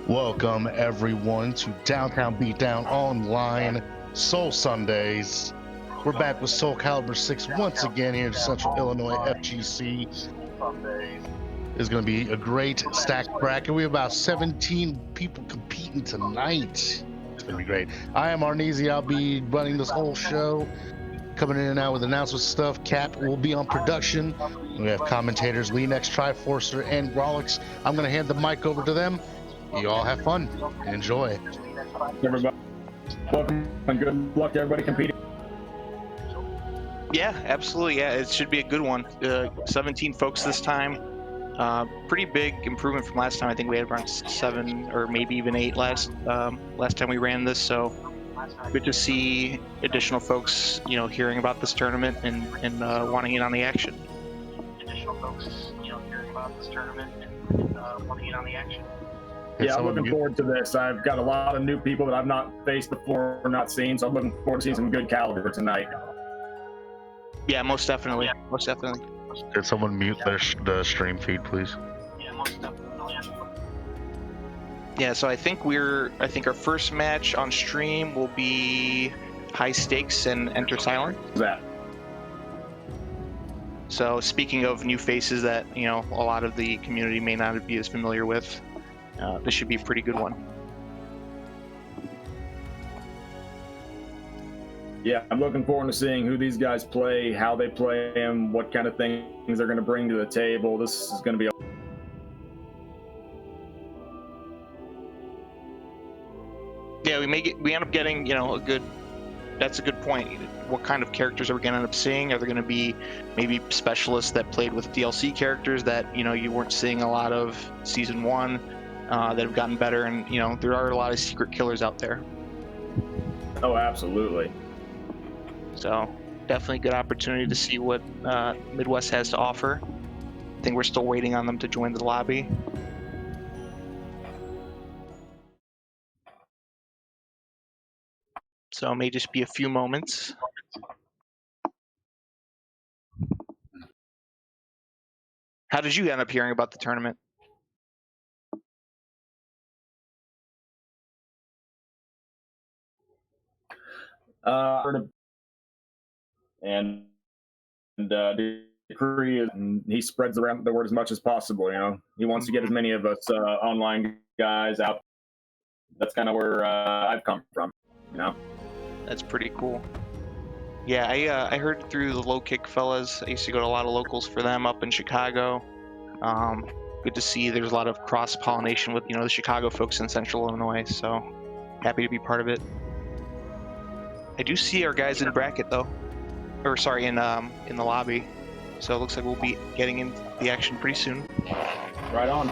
Welcome everyone to Downtown Beatdown Online Soul Sundays. We're back with Soul Calibur VI once again here in Central Illinois FGC. It's going to be a great stacked bracket. We have about 17 people competing tonight. It's going to be great. I am Arneezy. I'll be running this whole show, coming in and out with announcement stuff. Cap will be on production. We have commentators Leanex, Triforcer, and Grolix. I'm going to hand the mic over to them. You all have fun and enjoy. Everybody, welcome and good luck to everybody competing. Yeah, absolutely. Yeah, it should be a good one. 17 folks this time. Pretty big improvement from last time. I think we had around 7 or maybe even 8 last time we ran this. So good to see additional folks, hearing about this tournament and wanting in on the action. Yeah, I'm looking forward to this. I've got a lot of new people that I've not faced before or not seen, so I'm looking forward to seeing some good caliber tonight. Yeah, most definitely. Most definitely. Did someone mute the stream feed, please? Yeah, so I think our first match on stream will be High Stakes and Enter Silent. That. So speaking of new faces that, a lot of the community may not be as familiar with, this should be a pretty good one. Yeah, I'm looking forward to seeing who these guys play, how they play them, what kind of things they're going to bring to the table. This is going to be Yeah, we end up getting, that's a good point. What kind of characters are we going to end up seeing? Are there going to be maybe specialists that played with DLC characters that, you weren't seeing a lot of Season 1 that have gotten better? And, there are a lot of secret killers out there. Oh, absolutely. So definitely a good opportunity to see what Midwest has to offer. I think we're still waiting on them to join the lobby. So it may just be a few moments. How did you end up hearing about the tournament? Decree, he spreads around the word as much as possible. He wants to get as many of us online guys out. That's kind of where I've come from. That's pretty cool. Yeah, I heard through the Low Kick fellas. I used to go to a lot of locals for them up in Chicago. Good to see there's a lot of cross-pollination with the Chicago folks in Central Illinois. So happy to be part of it. I do see our guys in bracket though, or sorry, in the lobby. So it looks like we'll be getting into the action pretty soon. Right on.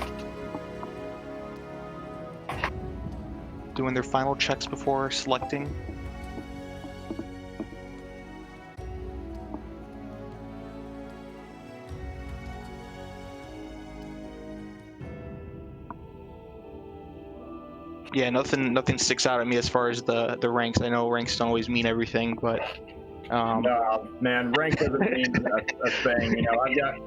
Doing their final checks before selecting. Yeah, nothing sticks out at me as far as the ranks. I know ranks don't always mean everything, but no, man, rank doesn't mean a thing. I've got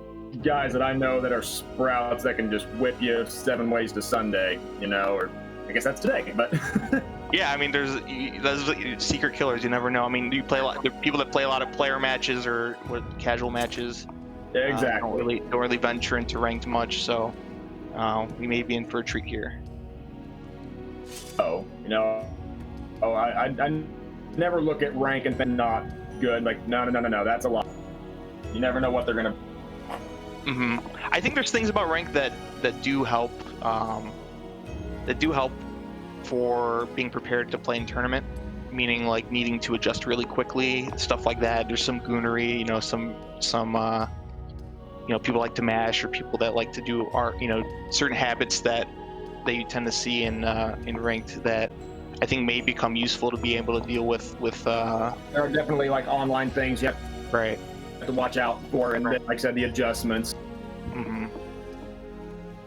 guys that I know that are sprouts that can just whip you 7 ways to Sunday. Or I guess that's today, but. Yeah, I mean, there's secret killers. You never know. I mean, you play a lot. There are people that play a lot of player matches or casual matches. Yeah, exactly. Don't really venture into ranked much, so we may be in for a treat here. I never look at rank and think not good. Like, no, that's a lot. You never know what they're gonna. Mm-hmm. I think there's things about rank that do help. That do help for being prepared to play in tournament, meaning like needing to adjust really quickly, stuff like that. There's some goonery, some people like to mash, or people that like to do art, certain habits that you tend to see in ranked that I think may become useful to be able to deal with. There are definitely like online things you have to watch out for, and then, like I said, the adjustments. Mm-hmm.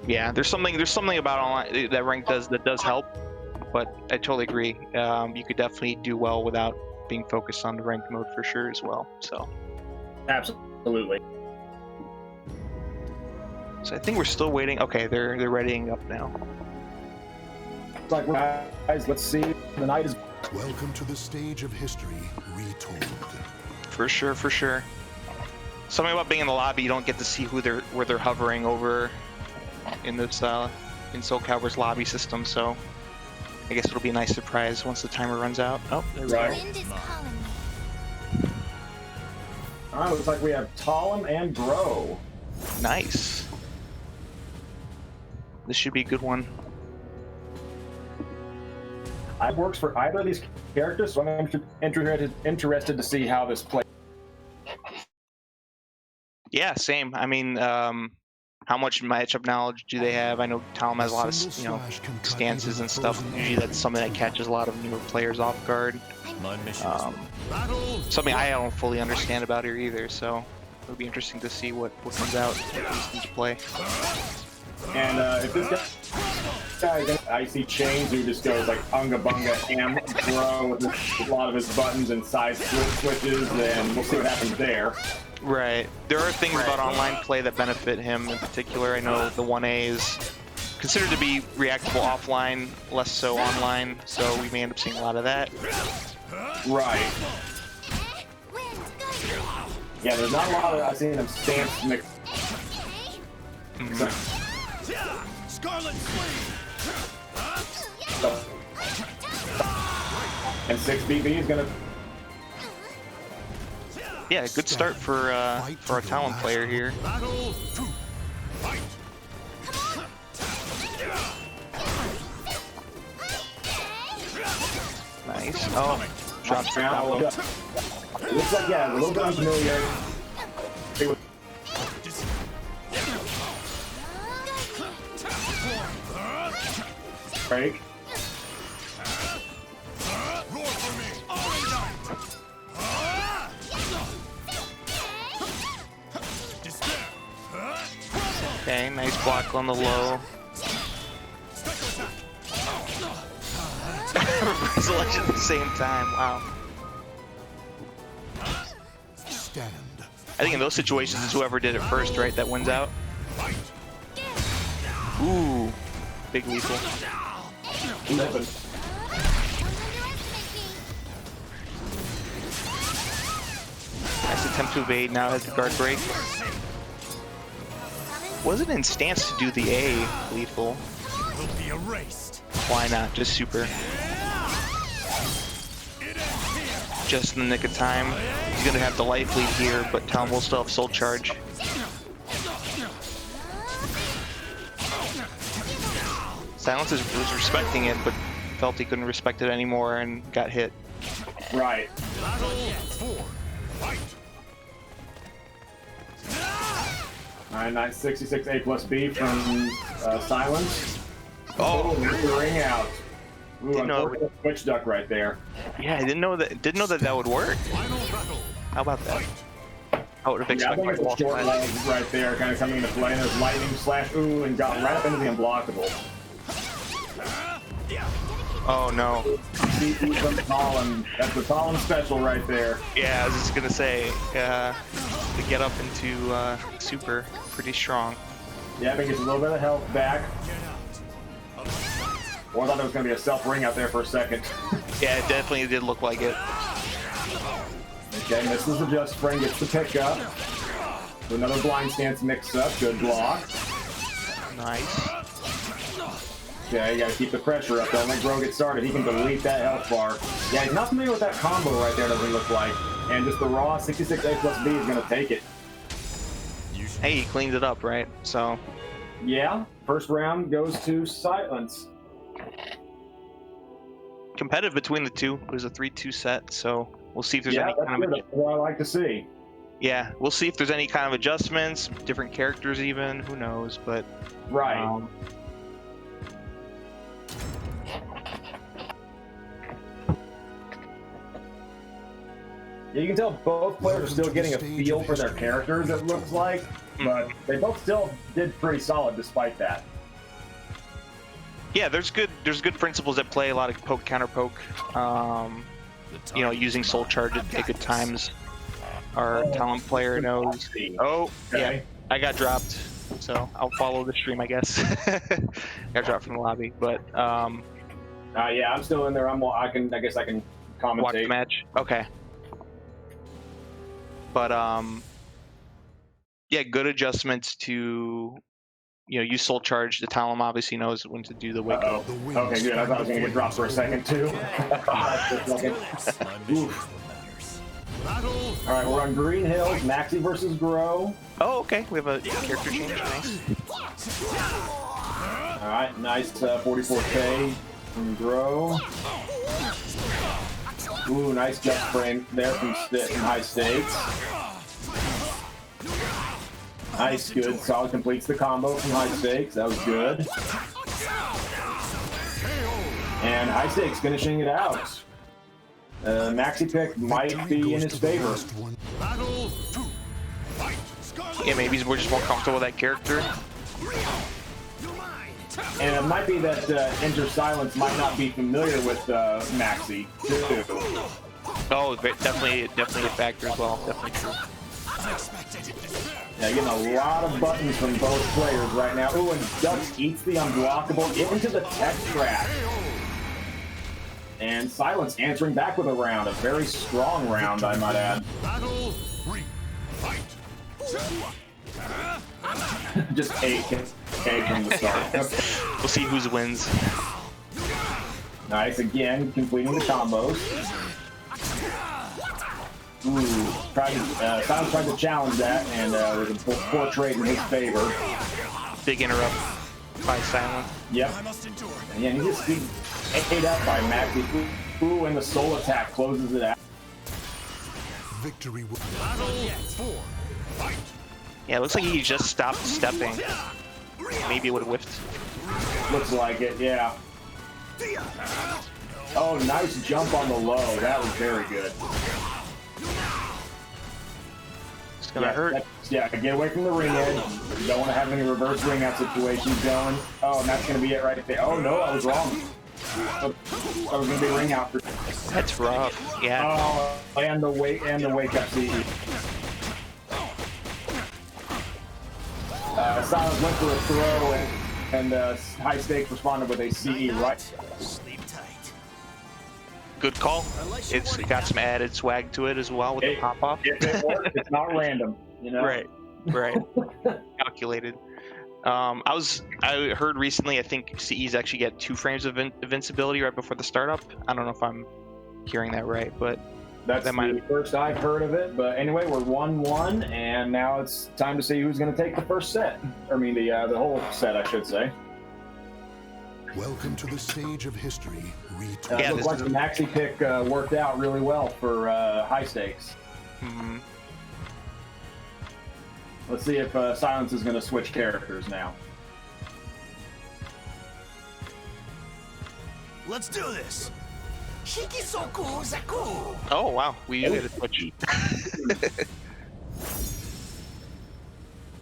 Yeah, there's something about online that rank does help, but I totally agree. You could definitely do well without being focused on the ranked mode for sure as well. So Absolutely. So I think we're still waiting. Okay, they're readying up now. It's like, guys, let's see. The night is. Welcome to the stage of history retold. For sure, for sure. Something about being in the lobby, you don't get to see where they're hovering over in this in Soul Calibur's lobby system. So I guess it'll be a nice surprise once the timer runs out. Oh, there we go. Wind is calling me. All right, looks like we have Talon and Grow. Nice. This should be a good one. It works for either of these characters, so I'm interested to see how this plays. Yeah, same. I mean, how much matchup knowledge do they have? I know Talon has a lot of, stances and stuff. Usually that's something that catches a lot of newer players off guard. Something I don't fully understand about here either, so it'll be interesting to see what comes out with each play. And if this guy, I see Chains who just goes like unga bunga ham Grow with a lot of his buttons and side switches, and we'll see what happens there. Right. There are things about online play that benefit him in particular. I know the 1A is considered to be reactable offline, less so online, so we may end up seeing a lot of that. Right. Yeah, there's not a lot of, I've seen them stance mix. Scarlet And 6BB is gonna. Yeah, good start for a Talon player here. Nice. Oh, drops the combo. Looks like, yeah, a little bit unfamiliar. Break. Okay, nice block on the low. Resurrection at the same time, wow. Stand. I think in those situations, it's whoever did it first, right, that wins out. Ooh, big lethal. Nice attempt to evade, now has the guard break. Wasn't in stance to do the A lethal. Will be erased. Why not? Just super. Just in the nick of time. He's gonna have the life lead here, but Talon will still have soul charge. Silence was respecting it, but felt he couldn't respect it anymore and got hit. Right. Battle 4. Fight. Alright, 966 A plus B from Silence. Oh, Ring out. Ooh, Didn't know unfortunate switch duck right there. yeah, I didn't know that would work. Final battle. How about that? I would have Yeah, I expected think it's wall a short slide. leg right there, kind of coming into play. And there's lightning slash, ooh, and got right up into the unblockable. Oh no. CP from Talon. That's the Talon special right there. Yeah, I was just gonna say, to get up into super, pretty strong. Yeah, I think it's a little bit of health back. Or I thought it was going to be a self-ring out there for a second. Yeah, it definitely did look like it. Okay, misses the just spring, gets the pick up. Another blind stance mix-up, good block. Nice. Okay, you gotta keep the pressure up. Don't let Grow get started. He can delete that health bar. Yeah, he's not familiar with that combo right there, doesn't look like. And just the raw 66A plus B is gonna take it. Hey, he cleaned it up, right? So, Yeah, first round goes to Silence. competitive between the two. It was a 3-2 set, so we'll see if there's Yeah, any that's kind good. of... That's what I like to see. Yeah, we'll see if there's any kind of adjustments, different characters even, who knows, but... Right. Yeah, you can tell both players are still getting a feel for their characters, it looks like, but they both still did pretty solid despite that. Yeah, there's good principles at play, a lot of poke, counter poke, you know, using soul charge at good times. our talent player knows. Oh, yeah, Okay. I got dropped, so I'll follow the stream, I guess. Got dropped from the lobby, but Yeah, I'm still in there. I guess I can commentate. watch the match. Okay. But yeah, good adjustments to use soul charge. The Talon obviously knows when to do the wake up. Okay, good. I thought I was gonna get dropped for a second too. All right, we're on Green Hills. Maxi versus Grow. Oh, okay. We have a character change. Nice. All right, nice 44K from Grow. Ooh, nice jump frame there from High Stakes. Nice, good. Solid completes the combo from High Stakes. That was good. And High Stakes finishing it out. Maxi pick might be in his favor. Yeah, maybe we're just more comfortable with that character. And it might be that Enter Silence might not be familiar with Maxi, too. Oh, definitely a factor as well. Definitely true. Yeah, getting a lot of buttons from both players right now. Ooh, and Dux eats the unblockable into the tech trap. And Silence answering back with a round. A very strong round, I might add. Just 8K from the start. We'll see whose wins. Nice, again, completing the combos. Ooh, Silence tried to challenge that, and there's a poor trade in his favor. Big interrupt by Silence. Yep. And yeah, he just ate up by Maxi. Ooh, and the soul attack closes it out. Victory will Yeah, it looks like he just stopped stepping. Maybe it would have whiffed. Looks like it, yeah. Oh, nice jump on the low. That was very good. It's gonna hurt. Yeah, get away from the ring edge. You don't want to have any reverse ring out situations going. Oh, and that's gonna be it right there. Oh no, I was wrong. I was gonna be ring out for. That's rough. Yeah. Oh, and the wake up CE. Silence went for a throw, and High Stakes responded with a CE right. sleep tight. Good call. It's got some added swag to it as well with the pop off. If it works, it's not random, you know. Right. Calculated. I heard recently, I think CEs actually get 2 frames of invincibility right before the startup. I don't know if I'm hearing that right, but that's the first I've heard of it. But anyway, we're 1-1, and now it's time to see who's going to take the first set. I mean, the whole set, I should say. Welcome to the stage of history. It looks like the Maxi pick worked out really well for High Stakes. Mm-hmm. Let's see if Silence is going to switch characters now. Let's do this. Oh wow, we do get a switch.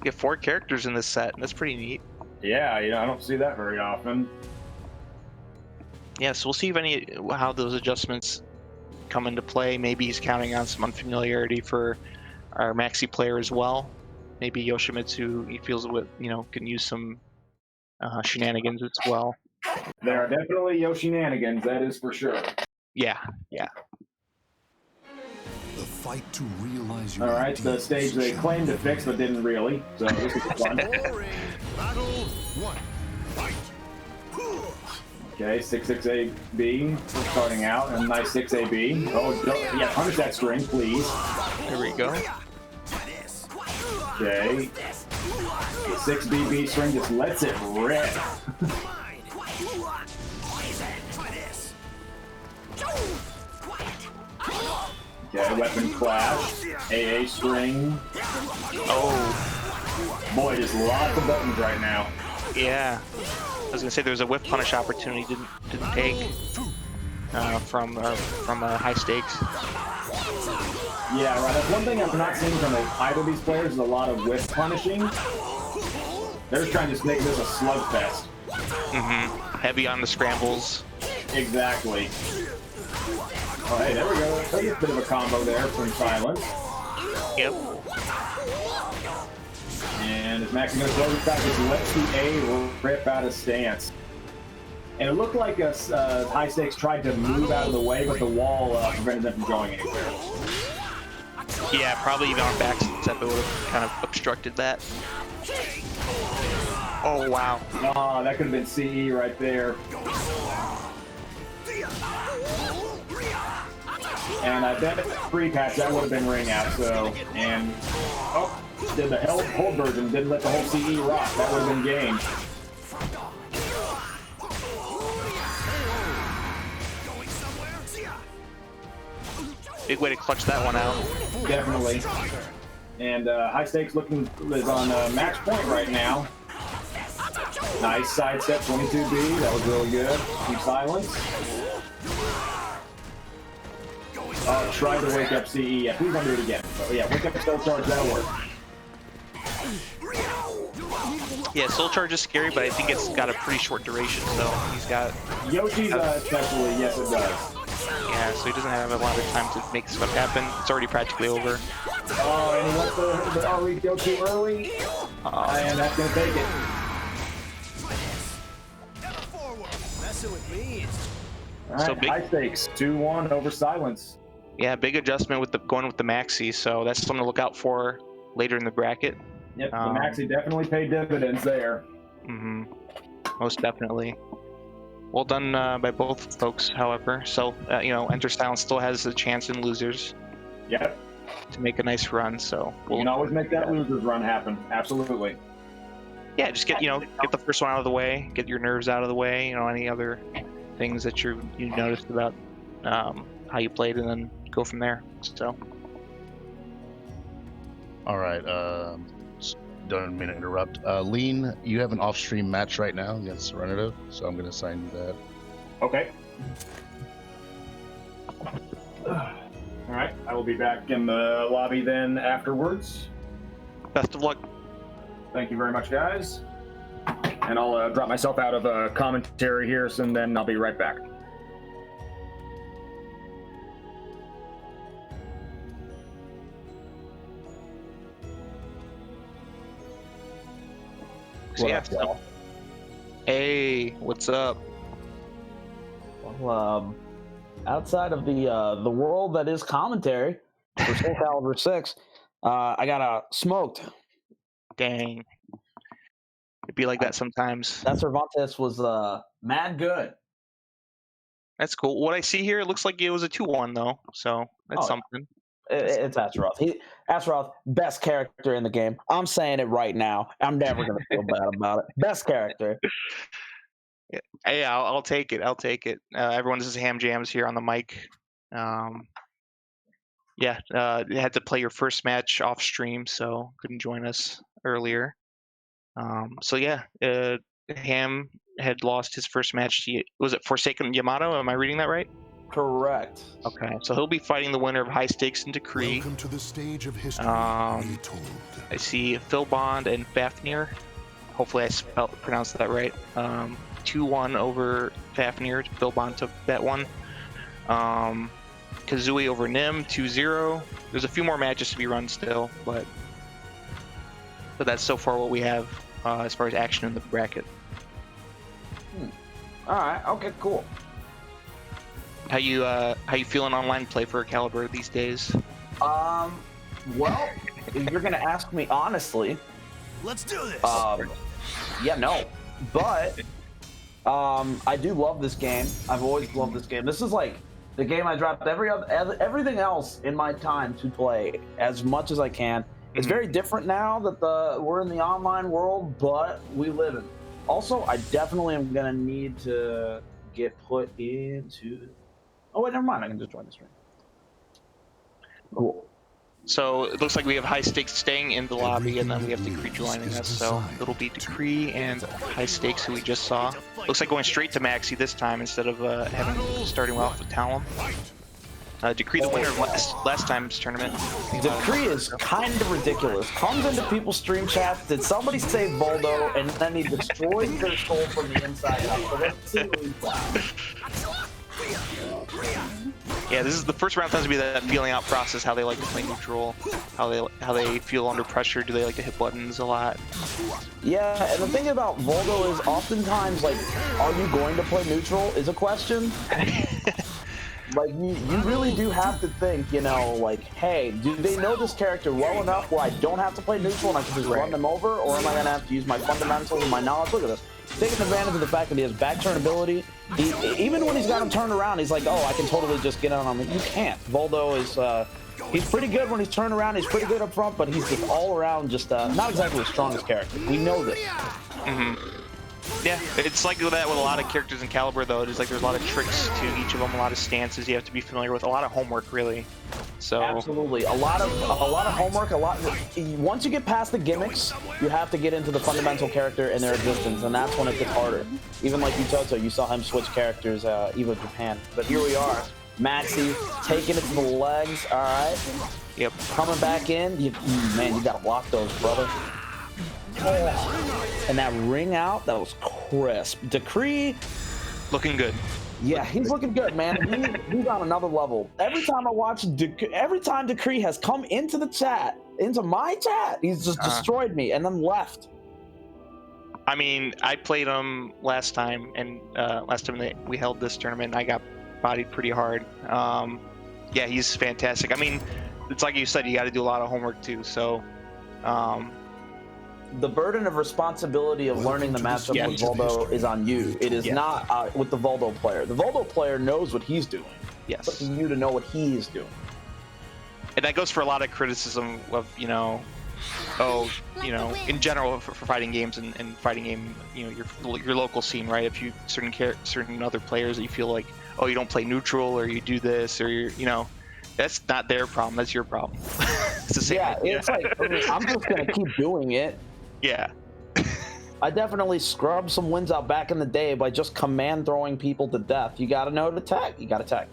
Get 4 characters in this set. That's pretty neat. Yeah, I don't see that very often. Yeah, so we'll see if how those adjustments come into play. Maybe he's counting on some unfamiliarity for our Maxi player as well. Maybe Yoshimitsu, he feels can use some shenanigans as well. There are definitely Yoshinanigans, that is for sure. Yeah. The fight to realize your All right, the stage they claimed to fix but didn't really. So this is fun. Battle 1. Fight. Okay, 6-6-A-B starting out, and nice 6-A-B. Oh, yeah, punish that string, please. There we go. Okay. The 6-B-B string just lets it rip. Okay, weapon clash. AA string. Oh. Boy, just lots of buttons right now. Yeah. I was gonna say there was a whiff punish opportunity didn't take from High Stakes. Yeah, right. That's one thing I'm not seeing from either of these players is a lot of whiff punishing. They're just trying to just make this a slugfest. Mm-hmm. Heavy on the scrambles. Exactly. Oh, hey, there we go. There's a bit of a combo there from Silence. Yep. And is Maxi going to throw this back? Just lets the A rip out of stance. And it looked like High Stakes tried to move out of the way, but the wall prevented them from going anywhere. Yeah, probably even on back step it would have kind of obstructed that. Oh, wow. Oh, that could have been CE right there. And I bet pre-patch that would have been ring out, so, and, oh, did the hold version, didn't let the whole CE rock, that would have been game. Big way to clutch that one out. Definitely. And High Stakes looking is on match point right now. Nice sidestep, 22B, that was really good. Keep silence. Tried to wake up CE. Yeah, please don't do it again. So, yeah, wake up Soul Charge, that'll work. Yeah, Soul Charge is scary, but I think it's got a pretty short duration, so he's got... Yoshi's especially, yes it does. Yeah, so he doesn't have a lot of time to make stuff happen. It's already practically over. Oh, and he let the RE go too early. And that's going to take it. All right, So big, High Stakes, 2-1 over silence. yeah, big adjustment with the going with the Maxi, so that's something to look out for later in the bracket. Yep, the Maxi definitely paid dividends there. Mm-hmm. Most definitely. Well done by both folks, however. So, you know, Enter Silence still has a chance in losers. Yep. To make a nice run, so... You can always make that losers run happen. Absolutely. Yeah, just get the first one out of the way, get your nerves out of the way, you know, any other things that you noticed about how you played, and then go from there, so... All right, don't mean to interrupt. Lean, you have an off-stream match right now against Serenito, so I'm going to assign you that. Okay. All right, I will be back in the lobby then afterwards. Best of luck. Thank you very much, guys. And I'll drop myself out of commentary here, and then I'll be right back. So, yeah, so, hey, what's up? Well, outside of the world that is commentary for Soul Calibur 6, I got smoked. Dang. It'd be like that sometimes. That Cervantes was mad good. That's cool. What I see here, it looks like it was a 2-1 though, so that's something. It's Astaroth. Astaroth, best character in the game. I'm saying it right now. I'm never going to feel bad about it. Best character. Hey, I'll take it. I'll take it. Everyone, this is Ham Jams here on the mic. Yeah, you had to play your first match off stream, so couldn't join us earlier. So yeah, Ham had lost his first match to, was it Forsaken Yamato? Am I reading that right? Correct. Okay, so he'll be fighting the winner of High Stakes and Decree. Welcome to the stage of history. Retold. I see Phil Bond and Fafnir. Hopefully I pronounced that right. 2-1 over Fafnir. Phil Bond took that one. Kazooie over Nim, 2-0. There's a few more matches to be run still, but that's so far what we have as far as action in the bracket. All right. Okay. Cool. How you feeling online play for Calibur these days? Well, if you're gonna ask me honestly, let's do this. Yeah, no, but I do love this game. I've always loved this game. This is like the game I dropped everything else in my time to play as much as I can. It's very different now that we're in the online world, but we live in. Also, I definitely am gonna need to get put into. Oh wait, never mind. I can just join the stream. Cool. So it looks like we have High Stakes staying in the lobby, and then we have Decree joining us. So it'll be Decree and High Stakes, who we just saw. Looks like going straight to Maxi this time instead of starting off with Talon. Decree the winner of last time's tournament. Decree is kind of ridiculous. Comes into people's stream chats. Did somebody save Voldo, and then he destroys their soul from the inside out? So let's see what he's got. Yeah, this is the first round tends to be that feeling out process, how they like to play neutral, how they feel under pressure, do they like to hit buttons a lot. Yeah, and the thing about Voldo is oftentimes, like, are you going to play neutral is a question. Like, you really do have to think, you know, like, hey, do they know this character well enough where I don't have to play neutral and I can just run them over, or am I going to have to use my fundamentals and my knowledge? Look at this. Taking advantage of the fact that he has back turn ability. Even when he's got him turned around, he's like, oh, I can totally just get on him. You can't. Voldo is, he's pretty good when he's turned around. He's pretty good up front, but he's just all around just not exactly the strongest character. We know this. Yeah, it's like that with a lot of characters in Calibur, though. It's like there's a lot of tricks to each of them, a lot of stances you have to be familiar with, a lot of homework, really. So absolutely, a lot of homework. Once you get past the gimmicks, you have to get into the fundamental character and their existence, and that's when it gets harder. Even like Utoto, you saw him switch characters, Evo Japan. But here we are, Maxi taking it to the legs. All right. Yep. Coming back in, man, you gotta block those, brother. Oh. And that ring out, that was crisp. Decree, looking good. Yeah, he's looking good, man. He's on another level. Every time I watch, every time Decree has come into the chat, into my chat, he's just destroyed me and then left. I mean, I played him last time, and last time we held this tournament, I got bodied pretty hard. Yeah, he's fantastic. I mean, it's like you said, you got to do a lot of homework too. So. The burden of responsibility of learning the matchup with Voldo is on you. It is not with the Voldo player. The Voldo player knows what he's doing. Yes. It's up to you to know what he is doing. And that goes for a lot of criticism of, you know, in general for fighting games and fighting game, you know, your local scene, right? If you certain other players that you feel like, oh, you don't play neutral or you do this or you know, that's not their problem. That's your problem. It's the same. Yeah, it's like, I mean, I'm just gonna keep doing it. Yeah. I definitely scrubbed some wins out back in the day by just command throwing people to death. You gotta know to tech. You gotta tech.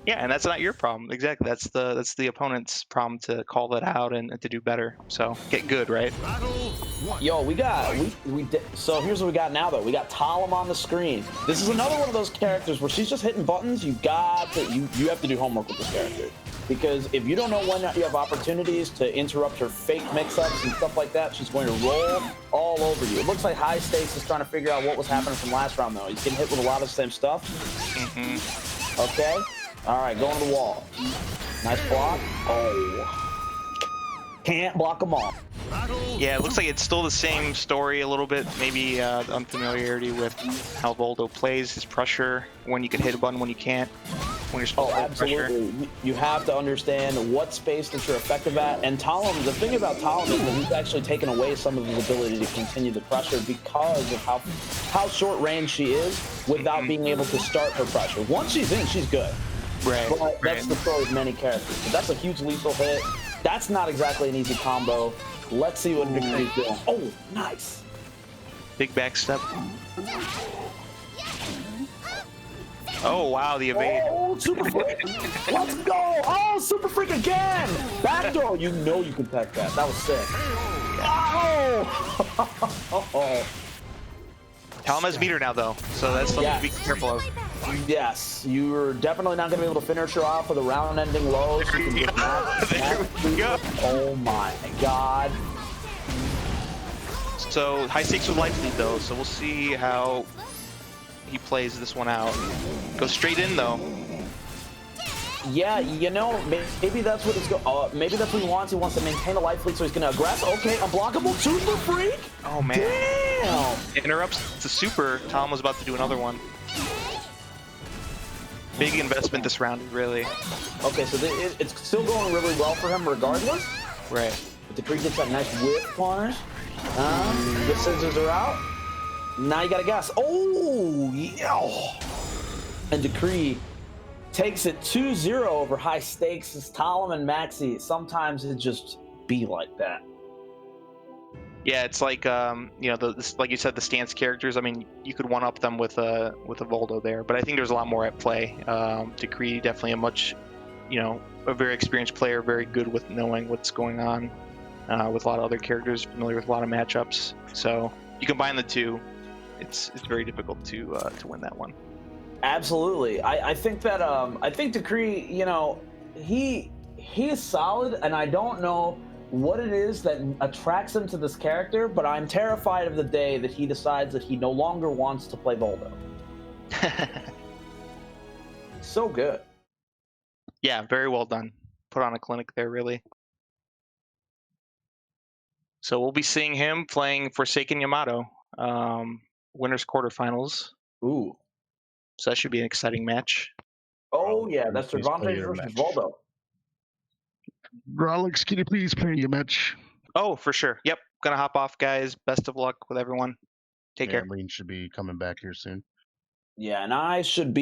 Yeah, and that's not your problem. Exactly. That's the opponent's problem to call that out and to do better. So get good, right? Yo, so here's what we got now though. We got Talim on the screen. This is another one of those characters where she's just hitting buttons. You have to do homework with this character. Because if you don't know when you have opportunities to interrupt her fake mix-ups and stuff like that, she's going to roll all over you. It looks like High Stakes is trying to figure out what was happening from last round, though. He's getting hit with a lot of the same stuff. Okay. All right, going to the wall. Nice block. Oh. Can't block them all. Yeah, it looks like it's still the same story a little bit. Maybe the unfamiliarity with how Voldo plays, his pressure, when you can hit a button, when you can't. When you're supposed to absolutely. Pressure. You have to understand what space that you're effective at. And Talim, the thing about Talim is that he's actually taken away some of his ability to continue the pressure because of how short range she is without being able to start her pressure. Once she's in, she's good. Right. But that's the story of many characters. But that's a huge lethal hit. That's not exactly an easy combo. Let's see what Decree's doing. Oh, nice. Big back step. Oh, wow, the evade. Oh, super freak. Let's go. Oh, super freak again. Backdoor. You know you can tech that. That was sick. Oh. Talim has meter now, though, so that's something to be careful of. Yes, you're definitely not going to be able to finish her off with a round-ending low. So you can oh my god. So, High Stakes with life lead, though, so we'll see how he plays this one out. Go straight in, though. Yeah, you know, maybe that's what maybe that's what he wants. He wants to maintain a life lead, so he's going to aggress. Okay, unblockable super freak. Oh man. Damn. Interrupts the super. Tom was about to do another one. Big investment this round, really. Okay, so it's still going really well for him regardless. Right. But Decree gets that nice whip punish. The scissors are out. Now you gotta guess. Oh, yeah. And Decree takes it 2-0 over High Stakes. It's Talim and Maxi. Sometimes it just be like that. Yeah, it's like you know, like you said, the stance characters. I mean, you could one up them with a Voldo there, but I think there's a lot more at play. Decree definitely a very experienced player, very good with knowing what's going on with a lot of other characters, familiar with a lot of matchups. So you combine the two, it's very difficult to win that one. Absolutely. I think that I think Decree, you know, he is solid, and I don't know what it is that attracts him to this character, but I'm terrified of the day that he decides that he no longer wants to play Voldo. So good. Yeah, very well done. Put on a clinic there, really. So we'll be seeing him playing Forsaken Yamato, winners quarterfinals. Ooh. So that should be an exciting match. Oh yeah, that's Please play Cervantes your versus match. Voldo. Alex, can you please play your match? Oh, for sure. Yep. Gonna hop off, guys. Best of luck with everyone. Take care. Lean should be coming back here soon. Yeah, and I should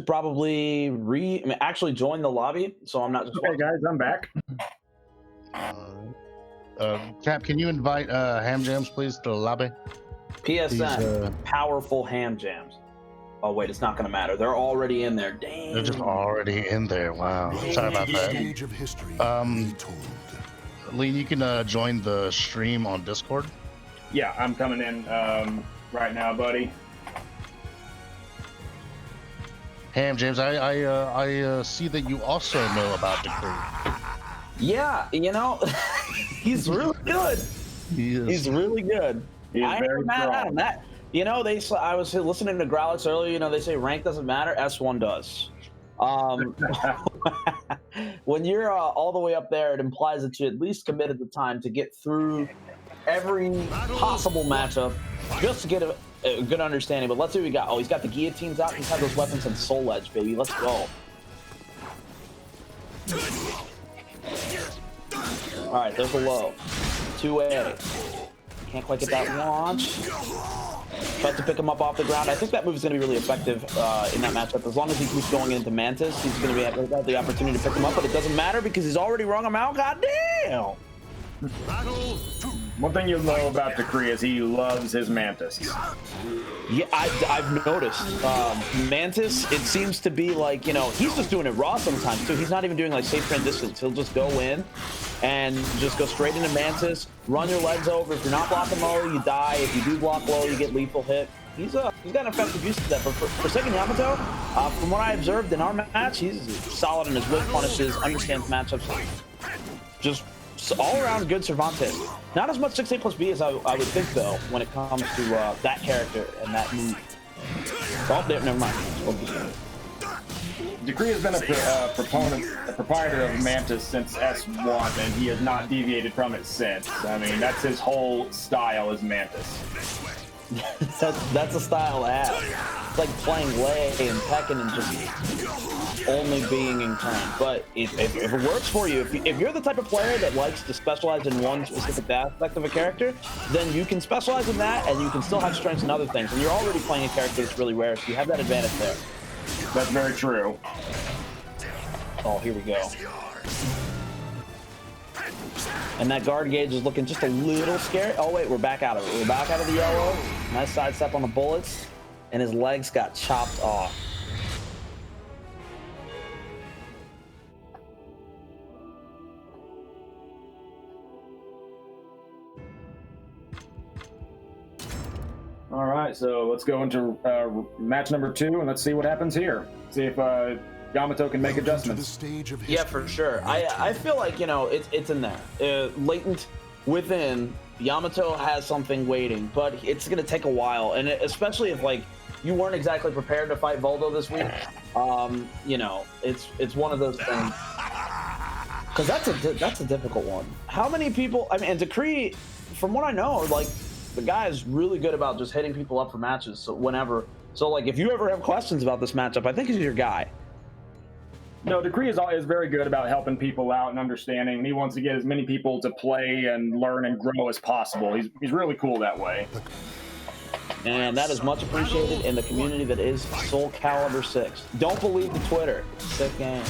probably actually join the lobby, so I'm not just Okay, guys, I'm back. Cap, can you invite Ham Jams, please, to the lobby? PSN, powerful ham jams. Oh wait, it's not gonna matter. They're already in there. Damn. They're just already in there. Wow. Sorry about The that. stage of history retold. Lean, you can join the stream on Discord. Yeah, I'm coming in right now, buddy. Ham James, I see that you also know about Decree. Yeah, you know, he's really good. He's really good. He's I very ain't mad at strong. him. That, you know, I was listening to Growlix earlier. You know, they say rank doesn't matter. S1 does. When you're all the way up there, it implies that you at least committed the time to get through every possible matchup just to get a good understanding. But let's see what we got. Oh, he's got the guillotines out. He's had those weapons in Soul Edge, baby. Let's go. All right, there's a low. 2A. Can't quite get that launch. Tries to pick him up off the ground. I think that move is going to be really effective in that matchup. As long as he keeps going into Mantis, he's going to have the opportunity to pick him up, but it doesn't matter because he's already rung him out. God damn! One thing you'll know about Decree is he loves his Mantis. Yeah, I've noticed. Mantis, it seems to be like, you know, he's just doing it raw sometimes too. He's not even doing like safe transitions. He'll just go in and just go straight into Mantis, run your legs over. If you're not blocking low, you die. If you do block low, you get lethal hit. He's got an effective use of that. But for Second Yamato, from what I observed in our match, he's solid in his whip punishes, understands matchups. Just all around good Cervantes. Not as much 6A plus B as I would think, though, when it comes to that character and that move. Oh, there, never mind. Decree has been a proprietor of Mantis since S1, and he has not deviated from it since. I mean, that's his whole style is Mantis. That's a style to have. It's like playing Lei and Tekken and just only being in turn. But if it works for you, if you're the type of player that likes to specialize in one specific aspect of a character, then you can specialize in that and you can still have strengths in other things. And you're already playing a character that's really rare, so you have that advantage there. That's very true. Oh, here we go. And that guard gauge is looking just a little scary. Oh, wait, we're back out of it. We're back out of the yellow. Nice sidestep on the bullets. And his legs got chopped off. All right, so let's go into match number 2, and let's see what happens here. See if Yamato can make Welcome to the adjustments. stage of Yeah, history for sure. I feel like, you know, it's in there. Latent within, Yamato has something waiting, but it's going to take a while. And especially if, like, you weren't exactly prepared to fight Voldo this week, you know, it's one of those things. Because that's a difficult one. How many people, I mean, and Decree, from what I know, like, the guy is really good about just hitting people up for matches, so whenever. So, like, if you ever have questions about this matchup, I think he's your guy. No, Decree is very good about helping people out and understanding, and he wants to get as many people to play and learn and grow as possible. He's really cool that way. And that is much appreciated in the community that is Soul Calibur 6. Don't believe the Twitter. Sick game.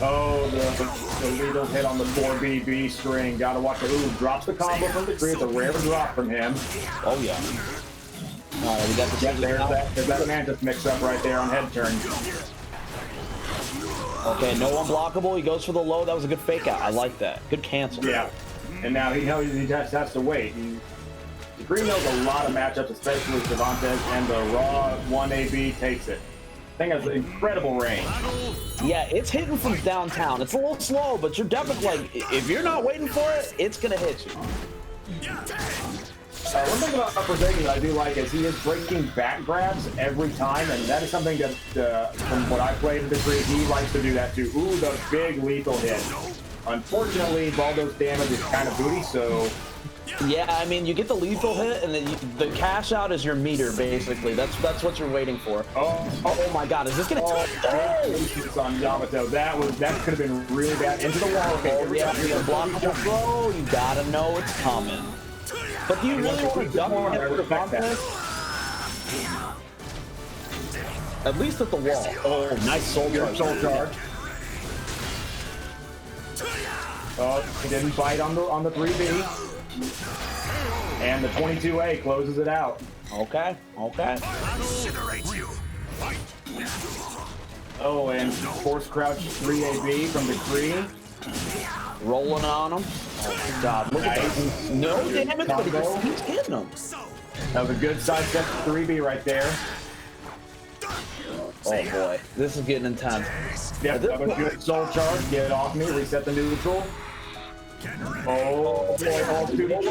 Oh, the legal hit on the 4BB string. Gotta watch it. Ooh, drops the combo from Decree. It's a rare drop from him. Oh, yeah. All right, we got the There's that Mantis mix-up right there on head turn. Okay, no unblockable. He goes for the low. That was a good fake out. I like that. Good cancel. Yeah. And now he knows he just has to wait. Decree knows a lot of matchups, especially with Cervantes, and the raw 1AB takes it. Thing has incredible range. Yeah, it's hitting from downtown. It's a little slow, but you're definitely like, if you're not waiting for it, it's gonna hit you. One thing about Forsaken that I do like is he is breaking back grabs every time, and that is something that, from what I played in Decree, he likes to do that too. Ooh, the big lethal hit. Unfortunately, Baldo's damage is kind of booty, so... Yeah, I mean, you get the lethal hit, and then the cash out is your meter, basically. That's what you're waiting for. Oh my God, is this gonna? Oh, on Yamato. That could have been really bad. Into the wall. Okay, yeah, you block the throw. You gotta know it's coming. But do you really want to double hit with Cervantes? At least at the wall. Oh, nice soul charge. Soul charge. Oh, he didn't bite on the 3B. And the 22A closes it out. Okay. Oh, and force crouch 3AB from Decree. Rolling on him. Oh my God, look at that. No damage, but he's hitting him. That was a good side step 3B right there. Oh boy, this is getting intense. Yep, that was good. Soul charge, get it off me, reset the neutral. Oh, dude, let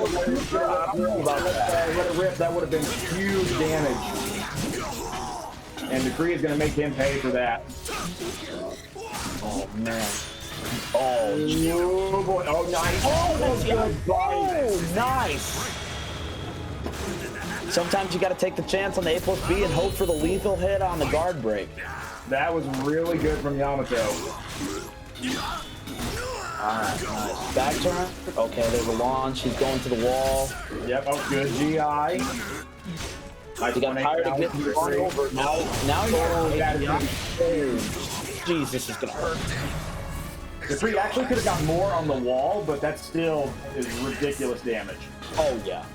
it rip. That would have been huge damage. And Decree is going to make him pay for that. Oh, man. Oh boy. Oh, nice. Oh, that's good. Oh, nice. Sometimes you got to take the chance on the A+B and hope for the lethal hit on the guard break. That was really good from Yamato. Alright, nice. Back turn. Okay, there's a launch. He's going to the wall. Yep, oh, good GI. He got tired of getting run over. Now jeez, this is going to hurt. Decree actually could have got more on the wall, but that still is ridiculous damage. Oh, yeah.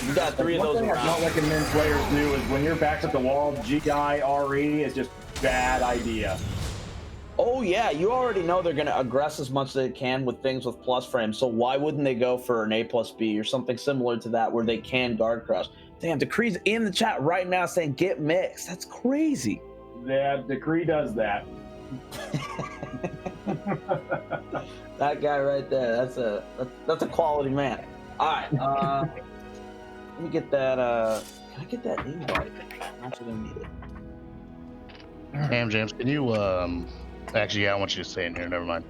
You got three of those around. One thing I don't recommend players do is when your back's at the wall, GI, RE is just bad idea. Oh yeah, you already know they're going to aggress as much as they can with things with plus frames, so why wouldn't they go for an A+B or something similar to that where they can guard crush? Damn, Decree's in the chat right now saying get mixed. That's crazy. Yeah, Decree does that. That guy right there, that's a quality man. All right, let me get that, can I get that invite? I'm actually going to need it. Ham James, can you, actually, yeah, I want you to stay in here, never mind.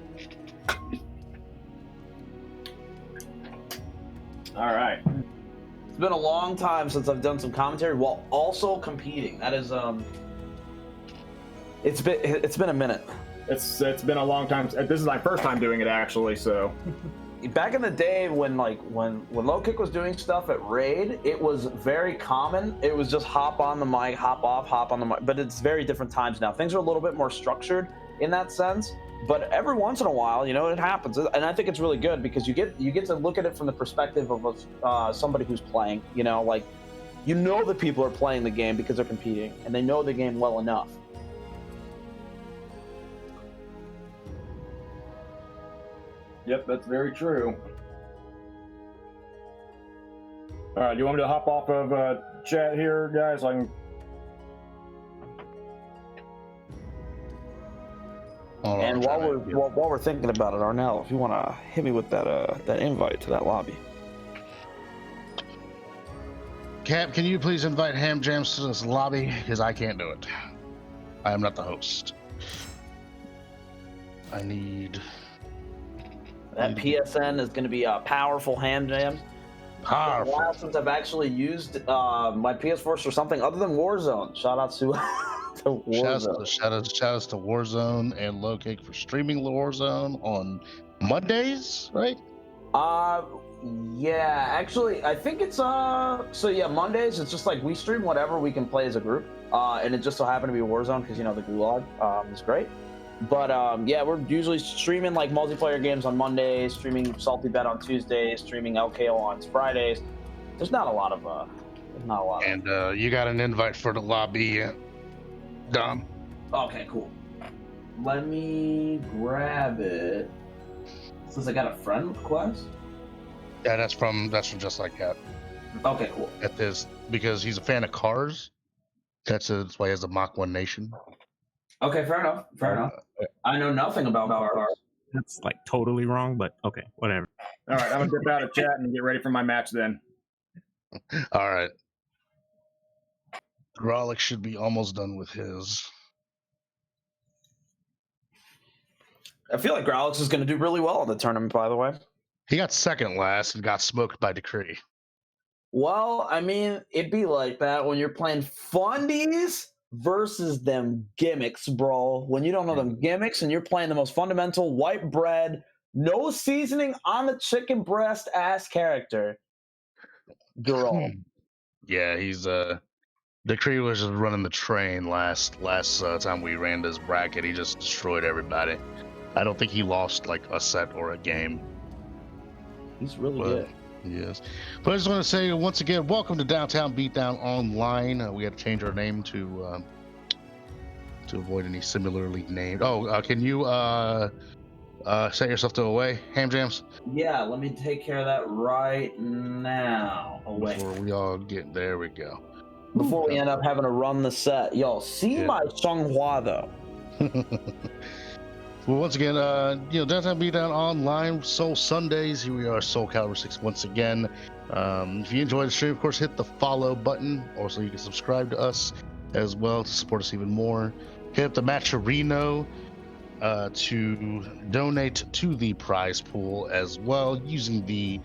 All right. It's been a long time since I've done some commentary while also competing. That is, it's been a minute. It's been a long time. This is my first time doing it actually, so. Back in the day when Low Kick was doing stuff at Raid, it was very common. It was just hop on the mic, hop off, hop on the mic. But it's very different times now. Things are a little bit more structured in that sense. But every once in a while, you know, it happens, and I think it's really good because you get to look at it from the perspective of somebody who's playing. You know, like you know that people are playing the game because they're competing and they know the game well enough. Yep, that's very true. All right, do you want me to hop off of chat here, guys? So I can... And while we're thinking about it, Arnell, if you want to hit me with that that invite to that lobby. Cap, can you please invite Ham Jams to this lobby? Because I can't do it. I am not the host. I need... That PSN is going to be a powerful Ham Jam. Powerful. It's been a while since I've actually used my PS4 for something other than Warzone. Shout out to Warzone. Shout outs to Warzone and Low Kick for streaming Warzone on Mondays, right? Yeah, actually, I think it's so yeah, Mondays. It's just like we stream whatever we can play as a group, and it just so happened to be Warzone because you know the Gulag is great. But yeah, we're usually streaming like multiplayer games on Mondays, streaming Salty Bet on Tuesdays, streaming LKO on Fridays. There's not a lot of And you got an invite for the lobby, Dom. Okay, cool. Let me grab it. Since I got a friend request. Yeah, that's from Just Like That. Okay, cool. Because he's a fan of cars. That's why he has the Mach 1 Nation. Okay, fair enough. Fair enough. I know nothing about cars. That's like totally wrong, but okay, whatever. All right, I'm gonna dip out of chat and get ready for my match then. All right. Grolic should be almost done with his. I feel like Growlix is going to do really well in the tournament, by the way. He got second last and got smoked by Decree. Well, I mean, it'd be like that when you're playing fundies versus them gimmicks, bro. When you don't know them gimmicks and you're playing the most fundamental white bread, no seasoning on the chicken breast ass character. Girl. Yeah, he's Decree was just running the train last time we ran this bracket. He just destroyed everybody. I don't think he lost like a set or a game. He's really good. Yes. But I just want to say once again, welcome to Downtown Beatdown Online. We had to change our name to avoid any similarly named. Can you set yourself to away, Ham Jams? Yeah, let me take care of that right now. Away. Before we all get there, we go. Before we end up having to run the set. Yo, my Changhua though. Well, once again, Downtown Beatdown Online, Soul Sundays. Here we are, Soul Calibur 6 once again. If you enjoyed the stream, of course, hit the follow button. Also, you can subscribe to us as well to support us even more. Hit up the matcherino to donate to the prize pool as well using the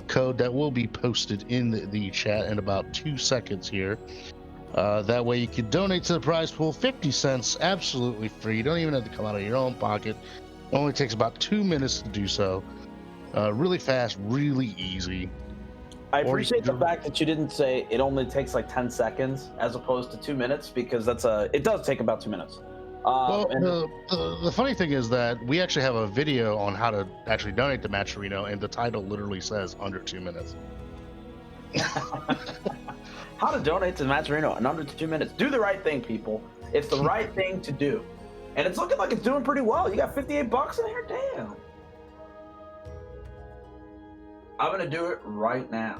code that will be posted in the chat in about 2 seconds here. That way you can donate to the prize pool, 50 cents, absolutely free. You don't even have to come out of your own pocket. It only takes about 2 minutes to do so. Really fast, really easy. I appreciate the fact that you didn't say it only takes like 10 seconds as opposed to 2 minutes, because it does take about 2 minutes. The funny thing is that we actually have a video on how to actually donate to Matcherino, and the title literally says under 2 minutes. How to donate to Matcherino in under 2 minutes. Do the right thing, people. It's the right thing to do. And it's looking like it's doing pretty well. You got 58 bucks in here? Damn. I'm going to do it right now.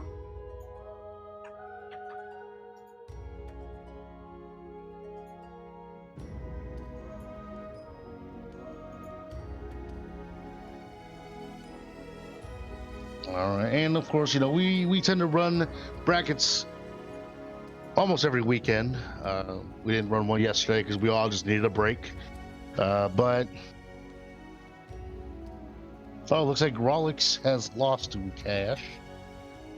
All right, and of course, we tend to run brackets almost every weekend. We didn't run one yesterday because we all just needed a break. But looks like Grolix has lost to Cash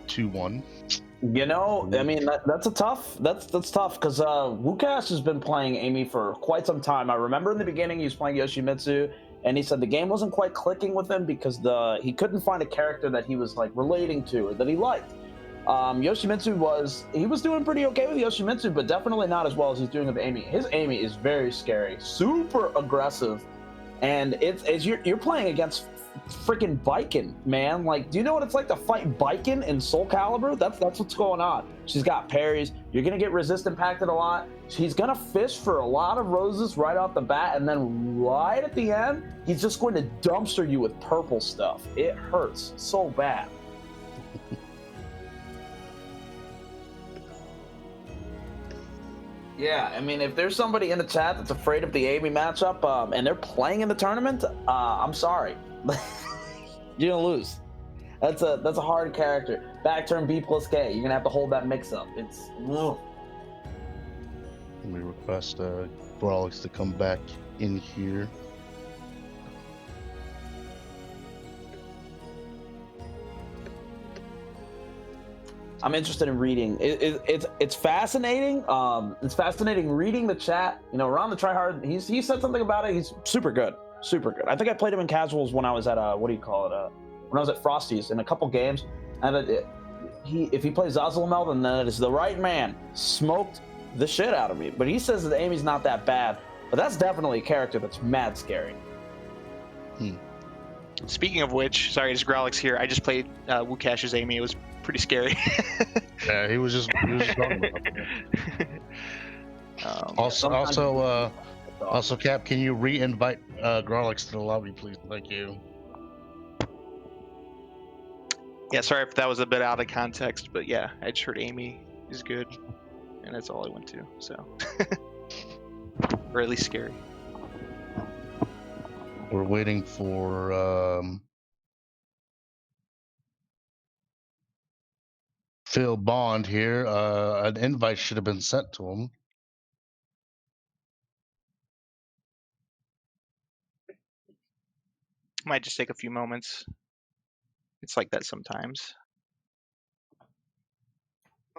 2-1. I mean, that's tough because Wukash has been playing Amy for quite some time. I remember in the beginning he was playing Yoshimitsu, and he said the game wasn't quite clicking with him because he couldn't find a character that he was like relating to or that he liked. Yoshimitsu was doing pretty okay with Yoshimitsu, but definitely not as well as he's doing with Amy. His Amy is very scary, super aggressive, and you're playing against freaking Viking, man. Like, do you know what it's like to fight Viking in Soul Calibur? That's what's going on. She's got parries. You're gonna get resist impacted a lot. He's gonna fish for a lot of roses right off the bat, and then right at the end, he's just going to dumpster you with purple stuff. It hurts so bad. Yeah, I mean, if there's somebody in the chat that's afraid of the Amy matchup and they're playing in the tournament, I'm sorry. You're gonna lose. That's a hard character. Back turn B+K. You're gonna have to hold that mix up. It's. Ugh. Let me request Grolix to come back in here. I'm interested in reading. It's fascinating. It's fascinating reading the chat. Around the tryhard, he said something about it. He's super good, super good. I think I played him in casuals when I was at when I was at Frosty's in a couple games. And if he plays Zazalamel, then that is the right man. Smoked the shit out of me. But he says that Amy's not that bad. But that's definitely a character that's mad scary. Speaking of which, sorry, it's Grolix here. I just played Wukash's Amy. It was pretty scary. Yeah, he was just talking about it. Also, Cap, can you re-invite Grolix to the lobby, please? Thank you. Yeah, sorry if that was a bit out of context, but yeah, I just heard Amy is good, and that's all I went to. So, or at least scary. We're waiting for Phil Bond here. An invite should have been sent to him. Might just take a few moments. It's like that sometimes.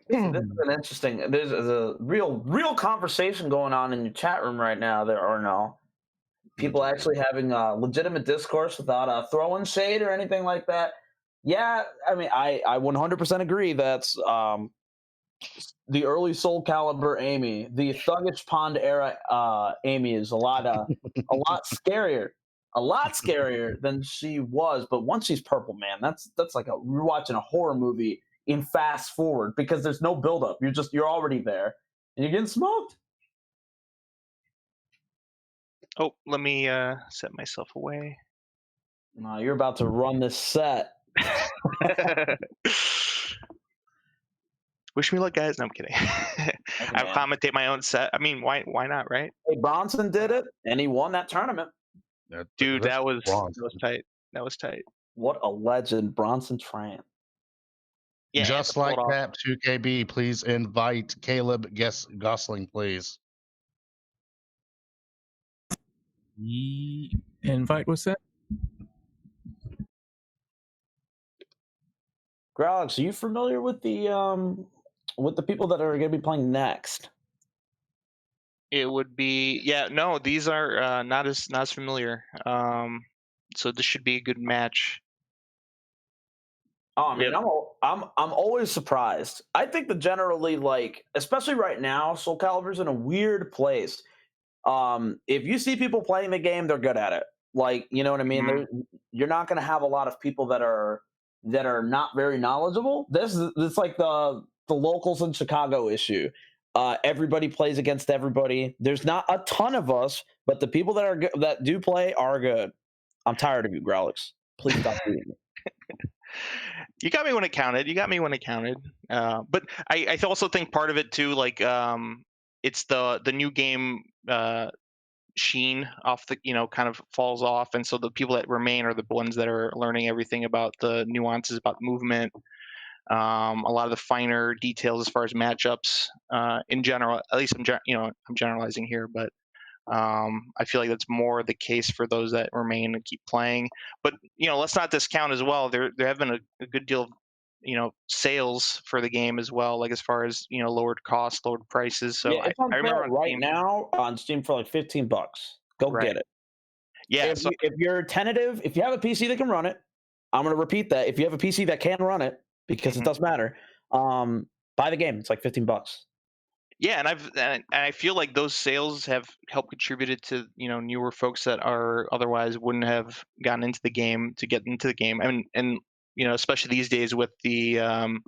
This is an interesting. There's a real conversation going on in your chat room right now. There are no people actually having legitimate discourse without throwing shade or anything like that. Yeah, I mean, I 100% agree. That's the early Soul Calibur Amy, the Thuggish Pond era Amy is a lot scarier. A lot scarier than she was, but once she's purple, man, that's like you're watching a horror movie in fast forward because there's no buildup. You're already there and you're getting smoked. Oh, let me set myself away. No, you're about to run this set. Wish me luck, guys. No, I'm kidding. I'll commentate my own set. I mean, why not, right? Hey, Bronson did it, and he won that tournament. Dude, that was tight. That was tight. What a legend, Bronson Tran. Yeah, just like that, 2KB, please invite Caleb Gosling, please. The invite was sent. Gralex, are you familiar with the people that are going to be playing next? It would be no. These are not as familiar. So this should be a good match. Oh, I mean, I'm always surprised. I think that generally, like, especially right now, Soul Calibur's in a weird place. If you see people playing the game, they're good at it. Like, you know what I mean? Mm-hmm. You're not going to have a lot of people that are not very knowledgeable. This is like the locals in Chicago issue. Everybody plays against everybody. There's not a ton of us, but the people that do play are good. I'm tired of you, Gralex. Please stop doing it. You got me when it counted. But I also think part of it too, like it's the new game sheen off the kind of falls off, and so the people that remain are the ones that are learning everything about the nuances about movement, a lot of the finer details as far as matchups in general. At least I'm generalizing here, but I feel like that's more the case for those that remain and keep playing. But let's not discount as well. There have been a good deal of sales for the game as well, like as far as lowered costs, lowered prices. So yeah, I remember right now on Steam for like $15. Go get it. Yeah. If you're tentative, if you have a PC that can run it, I'm going to repeat that. If you have a PC that can run it, because it does matter, buy the game. It's like $15. Yeah, and I feel like those sales have helped contributed to newer folks that are otherwise wouldn't have gotten into the game to get into the game. And especially these days with the the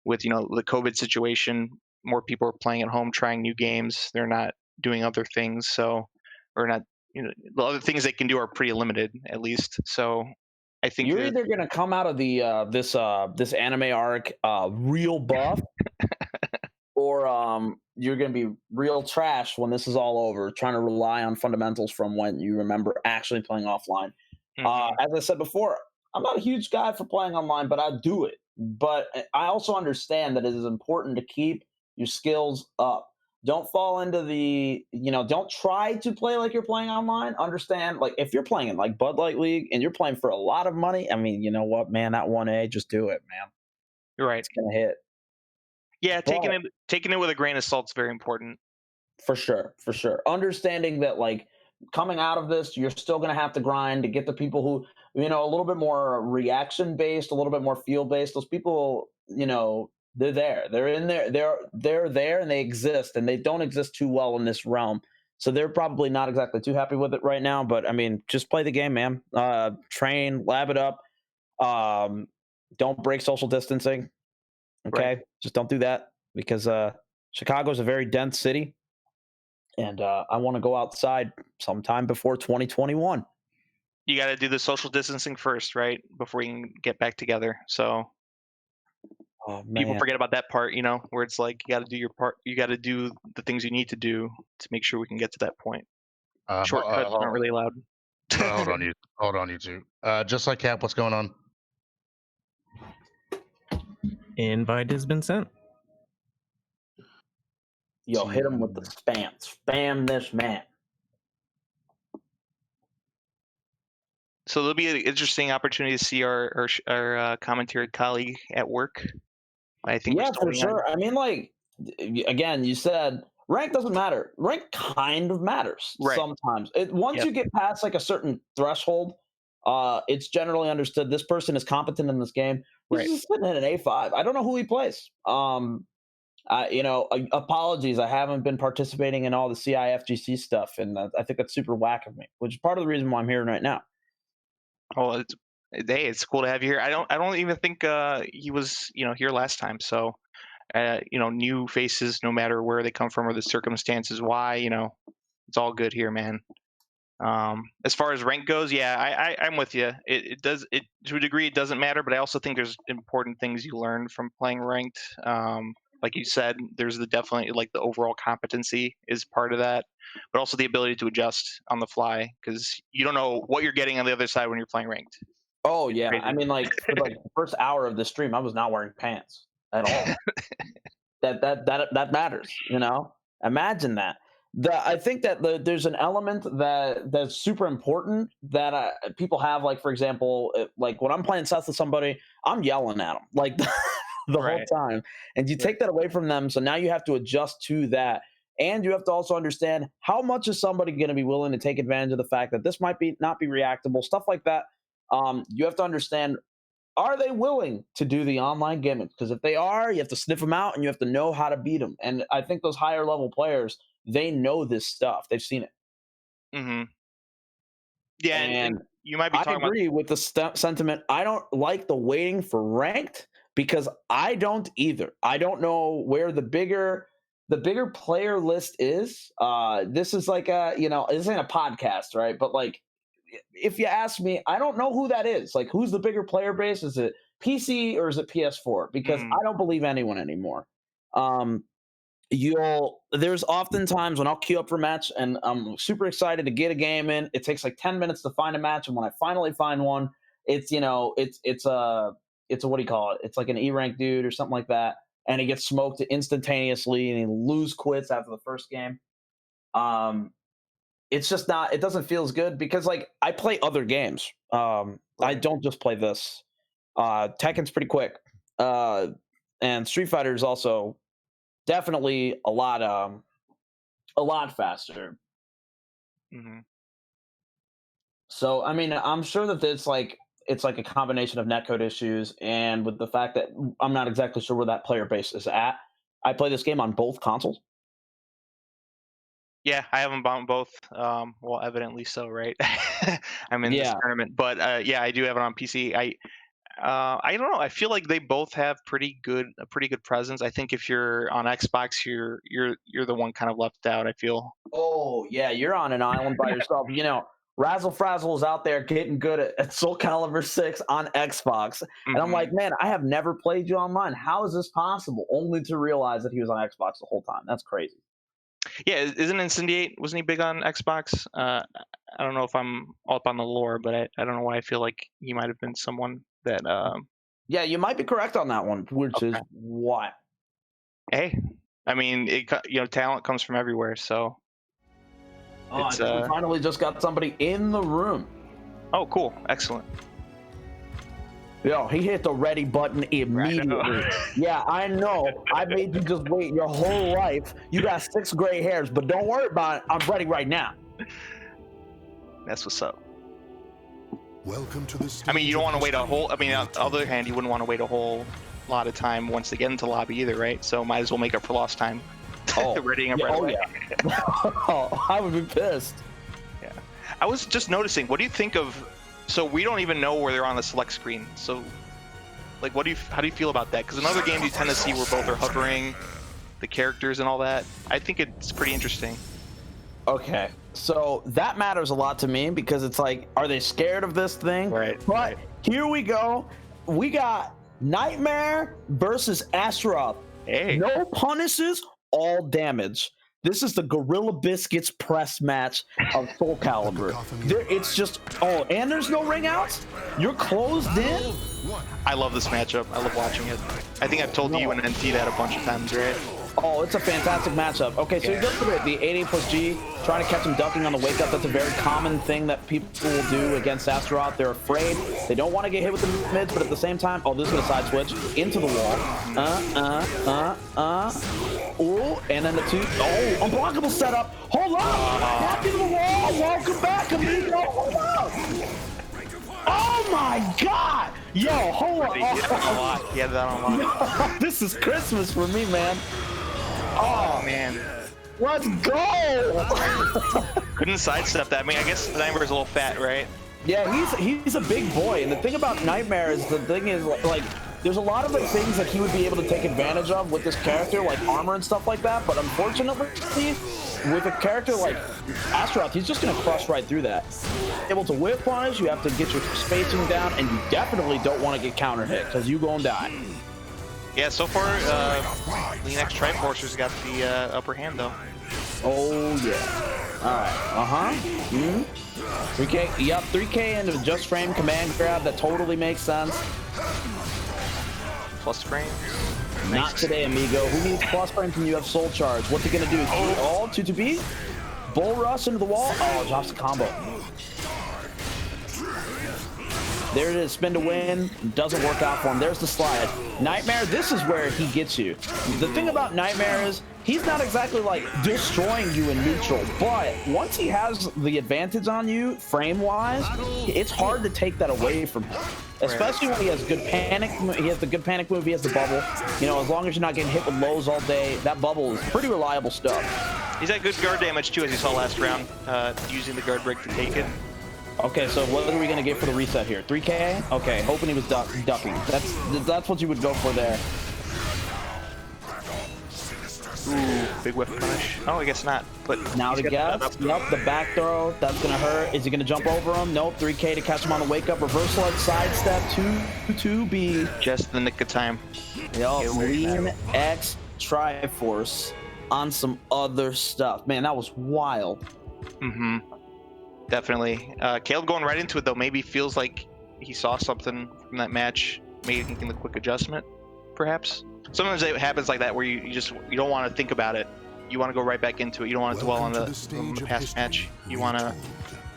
COVID situation, more people are playing at home, trying new games. They're not doing other things, the other things they can do are pretty limited, at least. So I think you're either going to come out of the this anime arc real buff, or you're going to be real trash when this is all over, trying to rely on fundamentals from when you remember actually playing offline. Mm-hmm. As I said before, I'm not a huge guy for playing online, but I do it. But I also understand that it is important to keep your skills up. Don't fall into don't try to play like you're playing online. Understand, like, if you're playing in like Bud Light League and you're playing for a lot of money, I mean, you know what, man, that 1A, just do it, man. You're right. It's going to hit. Yeah, taking it with a grain of salt is very important. For sure. Understanding that, like, coming out of this, you're still going to have to grind to get the people who, a little bit more reaction based, a little bit more feel based. Those people, they're there. They're in there. They're there, and they exist, and they don't exist too well in this realm. So they're probably not exactly too happy with it right now. But I mean, just play the game, man. Train, lab it up. Don't break social distancing. Okay, right. Just don't do that, because Chicago is a very dense city, and I want to go outside sometime before 2021. you got to do the social distancing first, right, before you can get back together. So Oh people man. forget about that part, where it's like you got to do your part, you got to do the things you need to do to make sure we can get to that point. Shortcuts aren't really allowed. Hold on, you two. Just like Cap, what's going on? Invite has been sent. Yo, hit him with the spam. Spam this man. So there'll be an interesting opportunity to see our commentary colleague at work. I think. Yeah, for sure. I mean, like, again, you said rank doesn't matter. Rank kind of matters sometimes. Once you get past like a certain threshold, it's generally understood this person is competent in this game. He's just sitting at an A5. I don't know who he plays. Apologies. I haven't been participating in all the CIFGC stuff, and I think that's super whack of me, which is part of the reason why I'm here right now. Oh, it's cool to have you here. I don't even think he was here last time. So new faces, no matter where they come from or the circumstances why, it's all good here, man. As far as rank goes, I'm with you. It does, to a degree, it doesn't matter, but I also think there's important things you learn from playing ranked. Like you said, there's definitely like the overall competency is part of that, but also the ability to adjust on the fly, because you don't know what you're getting on the other side when you're playing ranked. Oh yeah, I mean, like for like the first hour of the stream, I was not wearing pants at all. that matters, Imagine that. I think that there's an element that's super important that people have. Like, for example, like when I'm playing Seth with somebody, I'm yelling at them like the whole time, and you take that away from them. So now you have to adjust to that, and you have to also understand how much is somebody going to be willing to take advantage of the fact that this might not be reactable, stuff like that. You have to understand, are they willing to do the online gimmicks? Because if they are, you have to sniff them out and you have to know how to beat them. And I think those higher level players, they know this stuff. They've seen it. Mm-hmm. Yeah, and you might be talking I agree with the sentiment. I don't like the waiting for ranked because I don't either. I don't know where the bigger player list is. This is like this ain't a podcast, right? But like, if you ask me, I don't know who that is. Like, who's the bigger player base? Is it PC or is it PS4? Because I don't believe anyone anymore. There's oftentimes when I'll queue up for a match and I'm super excited to get a game in. It takes like 10 minutes to find a match, and when I finally find one, it's a what do you call it? It's like an E-rank dude or something like that, and he gets smoked instantaneously and he quits after the first game. It's just not, it doesn't feel as good because like I play other games. I don't just play this. Tekken's pretty quick. And Street Fighter is also definitely a lot faster. Mm-hmm. So, I mean, I'm sure that it's like a combination of netcode issues and with the fact that I'm not exactly sure where that player base is at. I play this game on both consoles. Yeah, I have them on both. Well, evidently so, right? I'm in this tournament, but I do have it on PC. I don't know. I feel like they both have a pretty good presence. I think if you're on Xbox, you're the one kind of left out, I feel. Oh yeah, you're on an island by yourself. Razzle Frazzle is out there getting good at Soul Calibur 6 on Xbox, and I'm like, man, I have never played you online. How is this possible? Only to realize that he was on Xbox the whole time. That's crazy. Yeah, isn't Incendiate, wasn't he big on Xbox? I don't know if I'm all up on the lore, but I don't know why I feel like he might have been someone that. Yeah, you might be correct on that one, which is what. Hey, I mean, talent comes from everywhere, so. Oh, we finally just got somebody in the room. Oh, cool! Excellent. Yo, he hit the ready button immediately. Yeah, I know. I made you just wait your whole life. You got 6 gray hairs, but don't worry about it. I'm ready right now. That's what's up. Welcome to the I mean, you don't want to wait a whole. I mean, on the other hand, you wouldn't want to wait a whole lot of time once they get into lobby either, right? So might as well make up for lost time. Readying up right away. Yeah. I would be pissed. Yeah, I was just noticing. What do you think of? So we don't even know where they're on the select screen. So, like, how do you feel about that? Because in other games you tend to see where both are hovering, the characters and all that. I think it's pretty interesting. Okay, so that matters a lot to me because it's like, are they scared of this thing? Right. But right. here we go. We got Nightmare versus Astaroth. Hey. No punishes, all damage. This is the Gorilla Biscuits press match of Soul Calibur. It's just, oh, and there's no ring outs? You're closed in? I love this matchup. I love watching it. I think I've told you and NT that a bunch of times, right? Oh, it's a fantastic matchup. Okay, so you go for the 8A plus G, trying to catch him ducking on the wake up. That's a very common thing that people will do against Astaroth. They're afraid. They don't want to get hit with the mids, but at the same time, oh, this is a side switch into the wall. Ooh, and then the two. Oh, unblockable setup. Hold up. Back into the wall. Welcome back, amigo. Hold up. Oh my God. Yo, hold on. He had that on lock. He had that on lock. This is Christmas for me, man. Oh, man. Let's go! Couldn't sidestep that. I mean, I guess Nightmare's a little fat, right? Yeah, he's a big boy, and the thing about Nightmare is like there's a lot of like things that he would be able to take advantage of with this character, like armor and stuff like that. But unfortunately, with a character like Astaroth, he's just gonna crush right through that. Able to whip punish, you have to get your spacing down, and you definitely don't want to get counter hit because you gonna die. Yeah, so far, Lean X Triforcer's got the upper hand, though. Oh, yeah. All right. 3K. Yep, 3K into just frame command grab. That totally makes sense. Plus frame. Not today, amigo. Who needs plus frame when you have soul charge? What's he going to do? Oh, 2-2-B? Bull rush into the wall? Oh, drops the combo. There it is, spin to win. Doesn't work out for him. There's the slide. Nightmare, this is where he gets you. The thing about Nightmare is he's not exactly like destroying you in neutral, but once he has the advantage on you frame-wise, it's hard to take that away from him. Especially when he has good panic. He has the good panic move. He has the bubble. You know, as long as you're not getting hit with lows all day, that bubble is pretty reliable stuff. He's had good guard damage too, as you saw last round, using the guard break to take it. Okay, so what are we gonna get for the reset here? 3K? Okay, hoping he was ducking. That's what you would go for there. Ooh, big whiff punish. Oh, I guess not. But now to guess. Yep, the back throw. That's gonna hurt. Is he gonna jump over him? Nope. 3K to catch him on the wake up. Reversal edge sidestep. 2-2-B. Just the nick of time. Yup. Lean X Triforce on some other stuff. Man, that was wild. Mm-hmm. Definitely. Caleb going right into it though. Maybe feels like he saw something from that match, making the quick adjustment, perhaps. Sometimes it happens like that where you don't want to think about it. You want to go right back into it. You don't want to dwell on the past match. You want to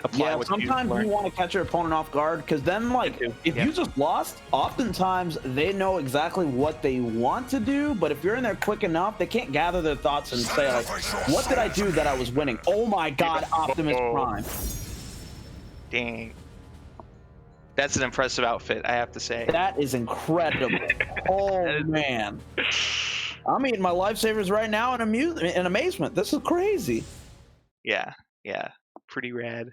apply what you sometimes you want to catch your opponent off guard because then like if you just lost, oftentimes they know exactly what they want to do, but if you're in there quick enough, they can't gather their thoughts and say like, what did I do that I was winning? Oh my God, Optimus Prime. Dang. That's an impressive outfit, I have to say. That is incredible. Oh man. I'm eating my lifesavers right now in amazement. This is crazy. Yeah, pretty rad.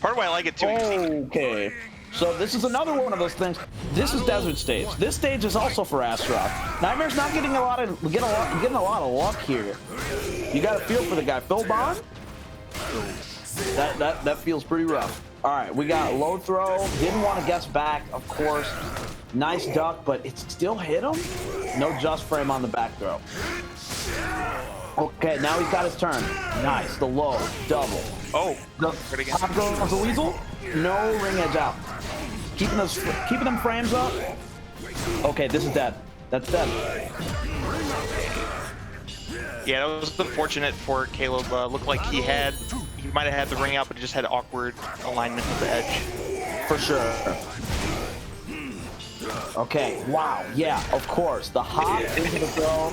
Part of why I like it too. Okay, so this is another one of those things. This is Desert Stage. This stage is also for Astaroth. Nightmare's not getting a lot of luck here. You got to feel for the guy. Phil Bond. That feels pretty rough. All right, we got low throw. Didn't want to guess back, of course. Nice duck, but it still hit him. No just frame on the back throw. Okay, now he's got his turn. Nice, the low, double. Oh, the top throw of the weasel. No ring edge out. Keeping them frames up. Okay, this is dead. That's dead. Yeah, that was unfortunate for Caleb. Looked like he might have had the ring out, but it just had awkward alignment with the edge. For sure. Okay, wow, yeah, of course. The hop into the throw.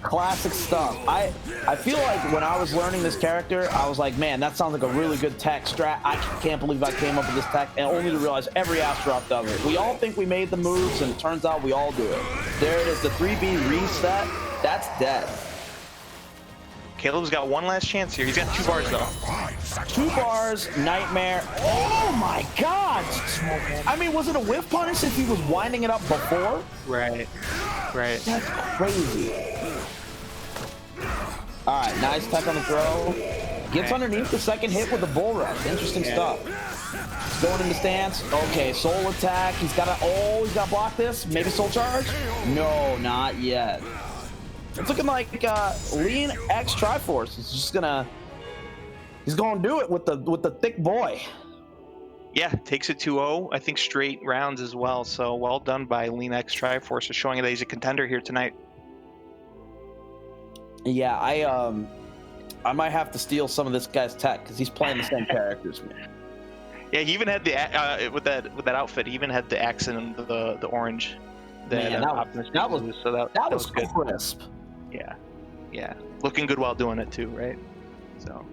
Classic stuff. I feel like when I was learning this character, I was like, man, that sounds like a really good tech strat. I can't believe I came up with this tech, and only to realize every Astaroth does it. We all think we made the moves, and it turns out we all do it. There it is, the 3B reset. That's dead. Caleb's got one last chance here. He's got 2 bars though. 2 bars, Nightmare. Oh my God! I mean, was it a whiff punish if he was winding it up before? Right. That's crazy. All right, nice tech on the throw. Gets underneath the second hit with the bull rush. Interesting stuff. He's going into stance. Okay, soul attack. He's got to block this. Maybe soul charge? No, not yet. It's looking like Lean X Triforce is just gonna. He's gonna do it with the thick boy. Yeah, takes it 2-0. I think straight rounds as well. So well done by Lean X Triforce for showing that he's a contender here tonight. Yeah, I might have to steal some of this guy's tech because he's playing the same characters. Yeah, he even had the with that outfit. He even had the accent and the orange. Man, that was good. crisp. Yeah, looking good while doing it too, right? So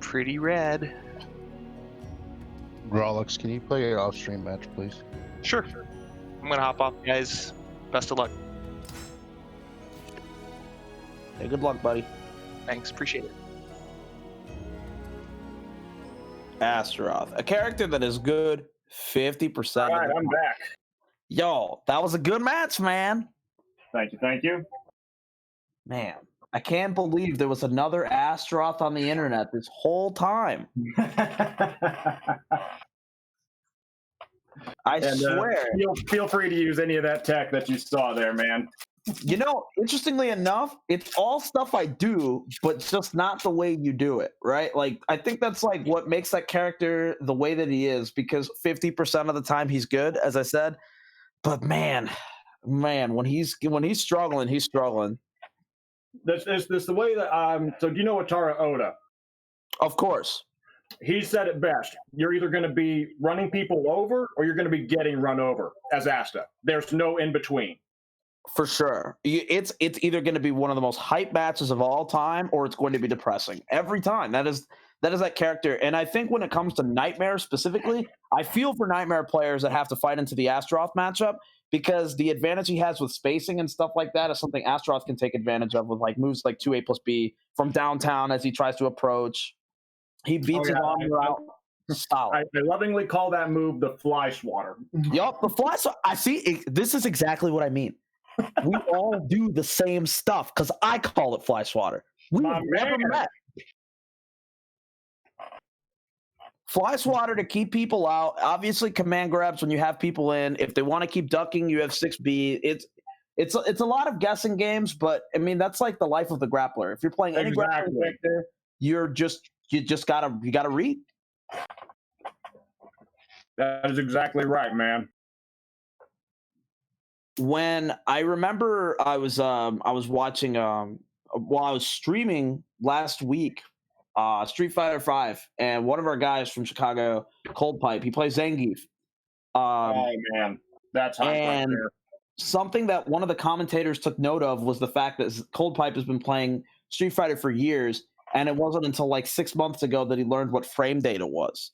pretty red. Grolix, can you play your off-stream match, please? Sure. I'm gonna hop off, guys. Best of luck. Hey, good luck, buddy. Thanks, appreciate it. Astaroth, a character that is good 50%. All right, I'm back. Yo, that was a good match, man. Thank you. Man, I can't believe there was another Astaroth on the internet this whole time. I swear. Feel free to use any of that tech that you saw there, man. You know, interestingly enough, it's all stuff I do, but just not the way you do it, right? Like, I think that's like what makes that character the way that he is, because 50% of the time he's good, as I said. But man, when he's struggling, he's struggling. This the way that so do you know Atara Oda? Of course. He said it best. You're either going to be running people over or you're going to be getting run over as Asta. There's no in between. For sure. It's either going to be one of the most hype matches of all time or it's going to be depressing. Every time. That is that character. And I think when it comes to Nightmare specifically, I feel for Nightmare players that have to fight into the Astaroth matchup, because the advantage he has with spacing and stuff like that is something Astaroth can take advantage of with like moves like 2A+B from downtown as he tries to approach. He beats his armor out. Solid. I lovingly call that move the fly swatter. Yup, the fly swatter. I see. This is exactly what I mean. We all do the same stuff because I call it fly swatter. We've never met. Fly swatter to keep people out. Obviously, command grabs when you have people in. If they want to keep ducking, you have 6B. It's a lot of guessing games, but I mean that's like the life of the grappler. If you're playing any grappler character, you just gotta read. That is exactly right, man. When I remember I was watching while I was streaming last week Street Fighter V, and one of our guys from Chicago, Cold Pipe, he plays Zangief. Oh man, that's hot right there. Something that one of the commentators took note of was the fact that Cold Pipe has been playing Street Fighter for years, and it wasn't until like 6 months ago that he learned what frame data was.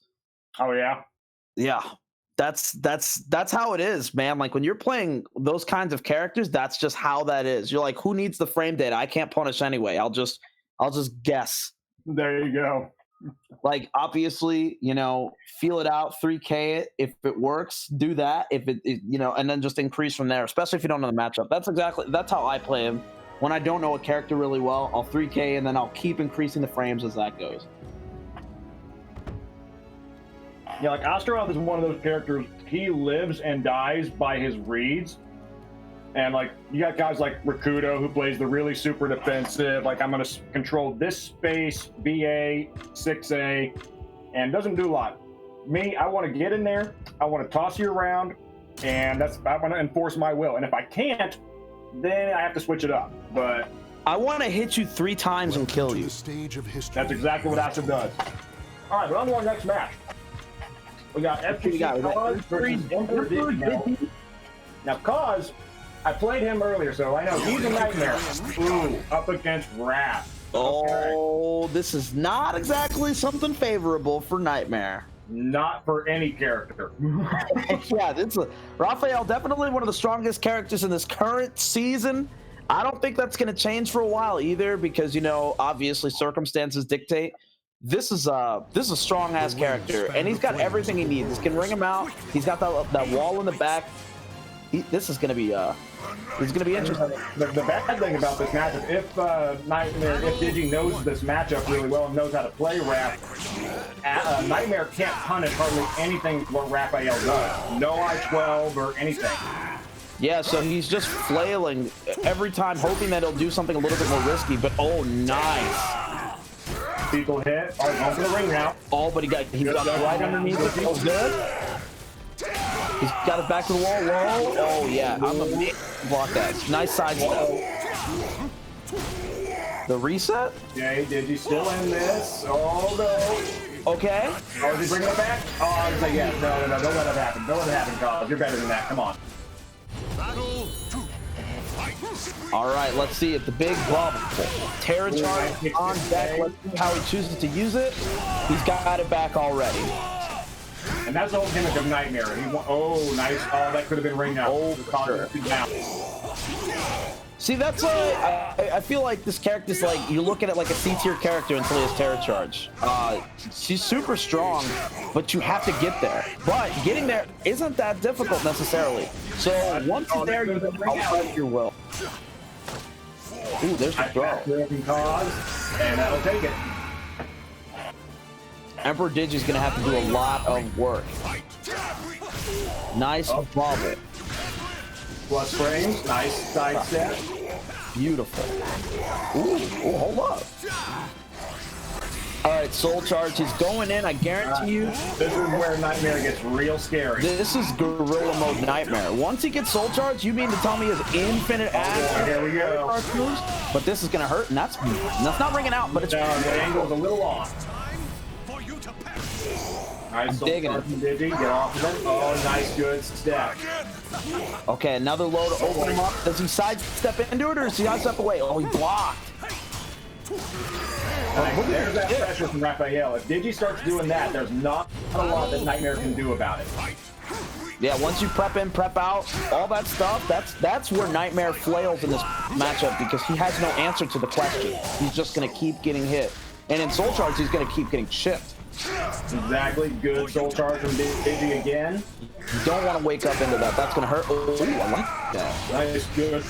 Oh yeah. Yeah. That's how it is, man. Like when you're playing those kinds of characters, that's just how that is. You're like, who needs the frame data? I can't punish anyway. I'll just guess. There you go. Like obviously, feel it out, 3K it. If it works, do that. If it and then just increase from there, especially if you don't know the matchup. That's how I play him. When I don't know a character really well, I'll 3K and then I'll keep increasing the frames as that goes. Yeah, like Astaroth is one of those characters, he lives and dies by his reads. And like you got guys like Rakuto who plays the really super defensive, like I'm gonna control this space, BA, 6A, and doesn't do a lot. Me, I want to get in there, I want to toss you around, and I want to enforce my will. And if I can't, then I have to switch it up. But I want to hit you 3 times and kill you. That's exactly what Asta does. All right, we're on to our next match. We got FGC Cause versus Emperor Beatdown. Now, Cause, I played him earlier, so I know he's a nightmare. Ooh, up against Wrath. Oh, this is not exactly something favorable for Nightmare. Not for any character. Yeah, Raphael, definitely one of the strongest characters in this current season. I don't think that's going to change for a while either, because obviously circumstances dictate. This is a strong ass character, and he's got everything he needs. He can ring him out. He's got that wall in the back. this is gonna be interesting. The bad thing about this matchup, if Digi knows this matchup really well and knows how to play Raph, Nightmare can't punish hardly anything what Raphael does. No I-12 or anything. Yeah, so he's just flailing every time, hoping that he'll do something a little bit more risky. But oh, nice. People hit. Oh, going for the ring now. Oh, but he got right underneath it. Oh, good. He's got it back to the wall. Whoa. Oh, yeah. I'm a block that. Nice side step. The reset? Okay, Digi still in this. Oh, no. Okay. Oh, is he bringing it back? Oh, I was like, yeah, no, don't let it happen. Don't let it happen, Carl. You're better than that. Come on. All right, let's see it. The big bubble. Terra charge on deck. Let's see how he chooses to use it. He's got it back already. And that's the whole gimmick of Nightmare. Oh, nice. Oh, that could have been ring out. Oh, for sure. See, that's I feel like this character's like, you're looking at like a C-tier character until he has Terra Charge. She's super strong, but you have to get there. But getting there isn't that difficult necessarily. So once you're there, you can outpress your will. Ooh, there's the throw. And that'll take it. Emperor Digi's gonna have to do a lot of work. Nice bubble. Plus frames, nice side step. Beautiful. Ooh, hold up. All right, Soul Charge. He's going in. I guarantee you. This is where Nightmare gets real scary. This is Gorilla Mode Nightmare. Once he gets Soul Charge, you mean to tell me his infinite ass? Here we go. But this is gonna hurt, and that's not ringing out. But it's the angle's a little off. Nice, I'm digging it. Digi, get off of it. Oh, nice, good step. Okay, another low to open him up. Does he sidestep into it, or does he sidestep away? Oh, he blocked. There's that pressure from Raphael. If Digi starts doing that, there's not a lot that Nightmare can do about it. Yeah, once you prep in, prep out, all that stuff, that's where Nightmare flails in this matchup, because he has no answer to the question. He's just going to keep getting hit. And in Soul Charge, he's going to keep getting chipped. Exactly. Good Soul Charge from Digi again. You don't want to wake up into that. That's going to hurt. Oh, I like that. Nice, good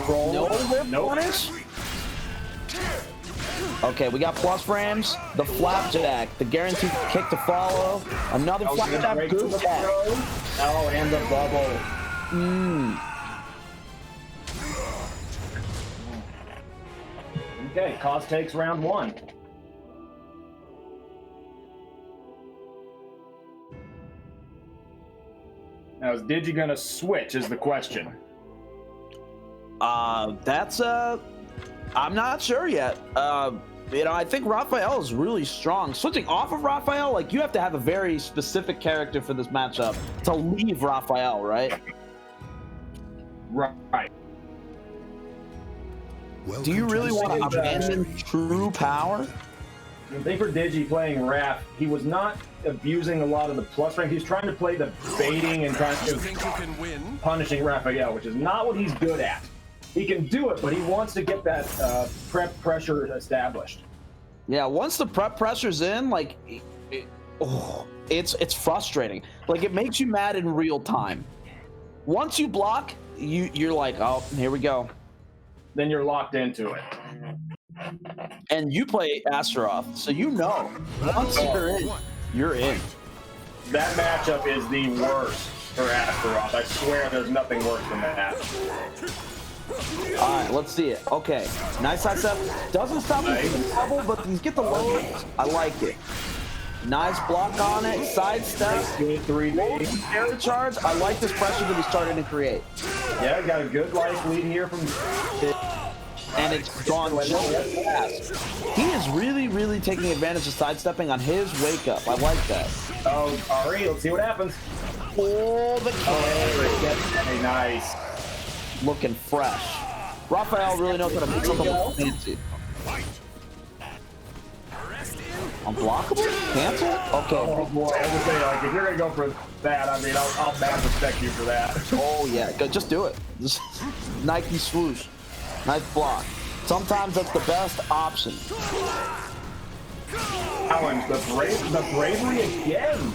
roll. No punish. Okay, we got plus frames. The flapjack, the guaranteed kick to follow. Another flapjack, good tag. Oh, and the bubble. Okay, Cos takes round one. Now, is Digi gonna switch is the question. I'm not sure yet. I think Raphael is really strong. Switching off of Raphael, like, you have to have a very specific character for this matchup to leave Raphael, right? Right. Do you really want to abandon true power? I think for Digi playing Raph, he was not abusing a lot of the plus rank. He's trying to play the baiting and trying to punishing Raphael, which is not what he's good at. He can do it, but he wants to get that prep pressure established. Yeah, once the prep pressure's in, like, it's frustrating. Like, it makes you mad in real time. Once you block, you're like, oh, here we go. Then you're locked into it. And you play Astaroth, so you know. Once you're in. That matchup is the worst for Astaroth. I swear there's nothing worse than that. All right, let's see it. Okay, nice side step. Doesn't stop him from the bubble, but he's get the low. I like it. Nice block on it. Side step. Good 3D. Terra charge. I like this pressure that he's starting to create. Yeah, got a good life lead here from. And it's gone just fast. He is really taking advantage of sidestepping on his wake up. I like that. Oh, Ari, let's see what happens. Oh, the Hey, nice. Looking fresh. Raphael really knows how to make something fancy. Unblockable? Cancel? Okay. Oh boy, I was saying, like, if you're gonna go for that, I mean, I'll mad respect you for that. Oh yeah, just do it. Just Nike swoosh. Nice block. Sometimes that's the best option. Challenge the bravery again.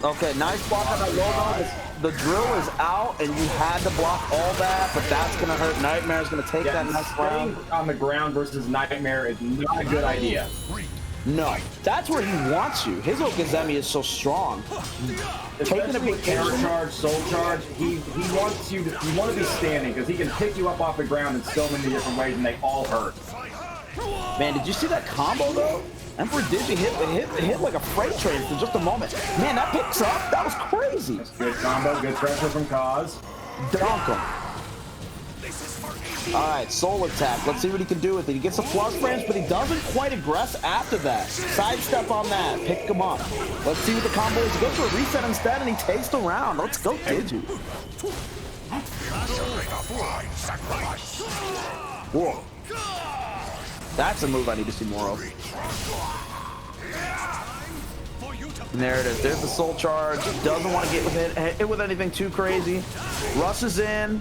Okay, nice block on that low. The drill is out, and you had to block all that, but that's going to hurt. Nightmare's going to take that next round. On the ground versus Nightmare is not a good idea. No, that's where he wants you. His Okazemi is so strong. Taking a big Terror charge, soul charge, he wants you to be standing because he can pick you up off the ground in so many different ways, and they all hurt. Man, did you see that combo though? Emperor Digi hit like a freight train for just a moment. Man, that picks up. That was crazy. That's good combo, good pressure from Kaz. Dunk him. All right, soul attack. Let's see what he can do with it. He gets a plus frames, but he doesn't quite aggress after that. Sidestep on that. Pick him up. Let's see what the combo is. He goes for a reset instead, and he takes the round. Let's go, Digi. Whoa. That's a move I need to see more of. And there it is. There's the soul charge. Doesn't want to get hit with anything too crazy. Russ is in.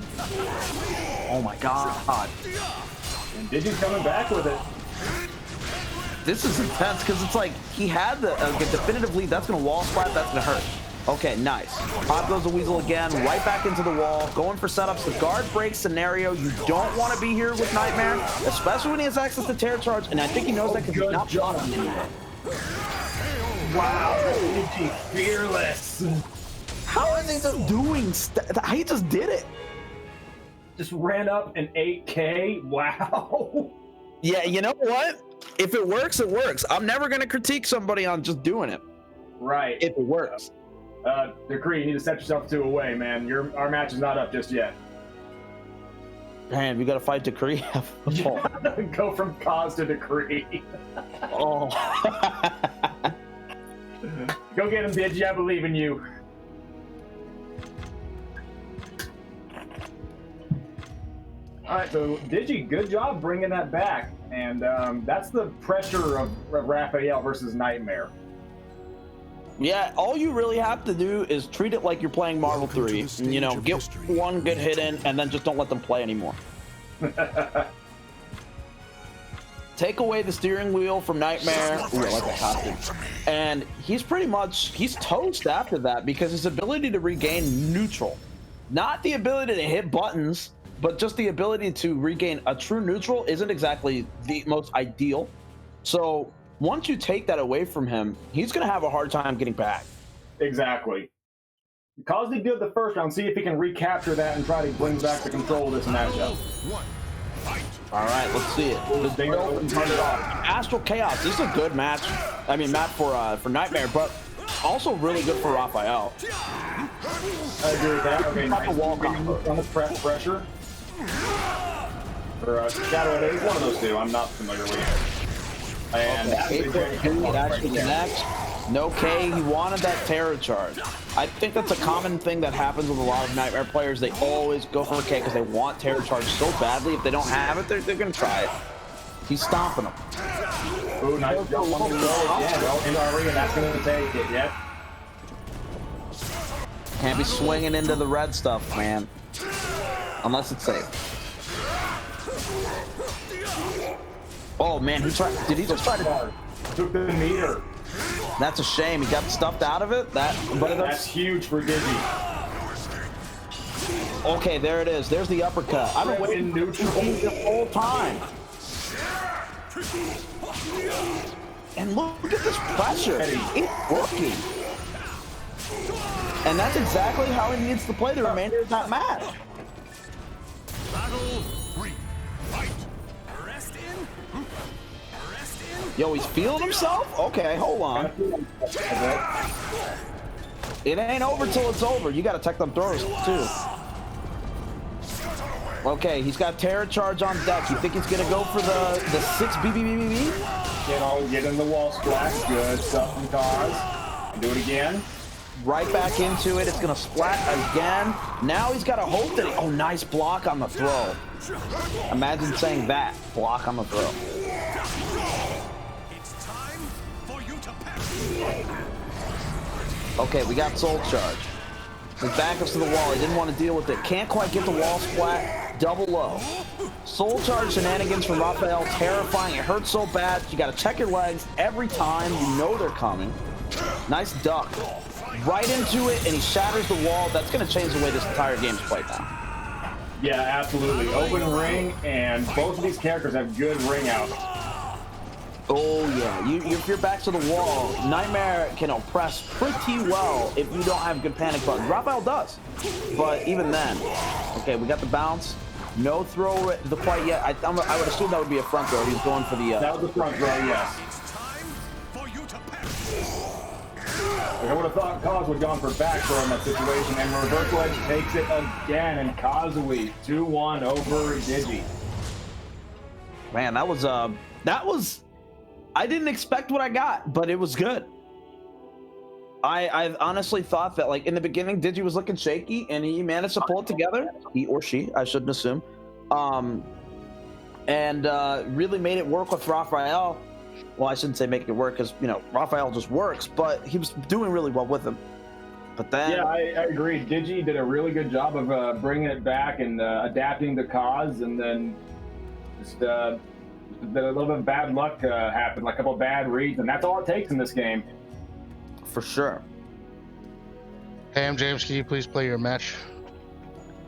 Oh my god. And Digi's coming back with it. This is intense because it's like he had the definitive lead. That's going to wall splat. That's going to hurt. Okay, nice. Pop goes the Weasel again. Right back into the wall. Going for setups. The guard break scenario. You don't want to be here with Nightmare, especially when he has access to Terror Charge. And I think he knows that because he's not blocking anymore. Wow, Digi fearless. How is he just doing? He just did it. Just ran up an 8K. Wow. Yeah, you know what? If it works, it works. I'm never going to critique somebody on just doing it. Right. If it works. Decree, you need to set yourself 2 away, man. Our match is not up just yet. Man, we got to fight Decree. Go from Kaz to Decree. Oh. Go get him, Digi. I believe in you. All right, so Digi, good job bringing that back. And that's the pressure of Raphael versus Nightmare. Yeah, all you really have to do is treat it like you're playing Marvel 3. You know, get one good hit in, and then just don't let them play anymore. Take away the steering wheel from Nightmare. Ooh, I like that costume. And he's toast after that because his ability to regain neutral. Not the ability to hit buttons, but just the ability to regain a true neutral isn't exactly the most ideal. So once you take that away from him, he's going to have a hard time getting back. Exactly. Kaz did good the first round. See if he can recapture that and try to bring back the control of this matchup. All right, let's see it. Astral Chaos. This is a good match. I mean, match for Nightmare, but also really good for Raphael. I agree with that. Okay, nice. Wall combo. On the pressure. Or Shadow Days, one of those two. I'm not familiar with it. And it actually connects. No K, he wanted that Terror Charge. I think that's a common thing that happens with a lot of Nightmare players. They always go for a K because they want Terror Charge so badly. If they don't have it, they're going to try it. He's stomping them. Ooh, nice jump on the roll. Yeah, well, in our arena, that's going to take it, yep. Can't be swinging into the red stuff, man. Unless it's safe. Oh, man, did he just try to... Took the meter. That's a shame. He got stuffed out of it. That's huge for Digi. Okay, there it is. There's the uppercut. I've been waiting neutral the whole time. And look at this pressure. It's working. And that's exactly how he needs to play the remainder of that match. Yo, he's feeling himself? Okay, hold on. It ain't over till it's over. You gotta tech them throws, too. Okay, he's got Terror Charge on deck. You think he's gonna go for the 6 BBBBB? Get in the wall splash. Good stuff from Kaz. Do it again. Right back into it. It's gonna splat again. Now he's gotta hope that oh, nice block on the throw. Imagine saying that. Block on the throw. Okay, we got Soul Charge. His backups to the wall. He didn't want to deal with it. Can't quite get the wall splat. Double low. Soul Charge shenanigans from Raphael. Terrifying. It hurts so bad. You got to check your legs every time. You know they're coming. Nice duck. right into it and he shatters the wall, that's going to change the way this entire game's played now. Yeah, absolutely. Open ring, and both of these characters have good ring outs. Oh yeah, if you're back to the wall, Nightmare can oppress pretty well if you don't have good panic buttons. Raphael does, but even then, okay, we got the bounce. No throw the quite yet. I would assume that would be a front throw. He's going for the. That was a front throw, yes. I would have thought Kaz would have gone for back throw in that situation, and reversal edge takes it again, and Kazui 2-1 over Digi. Man, that was I didn't expect what I got, but it was good. I honestly thought that, like, in the beginning, Digi was looking shaky, and he managed to pull it together. He or she, I shouldn't assume. And really made it work with Raphael. Well, I shouldn't say make it work, because, you know, Raphael just works, but he was doing really well with him. But then... Yeah, I agree. Digi did a really good job of bringing it back and adapting to Kaz, and then just... a little bit of bad luck happened, like a couple of bad reads, and that's all it takes in this game. For sure. Ham James, can you please play your match?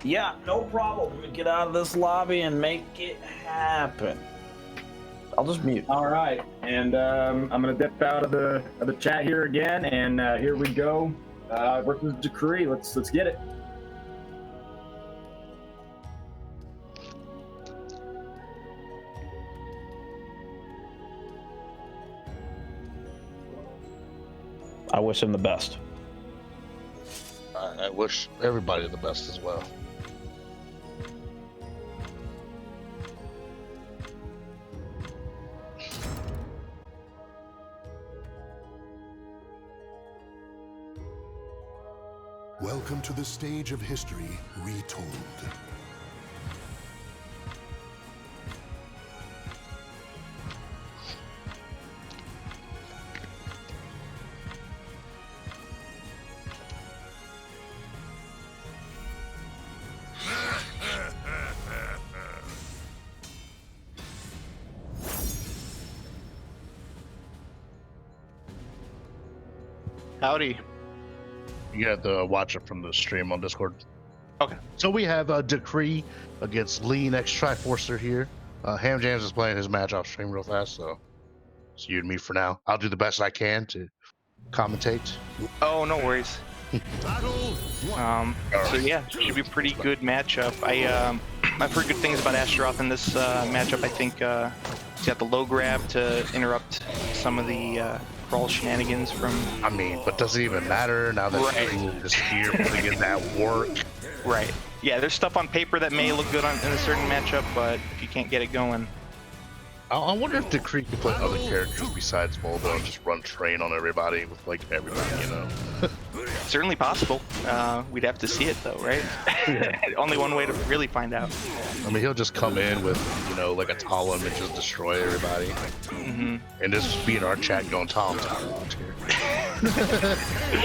Yeah, no problem. Let me get out of this lobby and make it happen. I'll just mute. All right, and I'm gonna dip out of the chat here again, and here we go. Versus Decree. Let's get it. I wish him the best. I wish everybody the best as well. Welcome to the stage of history retold. Howdy. You have to watch it from the stream on Discord. Okay. So we have a Decree against Lean X Triforcer here. Ham James is playing his match off stream real fast, so it's you and me for now. I'll do the best I can to commentate. Oh, no worries. So yeah, should be a pretty good matchup. I've heard good things about Astaroth in this matchup. I think he's got the low grab to interrupt some of the crawl shenanigans from... I mean, but does it even matter now that Decree is here putting that work? Right. Yeah, there's stuff on paper that may look good in a certain matchup, but if you can't get it going... I wonder if Decree could play other characters besides Voldo and just run train on everybody with, like, everybody, you know? Certainly possible. We'd have to see it, though, right? Yeah. Only one way to really find out. I mean, he'll just come in with, you know, like a Talon and just destroy everybody. Mm-hmm. And just be in our chat going, Tom here.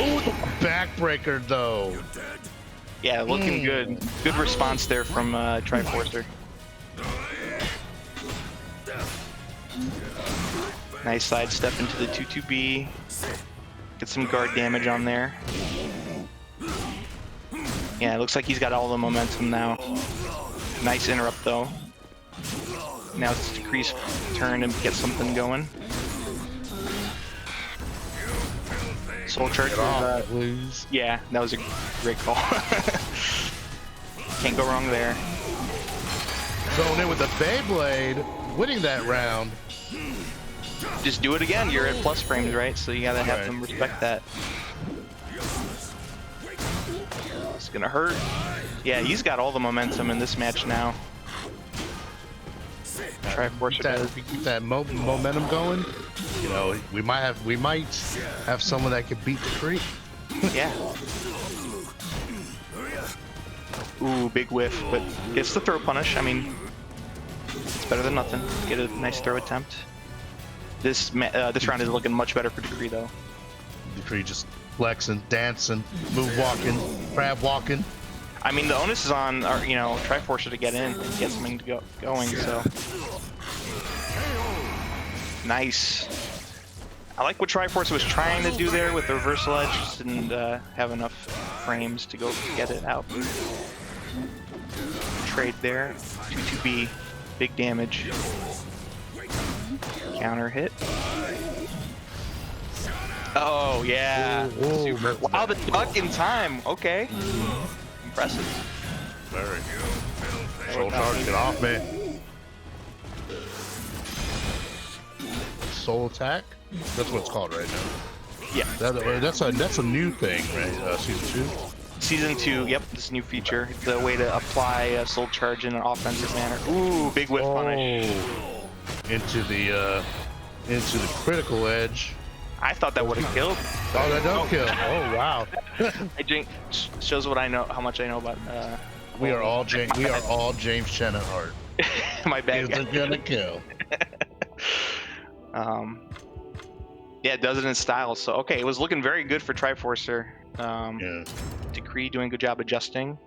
Ooh, backbreaker, though. Yeah, looking good. Good response there from Triforcer. Nice sidestep into the 2-2B. Get some guard damage on there. Yeah, it looks like he's got all the momentum now. Nice interrupt though. Now it's Decree's turn to get something going. Soul Charge. Yeah, that was a great call. Can't go wrong there. Going in with the Beyblade, winning that round. Just do it again. You're at plus frames, right? So you gotta have them respect that. It's gonna hurt. Yeah, he's got all the momentum in this match now. Triforcer does. Keep that momentum going. You know, we might have someone that could beat Decree. Yeah. Ooh, big whiff, but gets the throw punish. I mean, it's better than nothing. Get a nice throw attempt. This round is looking much better for Decree, though. Decree just flexing, dancing, move walking, crab walking. I mean, the onus is on our, Triforcer to get in and get something to going. So nice. I like what Triforce was trying to do there with the reversal edge, just didn't have enough frames to go get it out. Trade there. 2-2B, big damage. Counter hit. Oh yeah. Super. Wow, the duck in time. Okay. Impressive. Very good. Soul charge, get off me. Soul attack? That's what it's called right now. Yeah. That's a new thing, right? Season 2? Season 2, yep, this new feature. It's a way to apply a soul charge in an offensive manner. Ooh, big whiff punish. Into the critical edge. I thought that would have killed. Oh, that don't kill. Oh, wow. I drink shows what I know, how much I know about. We are all James Chen at heart. My bad. Isn't gonna kill. Yeah, it does it in style. So okay, it was looking very good for Triforcer. Yeah. Decree doing a good job adjusting.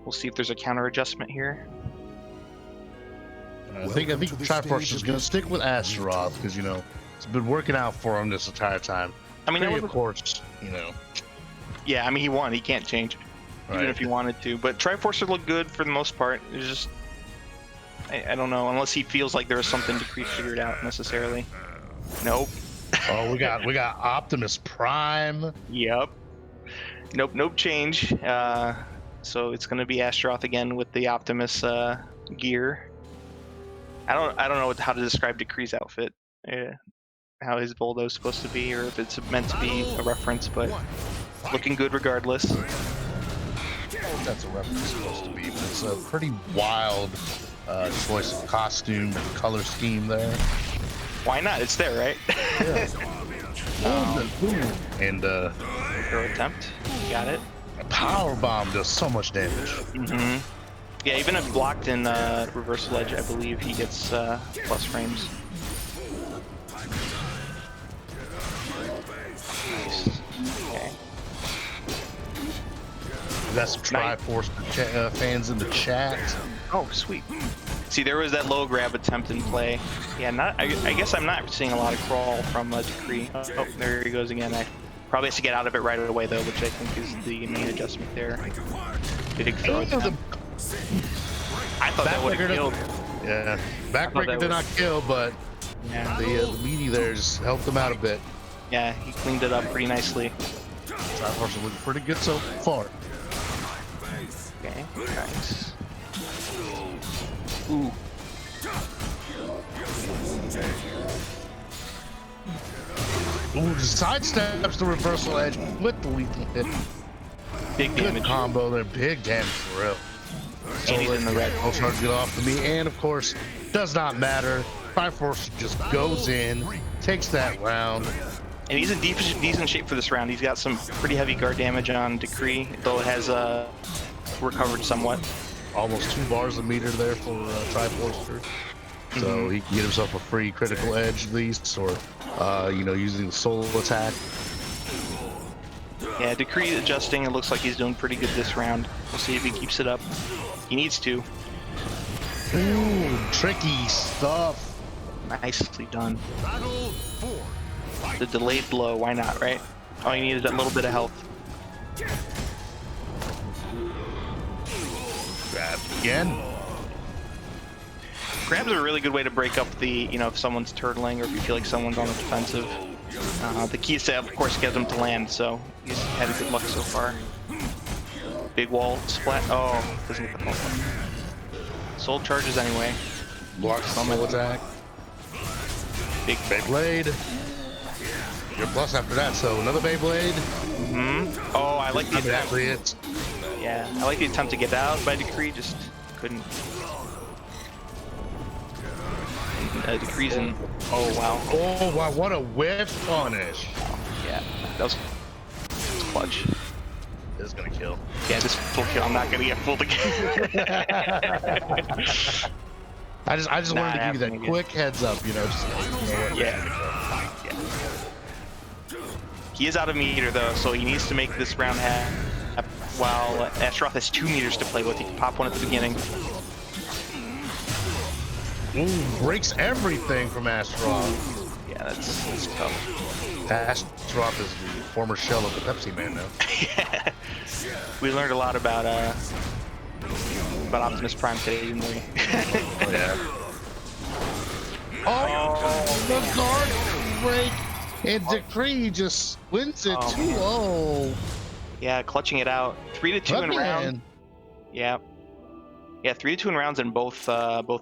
We'll see if there's a counter adjustment here. I think Triforce is gonna stick with Astaroth because it's been working out for him this entire time. I mean, of course, Yeah, I mean he won. He can't change it, even if he wanted to. But Triforcer looked good for the most part. It's just I don't know, unless he feels like there was something Decree figured out necessarily. Nope. Oh, we got Optimus Prime. Yep. Nope change. So it's gonna be Astaroth again with the Optimus gear. I don't know how to describe Decree's outfit. How his Voldo's supposed to be, or if it's meant to be a reference, but looking good regardless. That's a reference supposed to be, but it's a pretty wild choice of costume and color scheme there. Why not? It's there, right? Yeah. And throw attempt. Got it. a power bomb does so much damage. Mm-hmm. Yeah, even if blocked in reversal edge, I believe he gets plus frames. Nice. Okay. We got some Triforce fans in the chat. Oh, sweet. See, there was that low grab attempt in play. Yeah, I guess I'm not seeing a lot of crawl from Decree. Oh, there he goes again. I probably has to get out of it right away, though, which I think is the main adjustment there. Big throw attempt. I thought that would have killed. Yeah, backbreaker did not kill, but the meaty there just helped him out a bit. Yeah, he cleaned it up pretty nicely. Triforce looking pretty good so far. Okay, nice. Ooh. Ooh, just sidesteps the reversal edge with the lethal hit. Big Good damage. combo there, big damage for real. And he's in the red. I'll try to get off to me, and of course, does not matter. Triforce just goes in, takes that round. And he's in decent shape for this round. He's got some pretty heavy guard damage on Decree, though it has recovered somewhat. Almost 2 bars a meter there for Triforce. So he can get himself a free critical edge at least, or using the soul attack. Yeah, Decree adjusting. It looks like he's doing pretty good this round. We'll see if he keeps it up. He needs to. Ooh, tricky stuff. Nicely done. The delayed blow, why not, right? All you need is that little bit of health. Grab again. Grabs are a really good way to break up the, if someone's turtling or if you feel like someone's on the defensive. The key is to, of course, get them to land, so he's had a good luck so far. Big wall splat. Oh, doesn't get the full one. Soul charges anyway. Block soul attack. Big Beyblade. Your plus after that, so another Beyblade. Mm-hmm. Oh, I like the attempt. It. Yeah, I like the attempt to get out by Decree, just couldn't. Decree's in. Oh, wow. Oh, wow, what a whiff punish. Yeah, that was clutch. This is gonna kill. Yeah, this full kill. I'm not gonna get full again. I just wanted to give you that quick heads up, just Yeah. He is out of meter though, so he needs to make this round half. While Astaroth has 2 meters to play with, he can pop one at the beginning. Ooh, breaks everything from Astaroth. Yeah, Yeah, that's tough. Astrop is the former shell of the Pepsi Man now. Yeah. We learned a lot about Optimus Prime today, didn't we? Oh, yeah. Oh, the guard break! And Decree just wins it 2-0. Yeah, clutching it out. 3-2 in round. Yeah. Yeah, 3-2 in rounds in both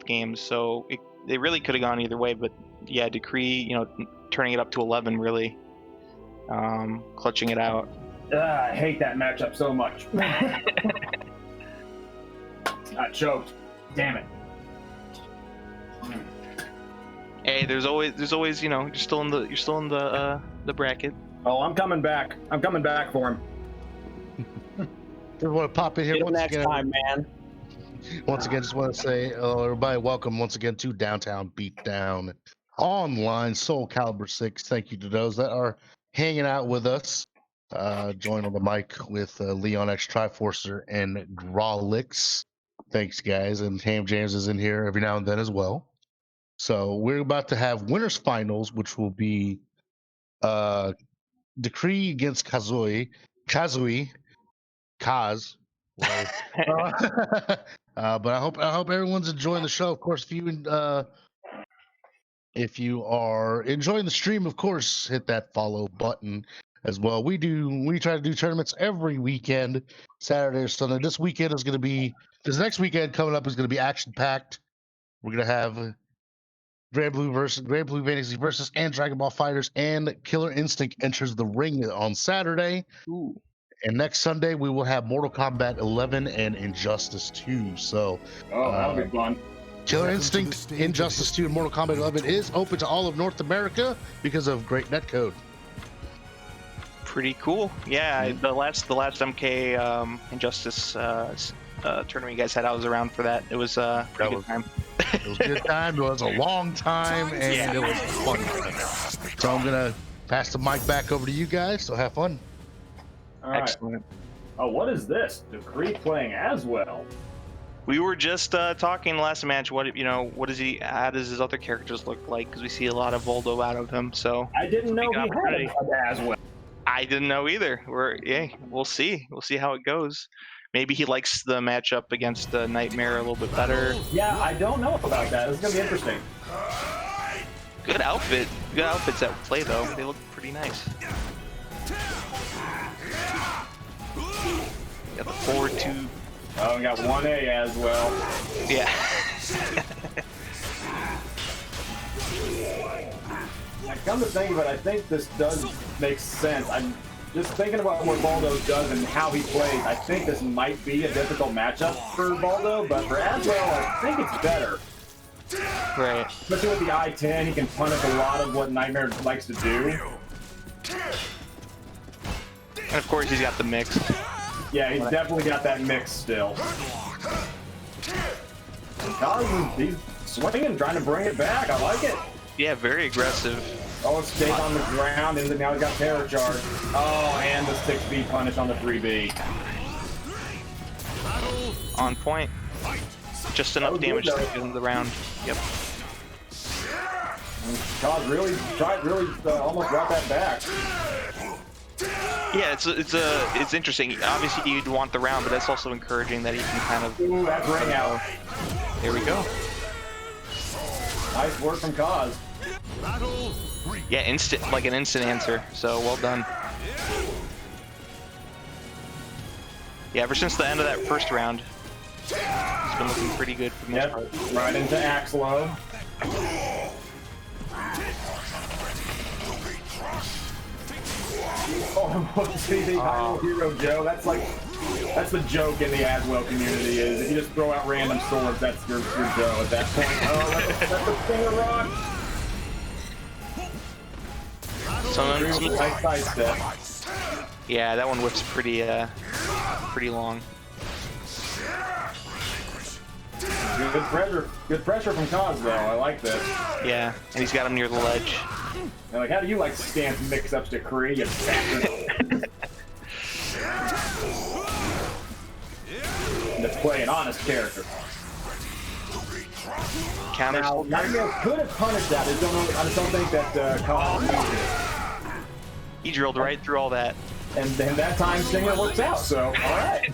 games. So they really could have gone either way, but yeah, Decree, turning it up to 11, really, clutching it out. I hate that matchup so much. I choked. Damn it. Hey, there's always, you're still in the bracket. Oh, I'm coming back. I'm coming back for him. Just want to pop in here Get him once next again. time, man. Once again, just want to say, everybody, welcome once again to Downtown Beatdown Online Soul Calibur 6. Thank you to those that are hanging out with us. Join on the mic with Leon X Triforcer and Grawlix. Thanks, guys. And Ham James is in here every now and then as well. So we're about to have winners finals, which will be Decree against Kaz. But I hope everyone's enjoying the show. Of course, if you are enjoying the stream, of course, hit that follow button as well. We try to do tournaments every weekend, Saturday or Sunday. This next weekend coming up is going to be action packed. We're going to have Grand Blue Fantasy versus and Dragon Ball Fighters, and Killer Instinct enters the ring on Saturday. Ooh. And next Sunday we will have Mortal Kombat 11 and Injustice 2. So that'll be fun. Killer Instinct, Injustice 2, and Mortal Kombat 11 is open to all of North America because of great netcode. Pretty cool. Yeah, the last MK Injustice tournament you guys had, I was around for that. It was pretty good time. It was a good time. It was a long time, and it was fun. So I'm gonna pass the mic back over to you guys. So have fun. All right. Excellent. Oh, what is this? Decree playing as well. We were just talking last match. What does he? How does his other characters look like? Because we see a lot of Voldo out of him. So I didn't know he had as well. I didn't know either. We'll see. We'll see how it goes. Maybe he likes the matchup against Nightmare a little bit better. Yeah, I don't know about that. It's gonna be interesting. Good outfit. Good outfits at play though. They look pretty nice. Got the forward two. Oh, we got 1A as well. Yeah. I come to think of it, I think this does make sense. I'm just thinking about what Baldo does and how he plays. I think this might be a difficult matchup for Baldo, but for Aswell, I think it's better. Right. Especially with the I-10, he can punish a lot of what Nightmare likes to do. And of course, he's got the mix. Yeah, he's definitely got that mix still. He's swinging, trying to bring it back. I like it. Yeah, very aggressive. Oh, stake on the ground, and now he's got Terror Charge. Oh, and the 6B punish on the 3B. On point. Just enough damage to get him the round. Yep. Kaz really almost brought that back. Yeah, it's interesting. Obviously, you'd want the round, but that's also encouraging that he can kind of. Ooh, that's ring out. There we go. Nice work from Kaz. Yeah, an instant answer. So well done. Yeah, ever since the end of that first round, it's been looking pretty good for the most part. Right into Axlo. Oh, see the Hero Joe. That's the joke in the Aswell community is if you just throw out random swords, that's your Joe at that point. Oh, that's a finger rock. Nice side step. Yeah, that one whips pretty long. Good pressure from Kaz though. I like this. Yeah, and he's got him near the ledge. And how do you like stance mix-ups to Kree, you bastard? To play an honest character. counters. Now, Nightmare could have punished that. I just don't think that Kaz needed it. He drilled right through all that. And then that time Stinger works out, so all right.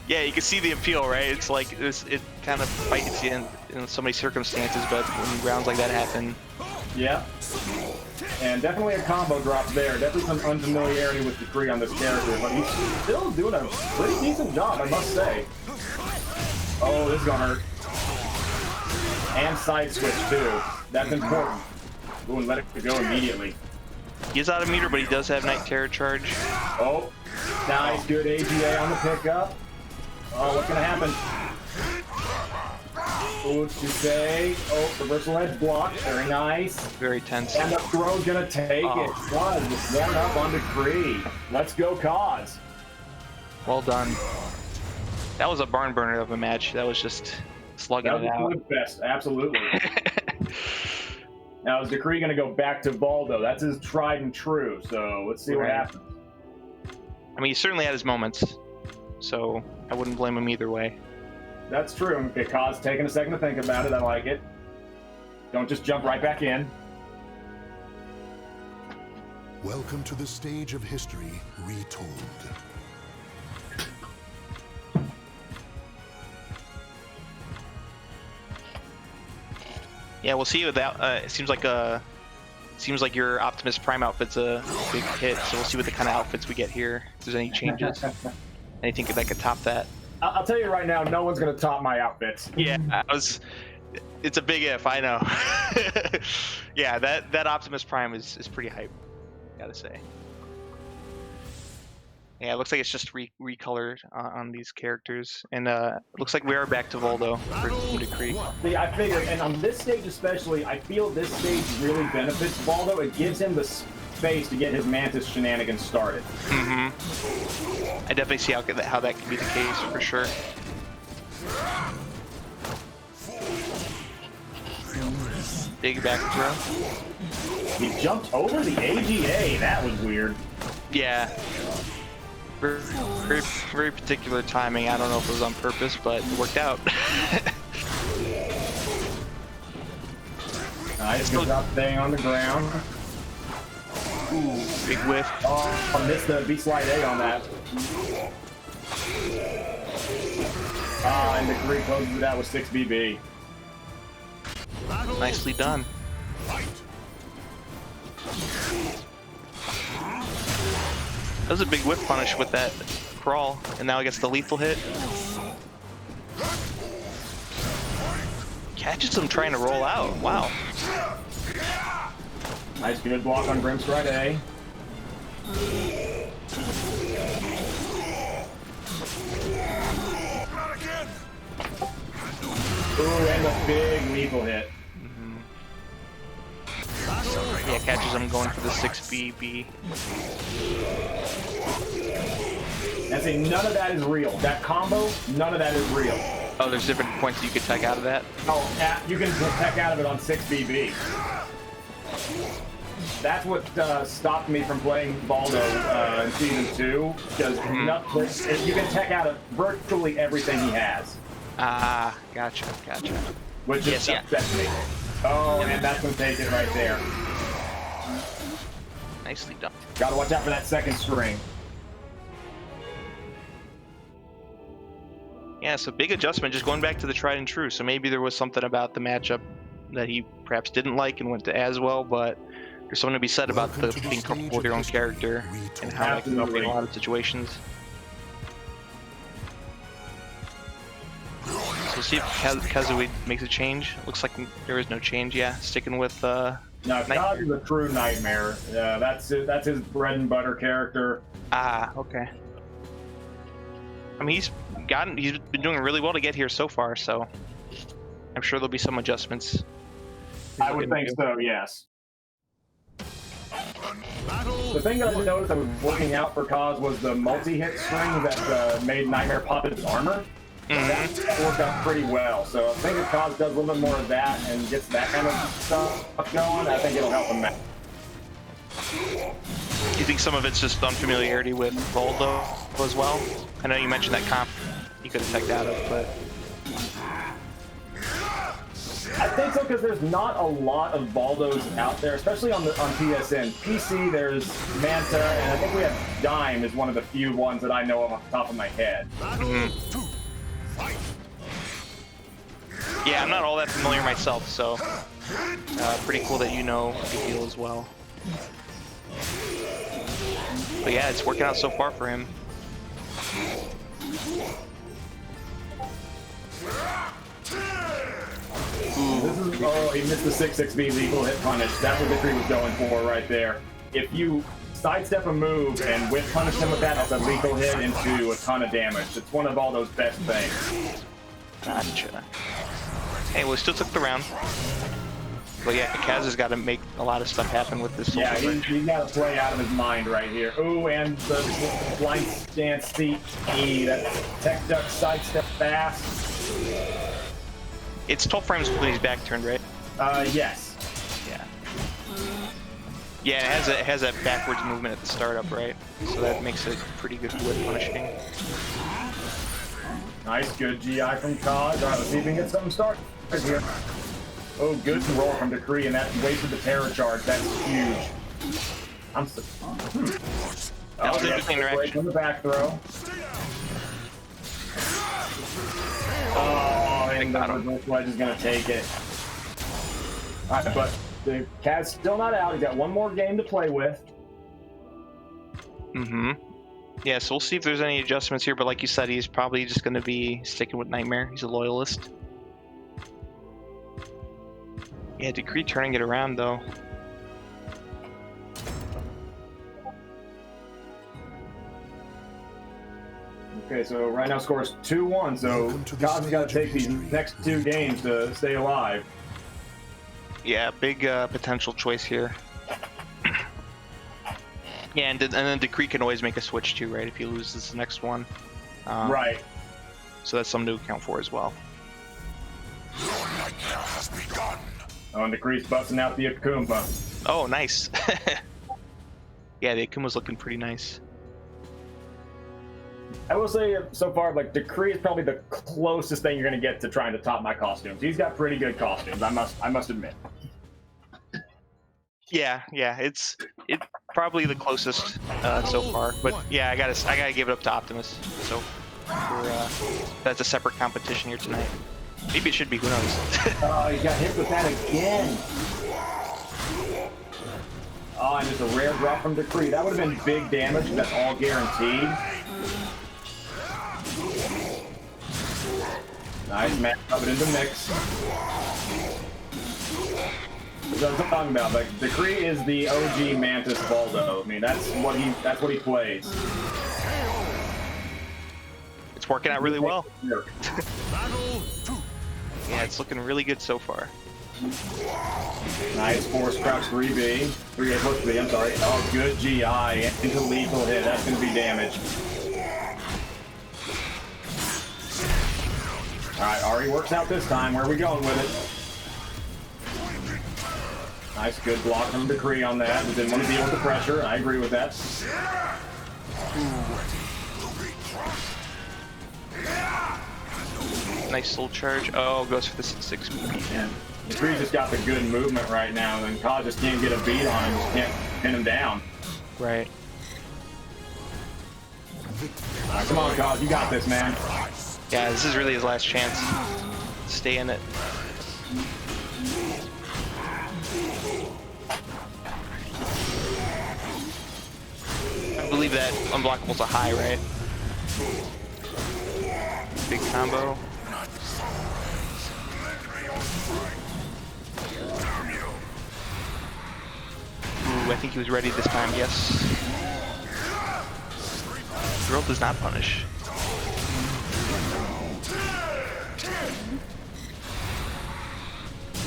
Yeah, you can see the appeal, right? It's like this. It kind of fights you in so many circumstances, but when rounds like that happen, Yeah. And definitely a combo drop there. Definitely some unfamiliarity with Decree on this character, but he's still doing a pretty decent job, I must say. Oh, this is gonna hurt. And side switch too. That's important. Ooh, and let it go immediately. he is out of meter, but he does have Night Terror charge. Oh, nice, good AGA on the pickup. Oh, what's gonna happen? Ooh, to say, oh, reversal edge block, very nice. Very tense. And the throw gonna take it. Kaz with one up on Decree. Let's go, Kaz. Well done. That was a barn burner of a match. That was just slugging That was it a out. good fest, absolutely. Now is Decree gonna go back to Valdo? That's his tried and true. So let's see what happens. I mean, he certainly had his moments, so I wouldn't blame him either way. That's true. Okay, Kaz taking a second to think about it. I like it. Don't just jump right back in. Welcome to the stage of history retold. Yeah, we'll see with that. It seems like your Optimus Prime outfit's a big hit, so we'll see what the kind of outfits we get here. If there's any changes, anything that could top that. I'll tell you right now, no one's gonna top my outfits. Yeah, it's a big if, I know. Yeah, that Optimus Prime is pretty hype, gotta say. Yeah, it looks like it's just recolored on these characters, and it looks like we are back to Voldo for Decree. See, I figured, and on this stage especially, I feel this stage really benefits Valdo. It gives him the space to get his Mantis shenanigans started. Mm-hmm. I definitely see how that can be the case for sure. Big back throw. He jumped over the AGA. That was weird. Yeah. Very particular timing. I don't know if it was on purpose, but it worked out. Nice, good job staying on the ground. Ooh, big whiff. Oh, I missed the B-slide A on that. And Decree closes it out with 6 BB. Nicely done. That was a big whip punish with that crawl, and now he gets the lethal hit. Catches him trying to roll out. Wow. Nice, good block on Grimstride A. Ooh, and a big lethal hit. Yeah, catches him going for the 6BB. And see, none of that is real. That combo, none of that is real. Oh, there's different points you could tech out of that? Oh, you can tech out of it on 6BB. That's what stopped me from playing Valdo in Season 2, because you can tech out of virtually everything he has. Ah, gotcha. Which just upsets me. Oh, and that's going to take it right there. Nicely done. Gotta watch out for that second string. Yeah, so big adjustment, just going back to the tried and true. So maybe there was something about the matchup that he perhaps didn't like and went to as well, but there's something to be said about being comfortable with your own character and how that can help in a lot of situations. So we'll see if Kazooie makes a change. Looks like there is no change, yeah. Sticking with No, Kaz is a true nightmare. That's his bread and butter character. Ah, okay. I mean, he's been doing really well to get here so far, so I'm sure there'll be some adjustments. I would think so, yes. The thing that I noticed that was working out for Kaz was the multi-hit string that made Nightmare pop his armor. That worked out pretty well. So I think if Kaz does a little bit more of that and gets that kind of stuff going, I think it'll help him out. You think some of it's just unfamiliarity with Voldo as well? I know you mentioned that comp you could have teched out of, but I think so, because there's not a lot of Baldos out there, especially on PSN. PC, there's Manta, and I think we have Dime is one of the few ones that I know of off the top of my head. Yeah, I'm not all that familiar myself, so pretty cool that you know the deal as well. But yeah, it's working out so far for him. Oh, he missed the 6-6B lethal hit punish. That's what Decree was going for right there. If you sidestep a move and whip punish him with that, that's a lethal hit into a ton of damage. It's one of all those best things. Gotcha. Hey, well, he still took the round. But yeah, Kaz has got to make a lot of stuff happen with this. Yeah, he's got to play out of his mind right here. Ooh, and the blind stance CE. That tech duck sidestep fast. It's 12 frames when he's back turned, right? Yes. Yeah. Yeah, it has a backwards movement at the startup, right? So that makes it pretty good whip punishing. Nice, good GI from Cog. All right, let's see if we can get something started here. Oh, good roll from Decree, and that wasted the terror charge. That's huge. That was interesting interaction. From the back throw. Oh, and the reverse wedge is going to take it. All right, but the Cat's still not out. He's got one more game to play with. Yeah, so we'll see if there's any adjustments here, but like you said, he's probably just going to be sticking with Nightmare. He's a loyalist. Yeah, Decree turning it around, though. Okay, so right now score is 2-1, so Cosm's got to take these next 2 games to stay alive. Yeah, big potential choice here. Yeah, and then Decree can always make a switch too, right? If he loses the next one. Right. So that's something to account for as well. Your nightmare has begun. Oh, and Decree's busting out the Akuma. Oh, nice. Yeah, the Akuma's looking pretty nice. I will say so far, like, Decree is probably the closest thing you're going to get to trying to top my costumes. He's got pretty good costumes, I must admit. Yeah, it's probably the closest so far. But yeah, I gotta give it up to Optimus. So that's a separate competition here tonight. Maybe it should be. Who knows? Oh, he got hit with that again. Oh, and there's a rare drop from Decree. That would have been big damage. That's all guaranteed. Nice, man. Rub it in the mix. That's what I'm talking about. Like, Decree is the OG Mantis Baldo. I mean, that's what he plays. It's working out really well. Yeah, it's looking really good so far. Nice force crouch 3B. 3A push B, I'm sorry. Oh, good GI. Into lethal hit. That's going to be damage. Alright, Ari works out this time. Where are we going with it? Nice, good block from Decree on that. We didn't want to deal with the pressure. I agree with that. Nice soul charge. Oh, goes for the 6 movement. Yeah. Decree just got the good movement right now, and Kaz just can't get a beat on him. Just can't pin him down. Right. Right, come on, Kaz. You got this, man. Yeah, this is really his last chance. Stay in it. I believe that unblockable's a high, right? Big combo. Ooh, I think he was ready this time, yes. Drill does not punish.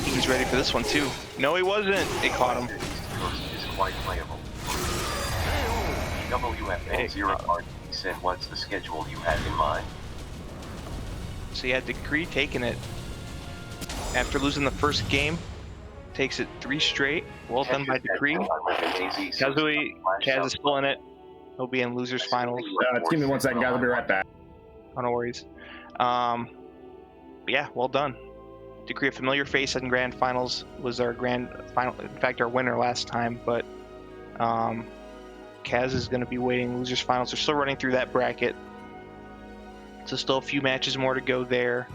He's ready for this one too. No, he wasn't. It caught him. Is quite playable. WFN0 said, "What's the schedule you had in mind?" So yeah, Decree taking it after losing the first game. Takes it 3 straight. Well done by Decree. Kaz is still in it. He'll be in losers finals. Give me 1 second, guys. I'll be right back. Oh, no worries. But yeah, well done. Decree a familiar face in grand finals was our grand final. In fact, our winner last time. But Kaz is going to be waiting losers finals. They're still running through that bracket, so still a few matches more to go there.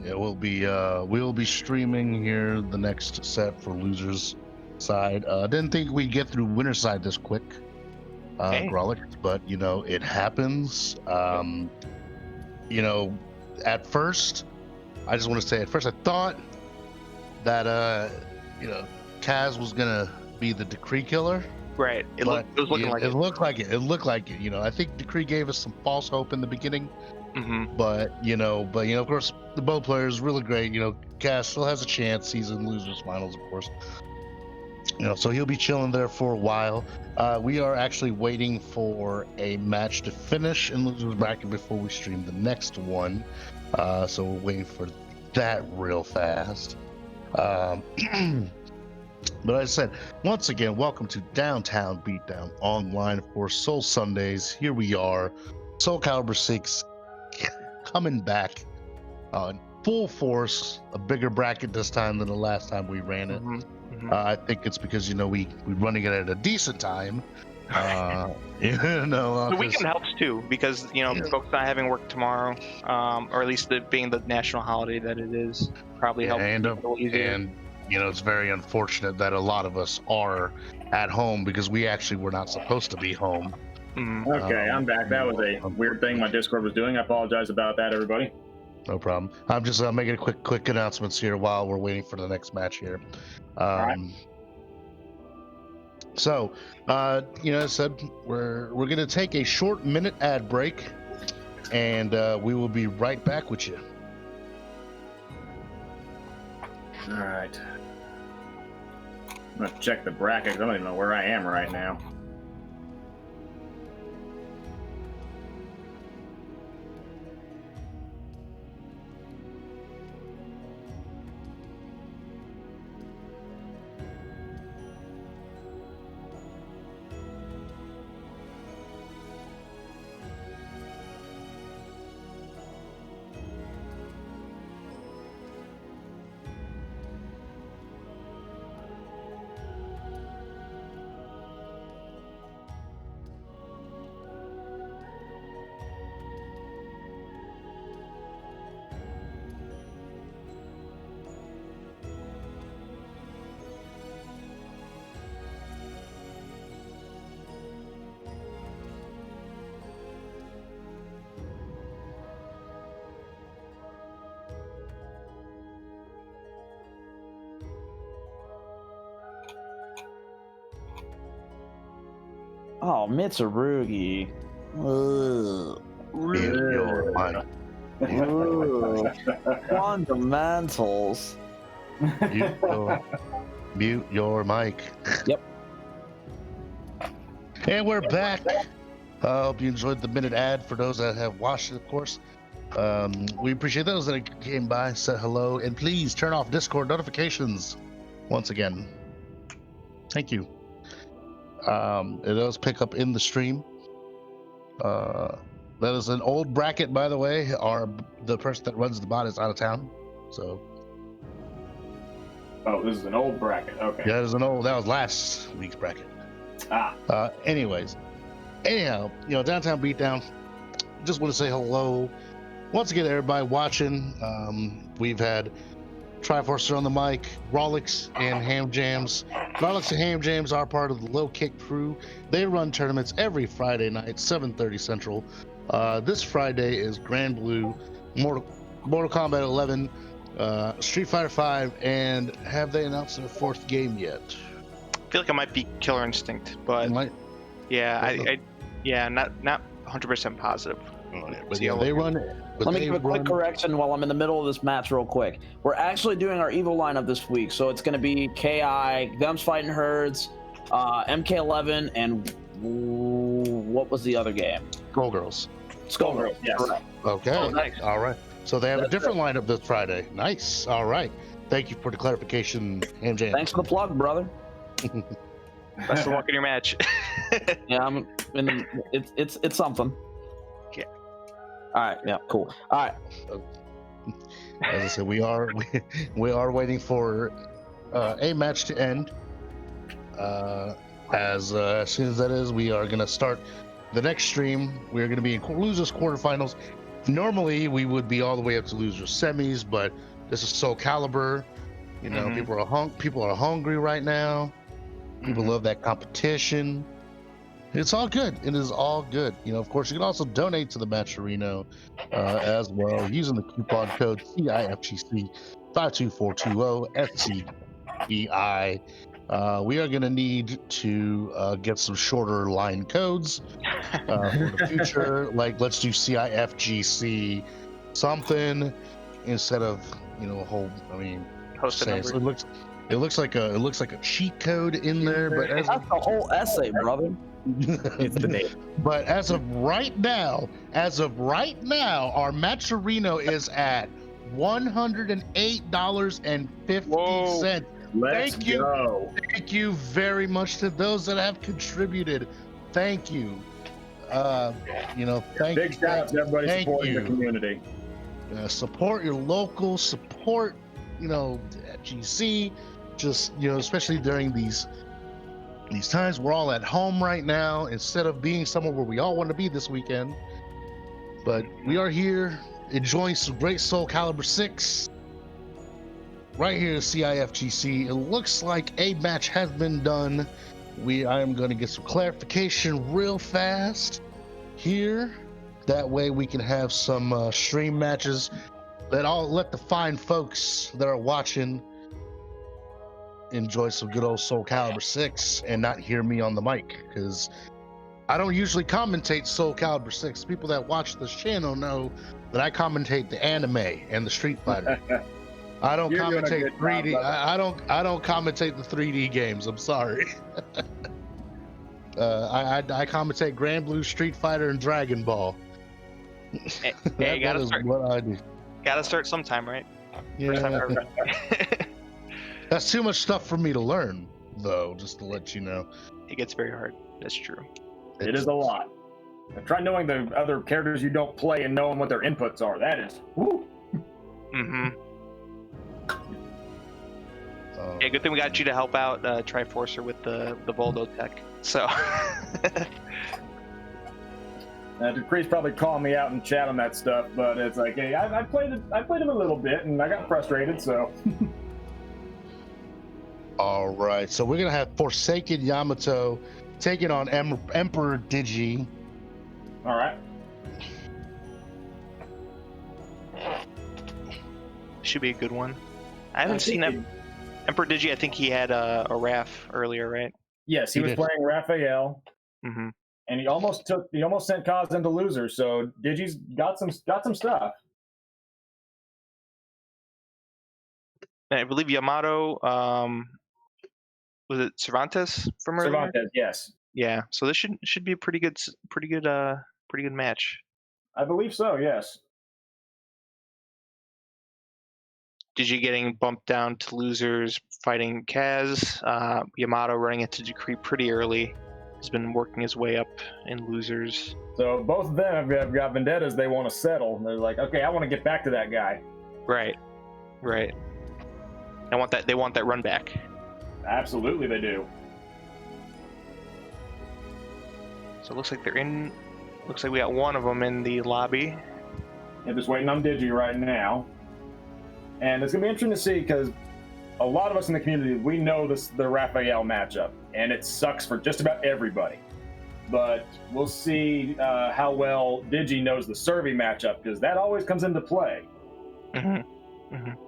Yeah, we'll be streaming here the next set for losers side. Didn't think we'd get through winner side this quick, Hey. Grolic, but you know it happens. You know, at first, I just want to say, at first I thought that you know, Kaz was gonna be the Decree killer. Right. It was looking like it looked like it. It looked like it. You know, I think Decree gave us some false hope in the beginning. Mm-hmm. But you know, of course, the bow player is really great. You know, Kaz still has a chance. He's in losers finals, of course. You know, so he'll be chilling there for a while. We are actually waiting for a match to finish in losers bracket before we stream the next one. So we're waiting for that real fast. But as I said, once again, welcome to Downtown Beatdown Online, of course, Soul Sundays. Here we are, Soul Calibur 6 coming back in full force, a bigger bracket this time than the last time we ran it. Mm-hmm. I think it's because, you know, we're running it at a decent time. You know, The weekend helps too, because you know folks not having work tomorrow, or at least it being the national holiday that it is, probably helps. And you know, it's very unfortunate that a lot of us are at home because we actually were not supposed to be home. Mm-hmm. Okay, I'm back. That was a weird thing my Discord was doing. I apologize about that, everybody. No problem. I'm just making a quick announcements here while we're waiting for the next match here. Right. So, you know, as I said, we're gonna take a short minute ad break, and we will be right back with you. All right. I'm gonna check the bracket 'cause I don't even know where I am right now. Oh, Mitsurugi. Ugh. Mute your mic. Ugh. Fundamentals. Mute your mic. Yep. And we're back. I hope you enjoyed the minute ad. For those that have watched it, of course, we appreciate those that came by, said hello, and please turn off Discord notifications once again. Thank you. It does pick up in the stream. That is an old bracket, by the way. The person that runs the bot is out of town, so. Oh, this is an old bracket. Okay. Yeah, that was last week's bracket. Anyhow, you know, Downtown Beatdown, just want to say hello once again to everybody watching. We've had Triforcer on the mic, Rolix and Ham Jams. Rolix and Ham Jams are part of the Low Kick crew. They run tournaments every Friday night, 7:30 Central. This Friday is Grand Blue, Mortal Kombat 11, Street Fighter 5, and have they announced their fourth game yet? I feel like it might be Killer Instinct, but yeah, not 100% positive. But yeah, they run it. Let me give a quick correction while I'm in the middle of this match real quick. We're actually doing our Evo lineup this week, so it's going to be KI, Guns Fighting Herds, MK11, and what was the other game? Skullgirls. Skullgirls, yes. Correct. Okay. Oh, nice. All right. So they have That's a different lineup this Friday. Nice. All right. Thank you for the clarification, MJ. Thanks for the plug, brother. Best of luck in your match. Yeah, it's something. Yeah. All right. Yeah. Cool. All right. As I said, we are waiting for a match to end. As soon as that is, we are going to start the next stream. We are going to be in losers quarterfinals. Normally, we would be all the way up to losers semis, but this is Soul Calibur. You know, people are hungry right now. People love that competition. It's all good. It is all good. You know, of course, you can also donate to the matcherino as well using the coupon code CIFGC 52420 SCVI. We are going to need to get some shorter line codes for the future. Like, let's do CIFGC something instead of, you know, a whole. I mean, Post a so number. it looks like a cheat code in there, but That's the whole essay, brother. It's the name. but as of right now, our matcherino is at $108.50. Let's Thank you. go. Thank you very much to those that have contributed. Thank you. You know, Big shout out to everybody thank supporting you. the community. Support your local, support, you know, GC. Just, you know, especially during these times, we're all at home right now instead of being somewhere where we all want to be this weekend. But we are here enjoying some great Soul Calibur 6 right here at CIFGC. It looks like a match has been done. I am going to get some clarification real fast here. That way we can have some stream matches. Let the fine folks that are watching enjoy some good old Soul Calibur 6 and not hear me on the mic, because I don't usually commentate Soul Calibur 6. People that watch this channel know that I commentate the anime and the Street Fighter. I don't You're doing a commentate good 3D. job, I don't commentate the 3D games. I'm sorry. I commentate Grand Blue, Street Fighter, and Dragon Ball. Hey, that you gotta is start. what I do. Gotta start sometime, right? First time Yeah, ever. that's too much stuff for me to learn, though. Just to let you know, It gets very hard. That's true. It is a lot. Try knowing the other characters you don't play and knowing what their inputs are. That is, woo. Mm-hmm. Yeah, good thing we got you to help out Triforcer with the Voldo tech. So. Dupree's probably calling me out in chat on that stuff, but it's like, hey, I played him a little bit and I got frustrated, so. All right, so we're gonna have Forsaken Yamato taking on Emperor Digi. All right. Should be a good one. I haven't seen Emperor Digi. I think he had a Raph earlier, right? Yes, he was did. playing Raphael, Mm-hmm. and he almost sent Kaz into losers. So Digi's got some stuff. And I believe Yamato. Was it Cervantes from earlier? Cervantes, yes, Yeah. So this should be a pretty good match. I believe so. Yes. Digi getting bumped down to losers, fighting Kaz. Yamato running into Decree pretty early. He's been working his way up in losers. So both of them have got vendettas they want to settle. They're like, okay, I want to get back to that guy. Right. They want that run back. Absolutely, they do. So it looks like looks like we got one of them in the lobby. I'm just waiting on Digi right now. And it's going to be interesting to see because a lot of us in the community, we know the Raphael matchup, and it sucks for just about everybody. But we'll see how well Digi knows the Survey matchup, because that always comes into play. Mm-hmm. Mm-hmm.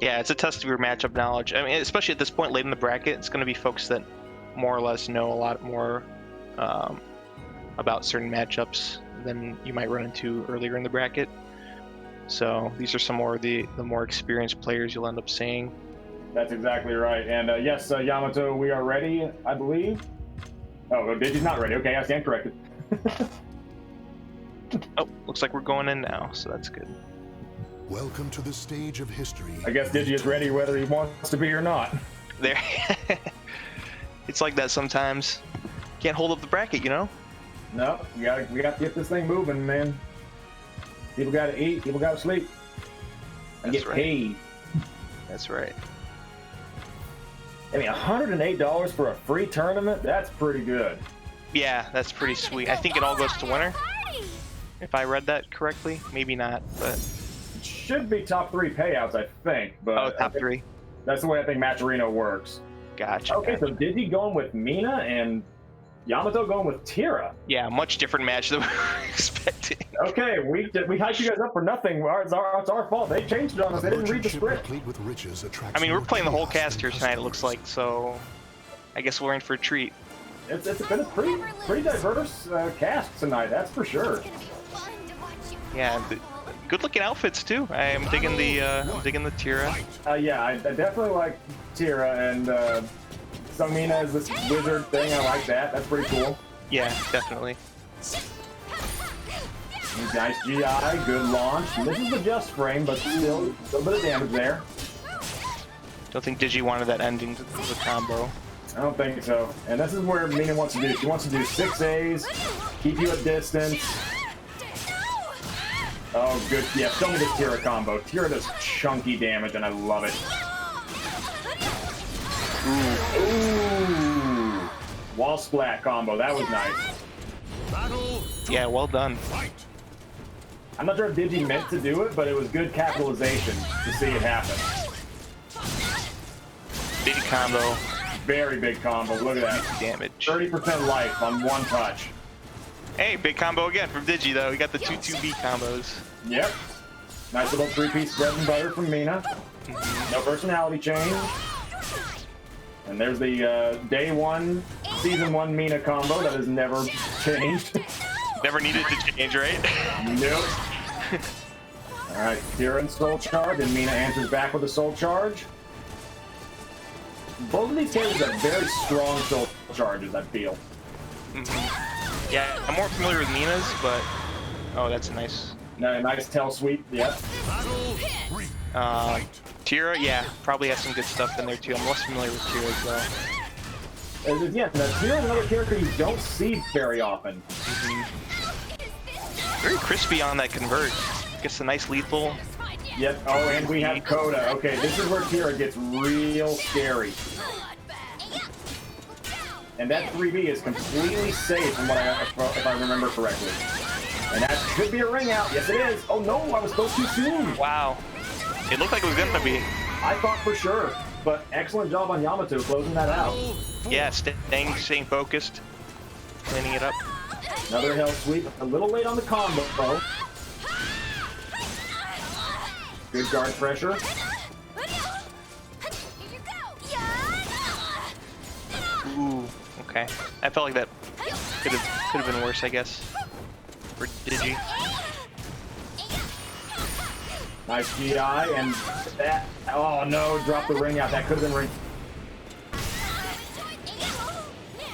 Yeah, it's a test of your matchup knowledge. I mean, especially at this point late in the bracket, it's going to be folks that more or less know a lot more about certain matchups than you might run into earlier in the bracket. So these are some more of the more experienced players you'll end up seeing. That's exactly right. And yes, Yamato, we are ready, I believe. Oh, Digi's not ready. Okay, I stand corrected. Oh, looks like we're going in now, so that's good. Welcome to the stage of history. I guess Digi is ready whether he wants to be or not. There. It's like that sometimes. Can't hold up the bracket, you know? No, we got to get this thing moving, man. People got to eat. People got to sleep. And That's get right. paid. That's right. I mean, $108 for a free tournament? That's pretty good. Yeah, that's pretty sweet. I think it all goes to winner. If I read that correctly, maybe not, but It should be top 3 payouts, I think. But oh, top 3. That's the way I think matcherino works. Gotcha. Okay, gotcha. so Digi going with Mina and Yamato going with Tira. Yeah, much different match than we were expecting. Okay, we hyped you guys up for nothing. It's our fault. They changed it on us. They didn't read the script. I mean, we're playing the whole cast here tonight, it looks like, so I guess we're in for a treat. It's been a pretty diverse cast tonight, that's for sure. Yeah, good looking outfits too. I'm digging the Tira. Yeah, I definitely like Tira, and Sungmina is this wizard thing. I like that. That's pretty cool. Yeah, definitely. Nice GI, good launch. This is the just frame, but still a little bit of damage there. Don't think Digi wanted that ending to the combo. I don't think so. And this is where Mina wants to do. She wants to do 6 A's, keep you at distance. Oh, good. Yeah, show me this Tira combo. Tira does chunky damage, and I love it. Ooh. Wall splat combo. That was nice. Yeah, well done. I'm not sure if Digi meant to do it, but it was good capitalization to see it happen. Big combo. Very big combo. Look at that. Damage. 30% life on one touch. Hey, big combo again from Digi though. We got the 2-2B combos. Yep. Nice little 3-piece bread and butter from Mina. No personality change. And there's the day 1, season 1 Mina combo that has never changed. Never needed to change, right? Nope. Alright, Tira and Soul Charge, and Mina answers back with a Soul Charge. Both of these characters have very strong Soul Charges, I feel. Yeah, I'm more familiar with Mina's, but oh, that's a nice. Nice tail sweep, yep. Tira, yeah, probably has some good stuff in there too. I'm less familiar with Tira as well. And again, Tira is another character you don't see very often. Very crispy on that convert. Gets a nice lethal. Yep. Oh, and we have Coda. Okay, this is where Tira gets real scary. And that 3B is completely safe from if I remember correctly. And that should be a ring out. Yes, it is. Oh no, I was supposed too soon. Wow. It looked like it was gonna be. I thought for sure, but excellent job on Yamato closing that out. Yeah, staying focused, cleaning it up. Another hell sweep. A little late on the combo, though. Good guard pressure. Ooh, okay. I felt like that could have been worse, I guess, for Digi. Nice GI, and that. Oh no, drop the ring out. That could have been ring.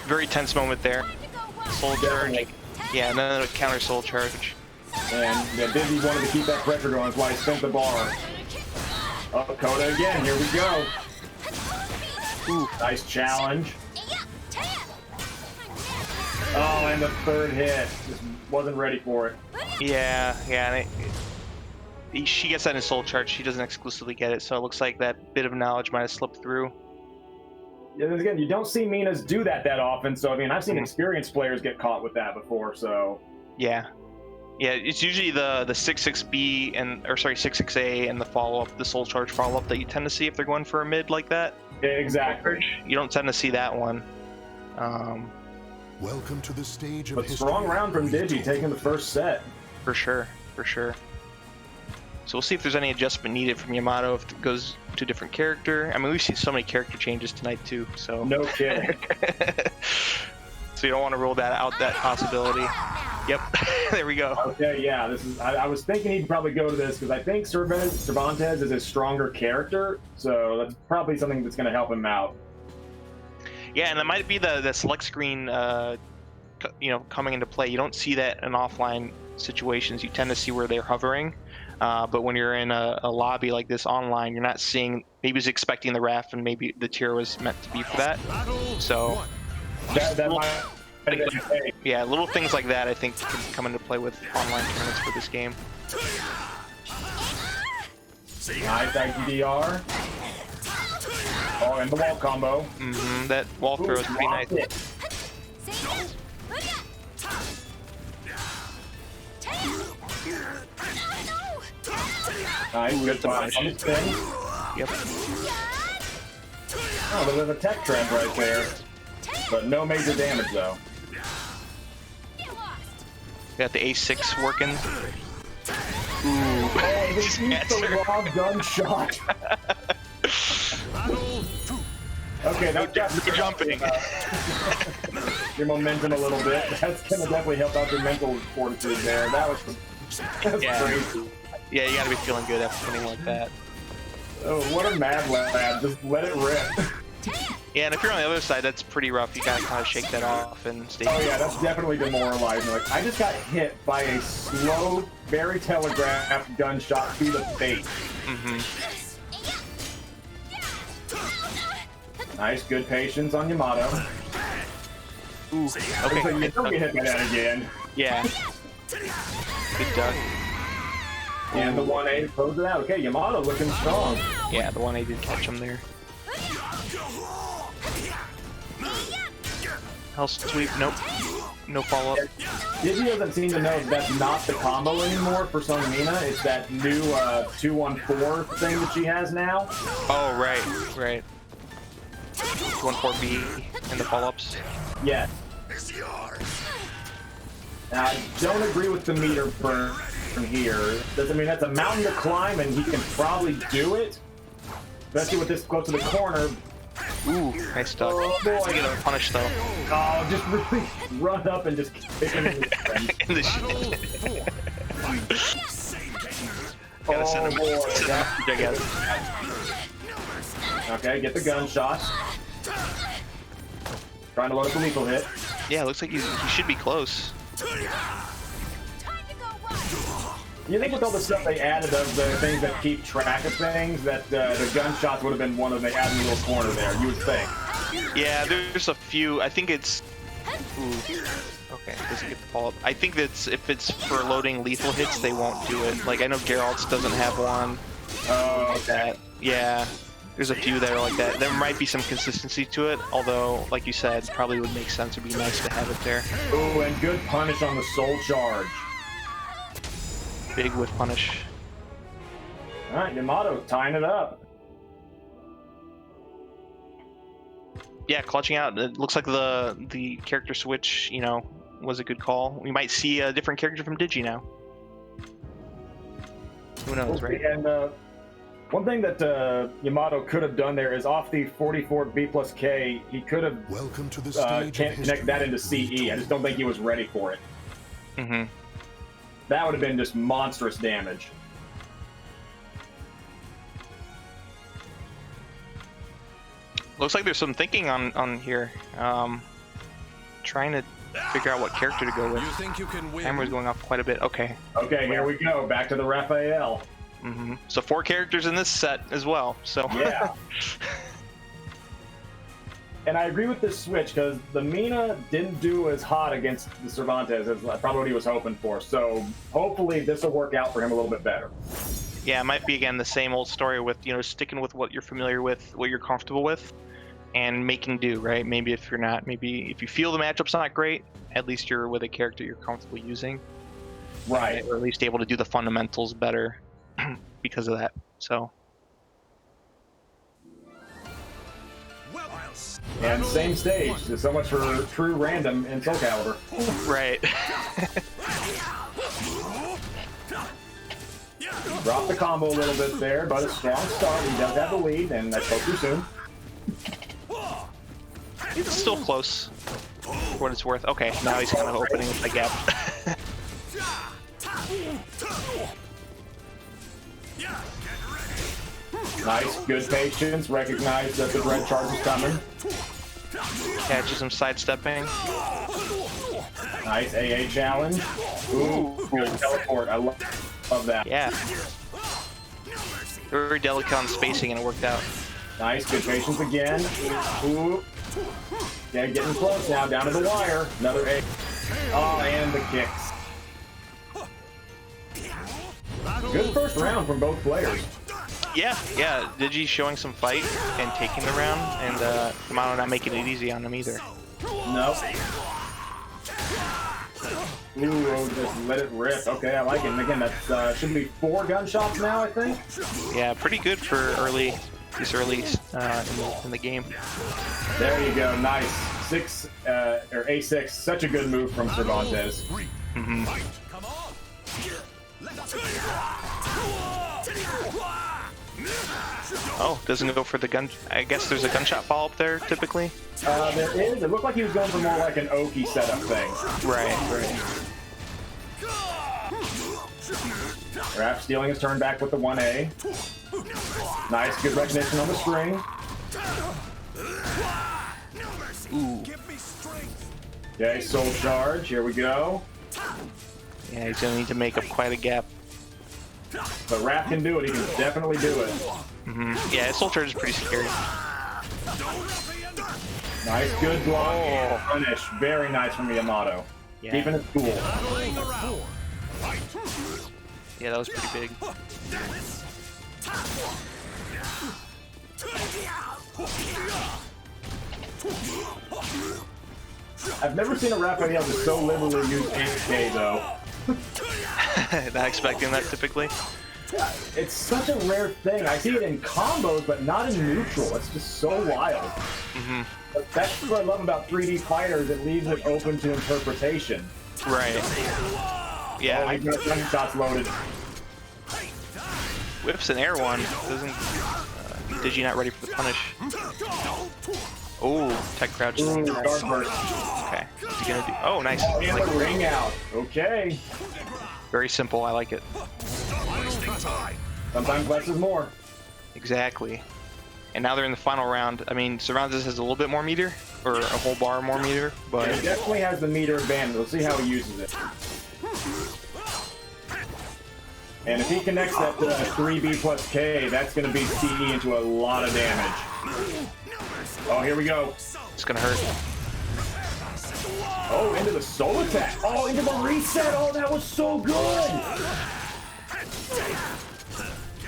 Very tense moment there. Soul charge. Yeah, and then a counter soul charge. And Digi wanted to keep that pressure going, that's why he spent the bar. Oh, Coda again. Here we go. Ooh, nice challenge. Oh, and the third hit. Just wasn't ready for it. Yeah, and she gets that in soul charge. She doesn't exclusively get it, so it looks like that bit of knowledge might have slipped through. Yeah, again, you don't see Minas do that often, so I mean, I've seen experienced players get caught with that before, so. Yeah. Yeah, it's usually the 6-6B or 6-6A and the follow-up, the soul charge follow-up that you tend to see if they're going for a mid like that. Exactly. You don't tend to see that one. Welcome to the stage of But strong round from Digi, taking the first set. For sure, for sure. So we'll see if there's any adjustment needed from Yamato if it goes to a different character. I mean, we've seen so many character changes tonight too, so. No kidding. So you don't want to rule that out, that possibility. Yep, there we go. Okay, yeah, this is. I was thinking he'd probably go to this because I think Cervantes is a stronger character, so that's probably something that's going to help him out. Yeah, and that might be the select screen, coming into play. You don't see that in offline situations. You tend to see where they're hovering, but when you're in a lobby like this online, you're not seeing. Maybe he's expecting the ref, and maybe the tier was meant to be for that. So that might have been a mistake. Yeah, little things like that I think can come into play with online tournaments for this game. Nice ITDR. Oh, and the wall combo. Mm-hmm. That wall throw is pretty nice. Nice, good punish on the spin. Yep. Oh, there's a tech trend right there. But no major damage, though. Got the A6 working. Ooh. Oh, this is the raw gunshot. Okay, that got You're jumping. Your momentum a little bit. That's gonna definitely help out your mental fortitude there. That's crazy. Yeah, you gotta be feeling good after winning like that. Oh, what a mad lad. Just let it rip. Yeah, and if you're on the other side, that's pretty rough. You gotta kind of shake that off and stay. Oh yeah, that's definitely demoralizing. Like, I just got hit by a slow, very telegraphed gunshot to the face. Mm-hmm. Nice, good patience on Yamato. Ooh, okay. So you don't get hit by that again. Yeah. Good duck. And the 1A closed it out. Okay, Yamato looking strong. Yeah, the 1A did catch him there. Health sweep, nope. No follow-up. Dizzy doesn't seem to know that's not the combo anymore for Sung Mina. It's that new 214 thing that she has now. Oh, right. 214B and the follow-ups. Yes. Now, I don't agree with the meter burn from here. Doesn't mean that's a mountain to climb, and he can probably do it. Especially with this close to the corner. Ooh, nice duck. Oh boy. I get a punish though. Oh, just really run up and just kick him in the face. In the shit. Gotta send him I guess. Okay, get the gunshot. Trying to load up the lethal hit. Yeah, looks like he should be close. You think with all the stuff they added of the things that keep track of things, that the gunshots would have been one of them. They added a little corner there, you would think. Yeah, there's a few. I think it's... Ooh. Okay, doesn't get the follow-up. I think that's if it's for loading lethal hits, they won't do it. Like, I know Geralt's doesn't have one. Oh, like that. Yeah, there's a few that are like that. There might be some consistency to it, although, like you said, probably would make sense. It'd be nice to have it there. Ooh, and good punish on the soul charge. Big whiff punish. Alright, Yamato tying it up. Yeah, clutching out. It looks like the character switch, you know, was a good call. We might see a different character from Digi now. Who knows, right? And one thing that Yamato could have done there is off the 44B plus K, he could have Welcome to the stage can't connect that into CE. I just don't think he was ready for it. Mm-hmm. That would have been just monstrous damage. Looks like there's some thinking on here. Trying to figure out what character to go with. You think you can win? Camera's going off quite a bit. Okay. Okay, here we go. Back to the Raphael. Mm-hmm. So 4 characters in this set as well. So Yeah. And I agree with this switch because the Mina didn't do as hot against the Cervantes as probably what he was hoping for. So hopefully this will work out for him a little bit better. yeah, it might be again the same old story with, you know, sticking with what you're familiar with, what you're comfortable with, and making do, right? Maybe if you're not, maybe if you feel the matchup's not great, at least you're with a character you're comfortable using. Right. Or at least able to do the fundamentals better because of that. So. And same stage. So much for true random in Soul Calibur. Right. Drop the combo a little bit there, but a strong start. He does have the lead, and I spoke too soon. He's still close for what it's worth. Okay, now he's kind of opening the gap. Nice, good patience. Recognize that the red charge is coming. Catches him sidestepping. Nice AA challenge. Ooh, good teleport. I love that. Yeah. Very delicate on spacing, and it worked out. Nice, good patience again. Ooh. Yeah, getting close now, down to the wire. Another A. Oh, and the kicks. Good first round from both players. Yeah. Digi showing some fight and taking the round, and Yamato not making it easy on him either. Nope. Ooh, just let it rip. Okay, I like it. And again, that should be 4 gunshots now, I think. Yeah, pretty good for these early in the game. There you go. Nice. 6 or A6. Such a good move from Cervantes. Mm-hmm. Oh, doesn't go for the gun. I guess there's a gunshot follow-up there, typically. There is. It looked like he was going for more like an Oki setup thing. Right. Raph stealing his turn back with the 1A. Nice, good recognition on the string. Ooh. Okay, soul charge. Here we go. Yeah, he's gonna need to make up quite a gap. But Raph can do it. He can definitely do it. Mm-hmm. Yeah, soul charge is pretty scary. Nice, good block. And punish. Very nice from Yamato. Yeah. Keeping it cool. Yeah, that was pretty big. I've never seen a Raphael just so liberally use 8K though. Not expecting that typically. Yeah, it's such a rare thing. I see it in combos, but not in neutral. It's just so wild. Mm-hmm. But that's what I love about 3D fighters. It leaves it open to interpretation. Right. Yeah. Oh, he's got gunshots loaded. Whips an air one. Doesn't. Digi not ready for the punish. Oh, tech crouch. Ooh, dark burst. Okay. What's he gonna do? Oh, nice. Oh, and the ring out. Okay. Very simple. I like it. Sometimes less is more. Exactly. And now they're in the final round. I mean, Cervantes has a little bit more meter, or a whole bar more meter, but He definitely has the meter advantage. Let's see how he uses it. And if he connects that 3B plus K, that's going to beat CE into a lot of damage. Oh, here we go. it's gonna hurt. Oh, into the soul attack. Oh, into the reset. Oh, that was so good.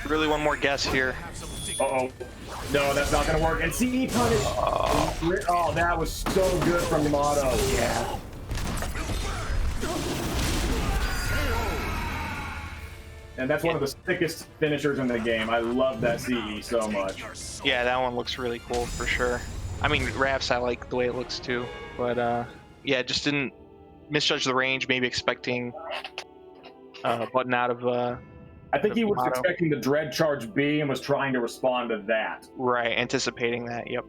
Really, one more guess here. Uh-oh. No, that's not going to work. And CE punish. Oh, that was so good from Yamato. Yeah. And that's one of the sickest finishers in the game. I love that CE so much. Yeah, that one looks really cool for sure. I mean, Raps, I like the way it looks too, but yeah, just didn't misjudge the range. Maybe expecting button out of. I think he was Yamato. expecting the Dread Charge B and was trying to respond to that. Right, anticipating that. Yep.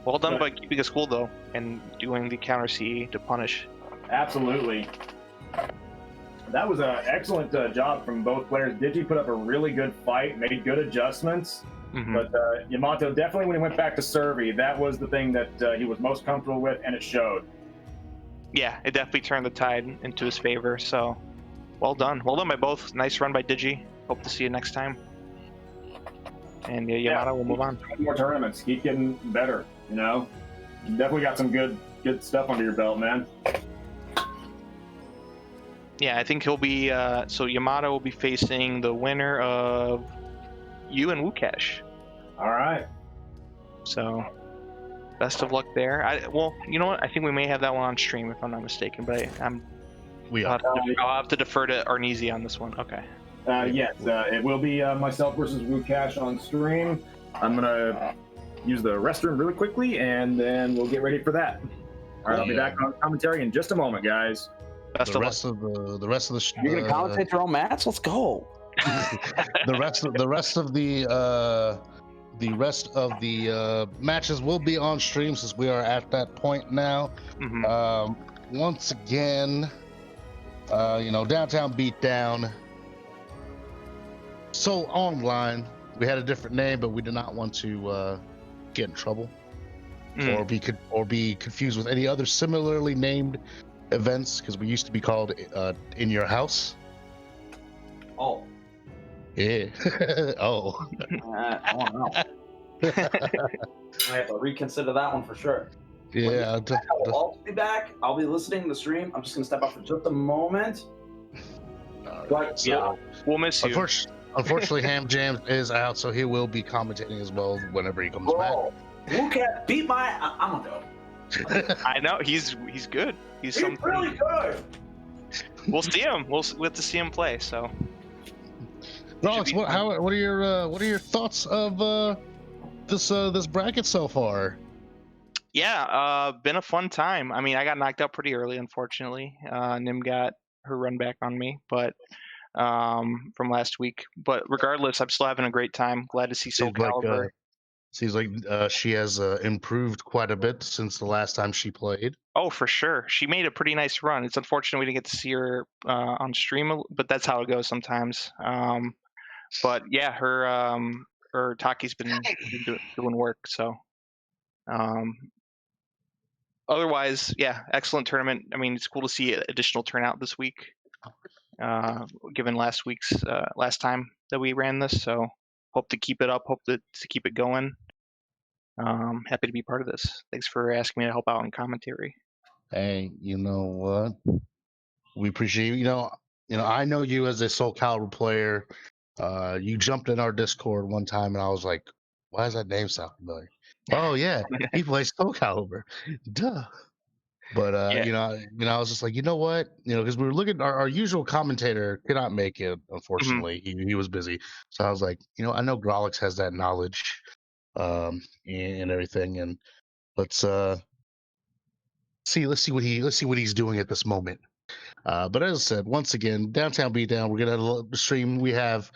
Well done by keeping us cool though, and doing the counter CE to punish. Absolutely. That was an excellent job from both players. Digi put up a really good fight, made good adjustments. Mm-hmm. But Yamato definitely, when he went back to Servi, that was the thing that he was most comfortable with, and it showed. Yeah, it definitely turned the tide into his favor. So, well done by both. Nice run by Digi. Hope to see you next time. And Yamato will move on. More tournaments. Keep getting better. You know, you definitely got some good stuff under your belt, man. Yeah, I think he'll be. So Yamato will be facing the winner of you and Wukash. All right. So, best of luck there. Well, you know what? I think we may have that one on stream if I'm not mistaken. But I'll have to defer to Arneezy on this one. Okay. Yes, it will be myself versus Wukash on stream. I'm gonna use the restroom really quickly, and then we'll get ready for that. All right, I'll be back on commentary in just a moment, guys. Best The of luck. rest of the You're gonna commentate your own match? Let's go. the rest of the matches will be on stream since we are at that point now. Mm-hmm. Once again, Downtown Beatdown. So online, we had a different name, but we did not want to get in trouble or be confused with any other similarly named events, because we used to be called In Your House. Oh. Yeah. Oh. I don't know. I have to reconsider that one for sure. Yeah. I'll be back. I'll be listening to the stream. I'm just gonna step out for just a moment. But Yeah, we'll miss you. Unfortunately, Ham Jam is out, so he will be commentating as well whenever he comes bro, Luca beat my. I'm gonna go. back. I know he's good. He's really good. We'll see him. We'll have to see him play. So, Alex, what are your thoughts of this bracket so far? Yeah, been a fun time. I mean, I got knocked out pretty early, unfortunately. Nim got her run back on me, but from last week. But regardless, I'm still having a great time. Glad to see Soul Calibur. Seems like she has improved quite a bit since the last time she played. Oh, for sure. She made a pretty nice run. It's unfortunate we didn't get to see her on stream, but that's how it goes sometimes. But yeah, her Taki's been doing work. So, otherwise, yeah, excellent tournament. I mean, it's cool to see additional turnout this week, given last time that we ran this. So, hope to keep it up. Hope to keep it going. Happy to be part of this. Thanks for asking me to help out in commentary. Hey, you know what? We appreciate you. I know you as a Soul Calibur player. You jumped in our Discord one time, and I was like, "Why does that name sound familiar?" Oh yeah, he plays Soul Calibur. Duh. But Yeah. I was just like, you know what? Because we were looking, our usual commentator could not make it. Unfortunately, he was busy. So I was like, I know Grolix has that knowledge, and everything, and let's see what he's doing at this moment. But as I said, once again, Downtown Beatdown, we're gonna stream. We have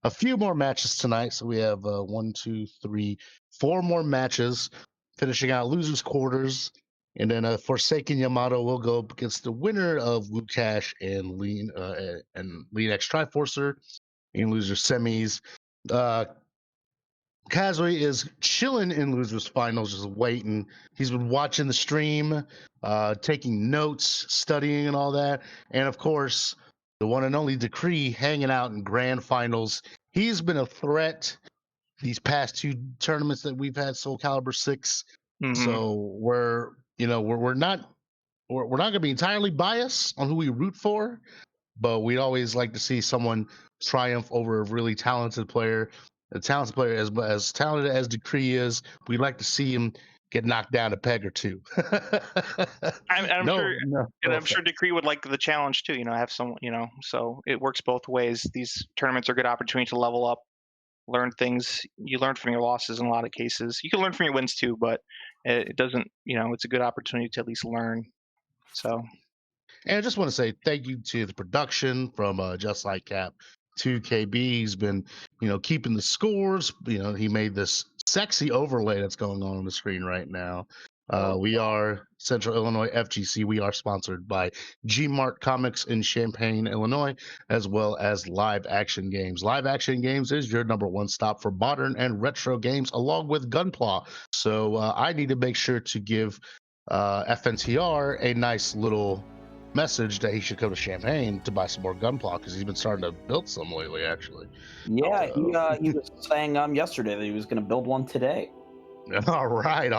a few more matches tonight, so we have 1, 2, 3, 4 more matches, finishing out losers quarters, and then Forsaken Yamato will go up against the winner of Wukash and Lean X Triforcer in loser semis. Kazui is chilling in losers finals, just waiting. He's been watching the stream, taking notes, studying, and all that. And of course, the one and only Decree hanging out in grand finals. He's been a threat these past 2 tournaments that we've had, Soul Calibur 6. So we're not going to be entirely biased on who we root for, but we'd always like to see someone triumph over a really talented player. A talented player, as talented as Decree is, we'd like to see him get knocked down a peg or two. I'm sure Decree would like the challenge too. Have someone, so it works both ways. These tournaments are a good opportunity to level up, learn things. You learn from your losses in a lot of cases. You can learn from your wins too, but it doesn't. It's a good opportunity to at least learn. So, and I just want to say thank you to the production from Just Like Cap. 2KB. He's been, keeping the scores. He made this sexy overlay that's going on the screen right now. We are Central Illinois FGC. We are sponsored by G-Mart Comics in Champaign, Illinois, as well as Live Action Games. Live Action Games is your #1 stop for modern and retro games, along with Gunpla. So I need to make sure to give FNTR a nice little message that he should come to Champaign to buy some more Gunpla, because he's been starting to build some lately, actually. Yeah, he was saying yesterday that he was going to build one today. All right.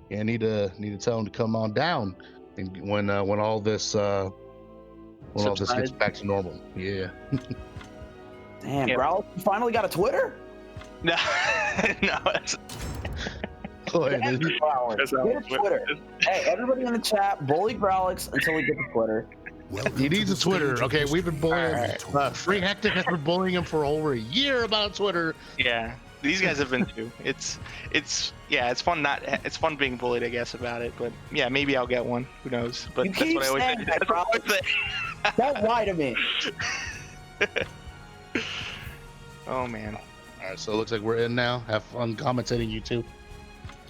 Yeah, I need to tell him to come on down, and when all this gets back to normal. Yeah. Damn, Growlix, you finally got a Twitter? No. Get a Twitter. Hey, everybody in the chat, bully Growlix until we get to Twitter. He needs a Twitter. Okay, we've been bullying. Free Hectic has been bullying him for over a year about Twitter. Yeah, these guys have been too. It's fun. It's fun being bullied, I guess, about it. But yeah, maybe I'll get one. Who knows? But that's what I always say. That's what I always say. Don't lie to me. Oh man. All right, so it looks like we're in now. Have fun commentating, you two.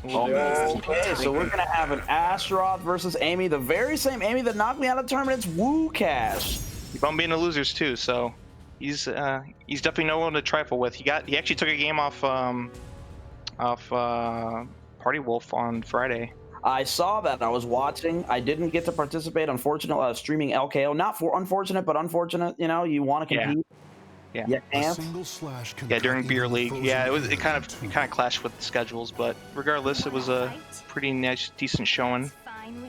Okay, so we're gonna have an Astaroth versus Amy, the very same Amy that knocked me out of the tournament. It's Wukash. Keep on being the losers too, so he's definitely no one to trifle with. He actually took a game off Party Wolf on Friday. I saw that. I was watching. I didn't get to participate. Unfortunately, streaming LKO. Not for unfortunate, but unfortunate. You want to compete. Yeah. Yeah, A Ant. single slash can Yeah, during cut beer even league. frozen Yeah, it meat kind in of two. clashed with the schedules, but regardless, it was a pretty nice, decent showing.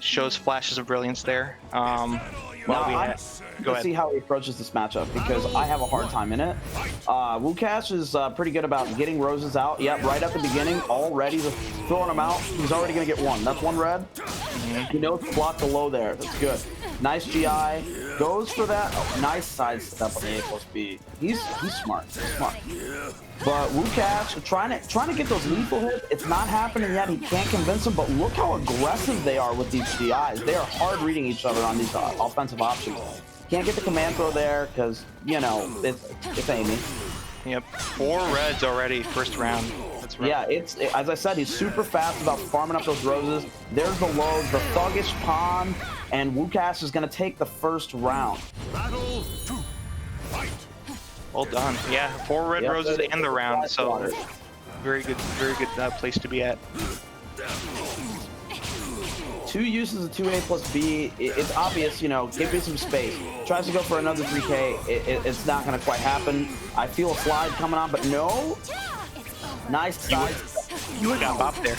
Shows flashes of brilliance there. While we had, go Let's see ahead. how he approaches this matchup because I have a hard time in it. Wukash is pretty good about getting roses out. Yep, right at the beginning, already throwing them out. He's already gonna get one. That's one red. He knows to block the low there. That's good. Nice GI. Goes for that. Oh, nice sidestep on the A+B. He's smart. He's smart. But Wukash trying to get those lethal hits. It's not happening yet. He can't convince him. But look how aggressive they are with these GIs. They are hard reading each other on these offensive options. Can't get the command throw there because you know it's Amy. Yep, 4 reds already, first round. That's right. Yeah, as I said, he's super fast about farming up those roses. There's the lows, the thuggish pawn, and Wukash is going to take the first round. Battle 2. Fight. Well done. Yeah, 4 red Yep, roses and the round. So water. very good place to be at. 2 uses of 2A+B. It's obvious, you know, give me some space. Tries to go for another 3K. It's not going to quite happen. I feel a slide coming on, but no. Nice side. You would got bopped there.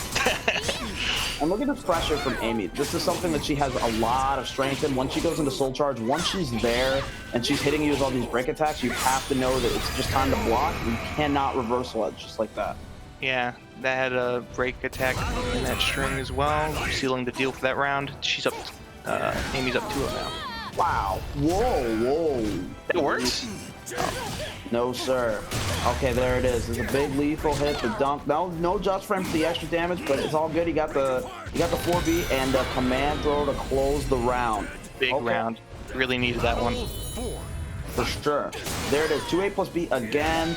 And look at this pressure from Amy. This is something that she has a lot of strength in. Once she goes into soul charge, once she's there and she's hitting you with all these break attacks, you have to know that it's just time to block. You cannot reversal it just like that. Yeah, that had a break attack in that string as well, sealing the deal for that round. She's up. Amy's up 2-0 now. Wow. Whoa. That works. No, sir. Okay, there it is. There's a big lethal hit. The dunk. No just frame for the extra damage, but it's all good. He got the 4B and the command throw to close the round. Big round. Really needed that one. For sure. There it is. 2A+B again.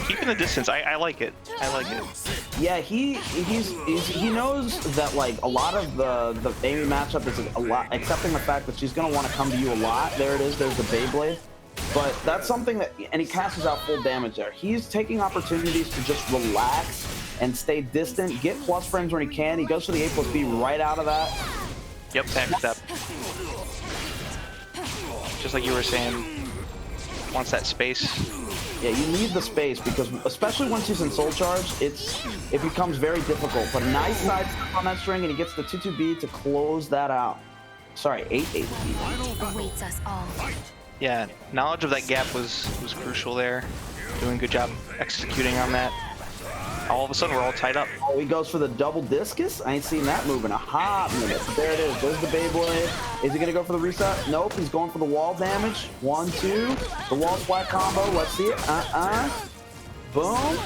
Keeping the distance, I like it. I like it. Yeah, he knows that like a lot of the Amy matchup is a lot, accepting the fact that she's gonna want to come to you a lot. There it is. There's the Beyblade. But that's something that, and he casts out full damage there. He's taking opportunities to just relax and stay distant, get plus frames when he can. He goes for the A+B right out of that. Yep, back step. Just like you were saying, wants that space. Yeah, you need the space because, especially once he's in soul charge, it becomes very difficult. But a nice side step on that string, and he gets the 2-2B to close that out. Sorry, 8-8. Awaits us all. Yeah, knowledge of that gap was crucial there. Doing a good job executing on that. All of a sudden, we're all tied up. Oh, he goes for the double discus? I ain't seen that move in a hot minute. There it is. There's the Beyblade. Is he going to go for the reset? Nope. He's going for the wall damage. 1, 2. The wall splat combo. Let's see it. Boom.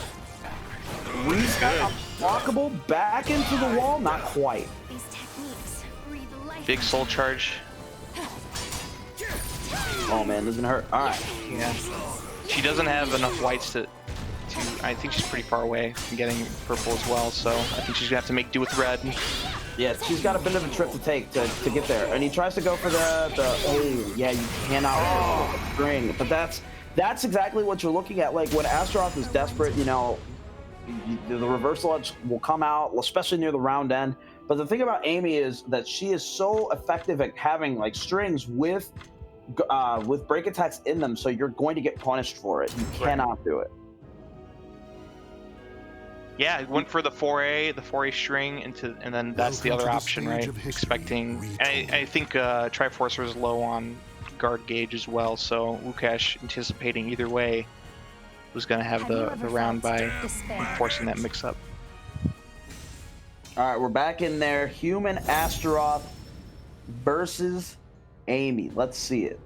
Reset. Unblockable. Back into the wall. Not quite. These techniques breathe life. Big soul charge. Oh, man. This is going to hurt. All right. Yeah. She doesn't have enough whites to I think she's pretty far away from getting purple as well, so I think she's gonna have to make do with red. Yeah, she's got a bit of a trip to take to get there. And he tries to go for oh, yeah, you cannot string. But that's exactly what you're looking at. Like when Astaroth is desperate, you know, the reversal edge will come out, especially near the round end. But the thing about Amy is that she is so effective at having like strings with break attacks in them, so you're going to get punished for it. You cannot do it. Yeah, it went for the 4A string and then that's the other option, right? Expecting, I think Triforce was low on guard gauge as well, so Wukash anticipating either way was going to have the round by forcing that mix up. All right, we're back in there. Human Astaroth versus Amy. Let's see it.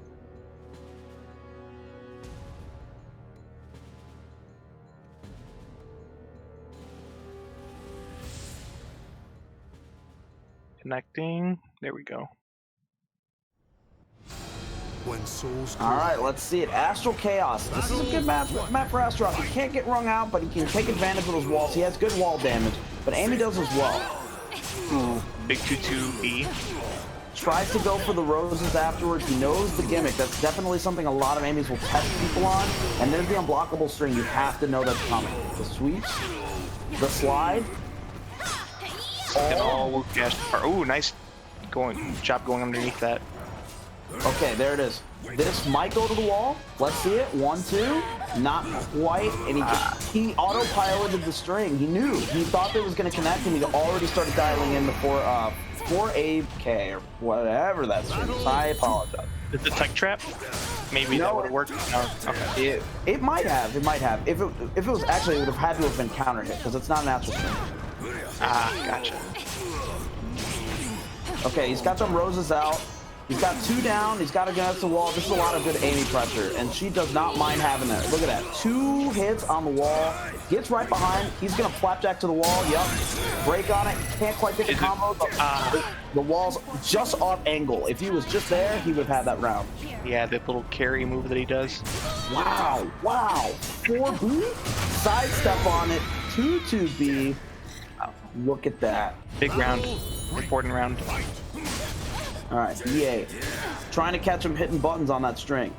Connecting. There we go. When souls All right, let's see it. Astral Chaos. This is a good map for Astaroth. He can't get wrung out, but he can take advantage of those walls. He has good wall damage, but Amy does as well. Ooh, big 2-2B. Tries to go for the roses afterwards. He knows the gimmick. That's definitely something a lot of Amy's will test people on. And there's the unblockable string. You have to know that's coming. The sweeps, the slide. Oh, Wukash. Oh, nice job going underneath that. Okay, there it is. This might go to the wall. Let's see it. 1, 2. Not quite. And he autopiloted the string. He knew. He thought that it was going to connect, and he already started dialing in the 4AK or whatever that string is. I apologize. Is it tech trap? Maybe that would have worked. No. Okay. It might have. It might have. If it was actually, it would have had to have been counter hit because it's not an actual string. Gotcha. Okay, he's got some roses out. He's got 2 down. He's got to go against the wall. This is a lot of good aiming pressure, and she does not mind having that. Look at that. 2 hits on the wall. Gets right behind. He's going to flapjack to the wall. Yep. Break on it. Can't quite get the combo. The wall's just off angle. If he was just there, he would have had that round. Yeah, the little carry move that he does. Wow. Wow. 4B. Sidestep on it. 2-2B. Look at that. Big round. Important round. All right, EA. Trying to catch him hitting buttons on that string.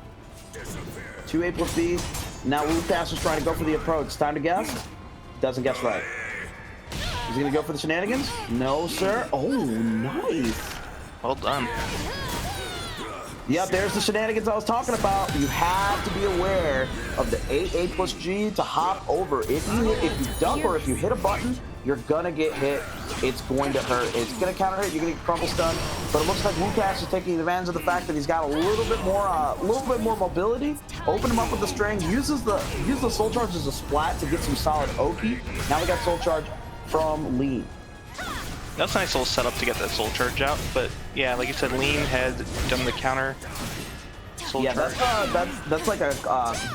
2A plus B. Now Lucas is trying to go for the approach. Time to guess. Doesn't guess right. Is he going to go for the shenanigans? No, sir. Oh, nice. Well done. Yep, there's the shenanigans I was talking about. You have to be aware of the 8A plus G to hop over. If you duck or if you hit a button, you're gonna get hit. It's going to hurt. It's gonna counter hit. You're gonna get crumple stun. But it looks like Lucas is taking advantage of the fact that he's got a little bit more mobility. Open him up with the string. Use the soul charge as a splat to get some solid Oki. Now we got soul charge from Lean. That's a nice little setup to get that soul charge out. But yeah, like you said, Lean had done the counter. Yeah, that's like a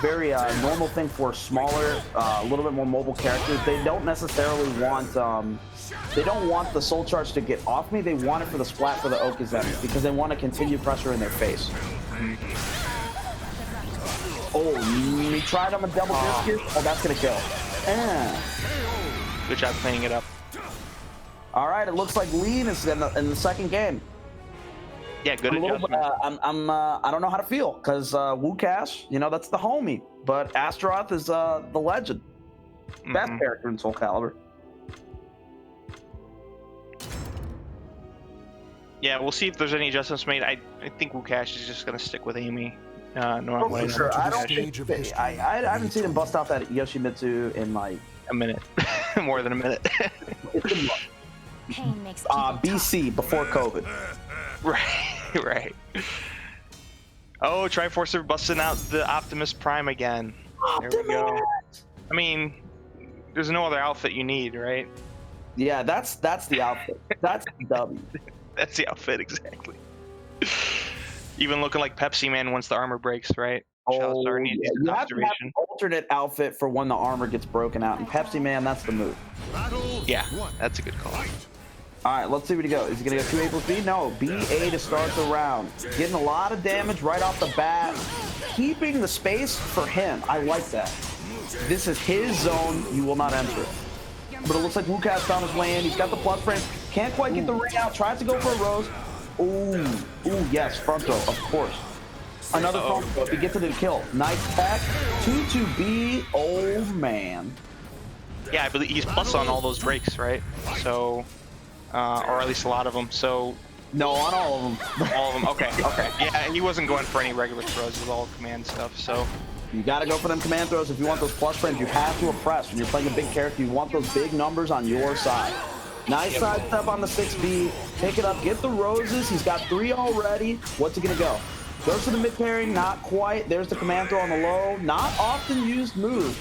very normal thing for smaller, a little bit more mobile characters. They don't necessarily want the soul charge to get off me. They want it for the splat for the Okazemi because they want to continue pressure in their face. Oh, he tried on a double disc here. Oh, that's gonna kill. Good job cleaning it up. All right, it looks like Lean is in the second game. Yeah, good adjustment. I don't know how to feel because Wukash, that's the homie, but Astaroth is the legend, best character in Soul Calibur. Yeah, we'll see if there's any adjustments made. I think Wukash is just gonna stick with Amy. No way. Sure. I haven't seen him bust out that Yoshimitsu in like a minute, more than a minute. It's been what? Pain makes BC before COVID. Right. Oh, Triforcer busting out the Optimus Prime again. There we go. I mean, there's no other outfit you need, right? Yeah, that's the outfit. That's the W. That's the outfit, exactly. Even looking like Pepsi Man once the armor breaks, right? You have to have an alternate outfit for when the armor gets broken out. And Pepsi Man, that's the move. Yeah, that's a good call. All right, let's see what he goes. Is he going to go 2A plus B? No, BA to start the round. Getting a lot of damage right off the bat. Keeping the space for him. I like that. This is his zone. You will not enter it. But it looks like Lucas found his way in. He's got the plus frame. Can't quite get the ring out. Tries to go for a rose. Ooh, yes, front throw, of course. Another front throw. He gets it to the kill. Nice pack. 2-2B. Oh, man. Yeah, I believe he's plus on all those breaks, right? So... or at least a lot of them. So no, on all of them. All of them. Okay. Yeah, he wasn't going for any regular throws. It was all command stuff. So you got to go for them command throws if you want those plus frames. You have to oppress when you're playing a big character. You want those big numbers on your side. Nice side step on the 6B. Pick it up. Get the roses. He's got 3 already. What's he gonna go? Goes for the mid pairing. Not quite. There's the command throw on the low. Not often used move.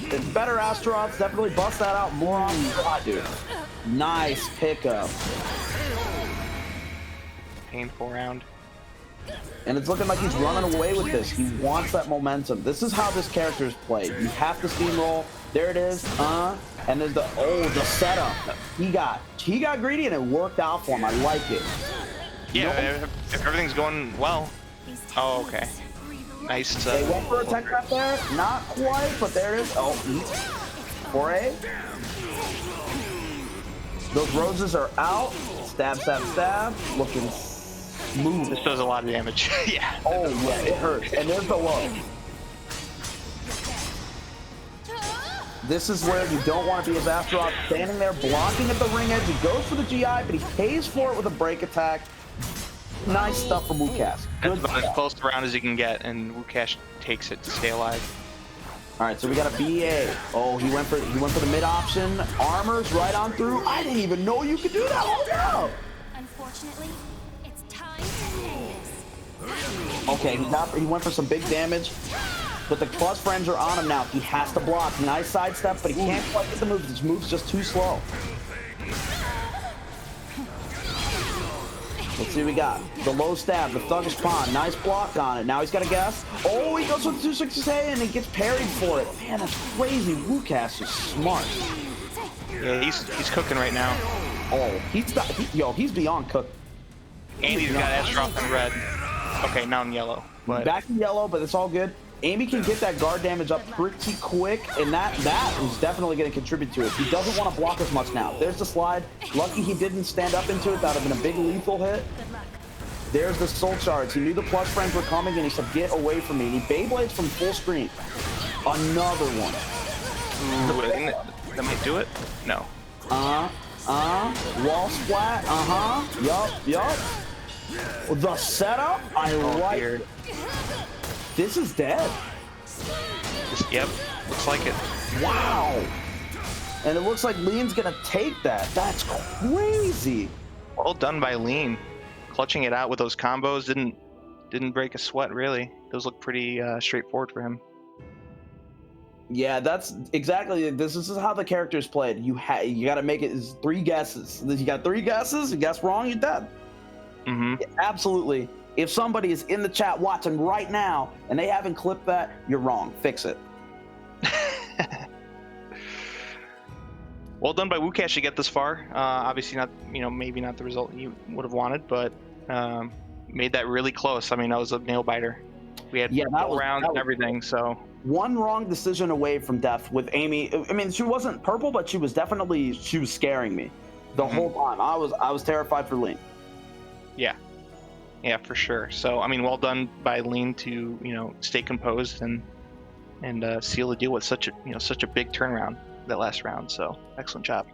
It's better Astaroths. Definitely bust that out more often than I do. Nice pickup. Painful round. And it's looking like he's running away with this. He wants that momentum. This is how this character is played. You have to steamroll. There it is. And there's the setup. He got greedy and it worked out for him. I like it. Yeah, if everything's going well. Oh, okay. Nice. They went for a tech trap there. Not quite, but there it is. Oh, 4A. Those roses are out. Stab, stab, stab. Looking smooth. This does a lot of damage. Yeah. Oh, yeah, it hurts. And there's the low. This is where you don't want to be as Astaroth standing there blocking at the ring edge. He goes for the GI, but he pays for it with a break attack. Nice stuff from Wukash. That's Good about as stuff. close around as you can get, and Wukash takes it to stay alive. All right, so we got a BA. Oh, he went for the mid option. Armors right on through. I didn't even know you could do that. Hold up. Unfortunately, it's time to end this. Okay, he went for some big damage, but the plus friends are on him now. He has to block. Nice sidestep, but he can't quite get the move. His move's just too slow. Let's see what we got. The low stab, the thuggish pawn. Nice block on it. Now he's got a guess. Oh, he goes with the 260 and he gets parried for it. Man, that's crazy. Wukash is smart. Yeah, he's cooking right now. Oh, he's beyond cooked. Amy's got Astaroth in red. Okay, now in yellow. But Back in yellow, but it's all good. Amy can get that guard damage up pretty quick, and that is definitely going to contribute to it. He doesn't want to block as much now. There's the slide. Lucky he didn't stand up into it. That would have been a big lethal hit. There's the soul charge. He knew the plus friends were coming, and he said, "Get away from me." And he Beyblades from full screen. Another one. that might do it. No. Wall splat. Yup. The setup. I like. Dear. This is dead. Yep, looks like it. Wow. And it looks like Lean's gonna take that. That's crazy. Well done by Lean. Clutching it out with those combos didn't break a sweat really. Those look pretty straightforward for him. Yeah, that's exactly. This is how the character is played. You got to make it is 3 guesses. You got 3 guesses. You guess wrong, you're dead. Mm-hmm. Yeah, absolutely. If somebody is in the chat watching right now and they haven't clipped that, you're wrong. Fix it. Well done by Wukash to get this far. Obviously not, maybe not the result you would have wanted, but made that really close. I mean, that was a nail biter. We had rounds and everything, so. One wrong decision away from death with Amy. I mean, she wasn't purple, but she was scaring me the whole time. I was terrified for Lean. Yeah, for sure. So, I mean, well done by Lean to, stay composed and seal the deal with such a big turnaround that last round. So, excellent job.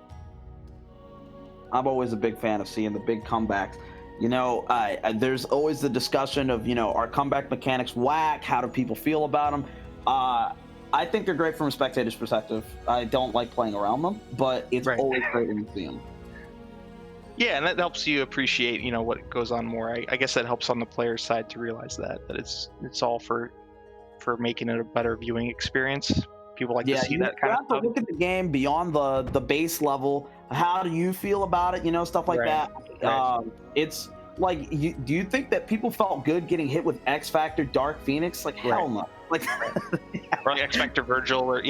I'm always a big fan of seeing the big comebacks. There's always the discussion of, are comeback mechanics whack? How do people feel about them? I think they're great from a spectator's perspective. I don't like playing around them, but it's always great when you see them. Yeah, and that helps you appreciate, what goes on more. I guess that helps on the player's side to realize that it's all for making it a better viewing experience. People like to see that kind of stuff. You have to look at the game beyond the base level. How do you feel about it? Stuff like that. Right. It's like, do you think that people felt good getting hit with X Factor Dark Phoenix? Like, hell no. Like, or like X Factor Virgil, or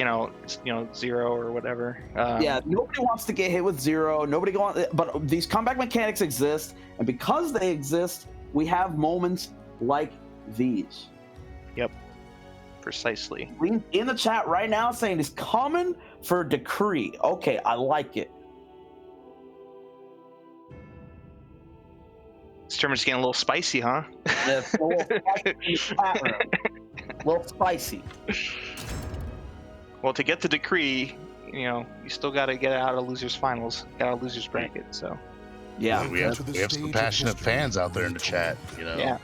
Zero or whatever. Yeah, nobody wants to get hit with Zero. Nobody but these comeback mechanics exist, and because they exist, we have moments like these. Yep, precisely. In the chat right now saying he's coming for Decree. Okay, I like it. This tournament's getting a little spicy, huh? Yeah, it's a little spicy in the chat room. A little spicy. Well, to get the Decree, you still got to get out of losers finals, get out of losers bracket. So. Yeah, we have some passionate fans out there in the chat. Yeah,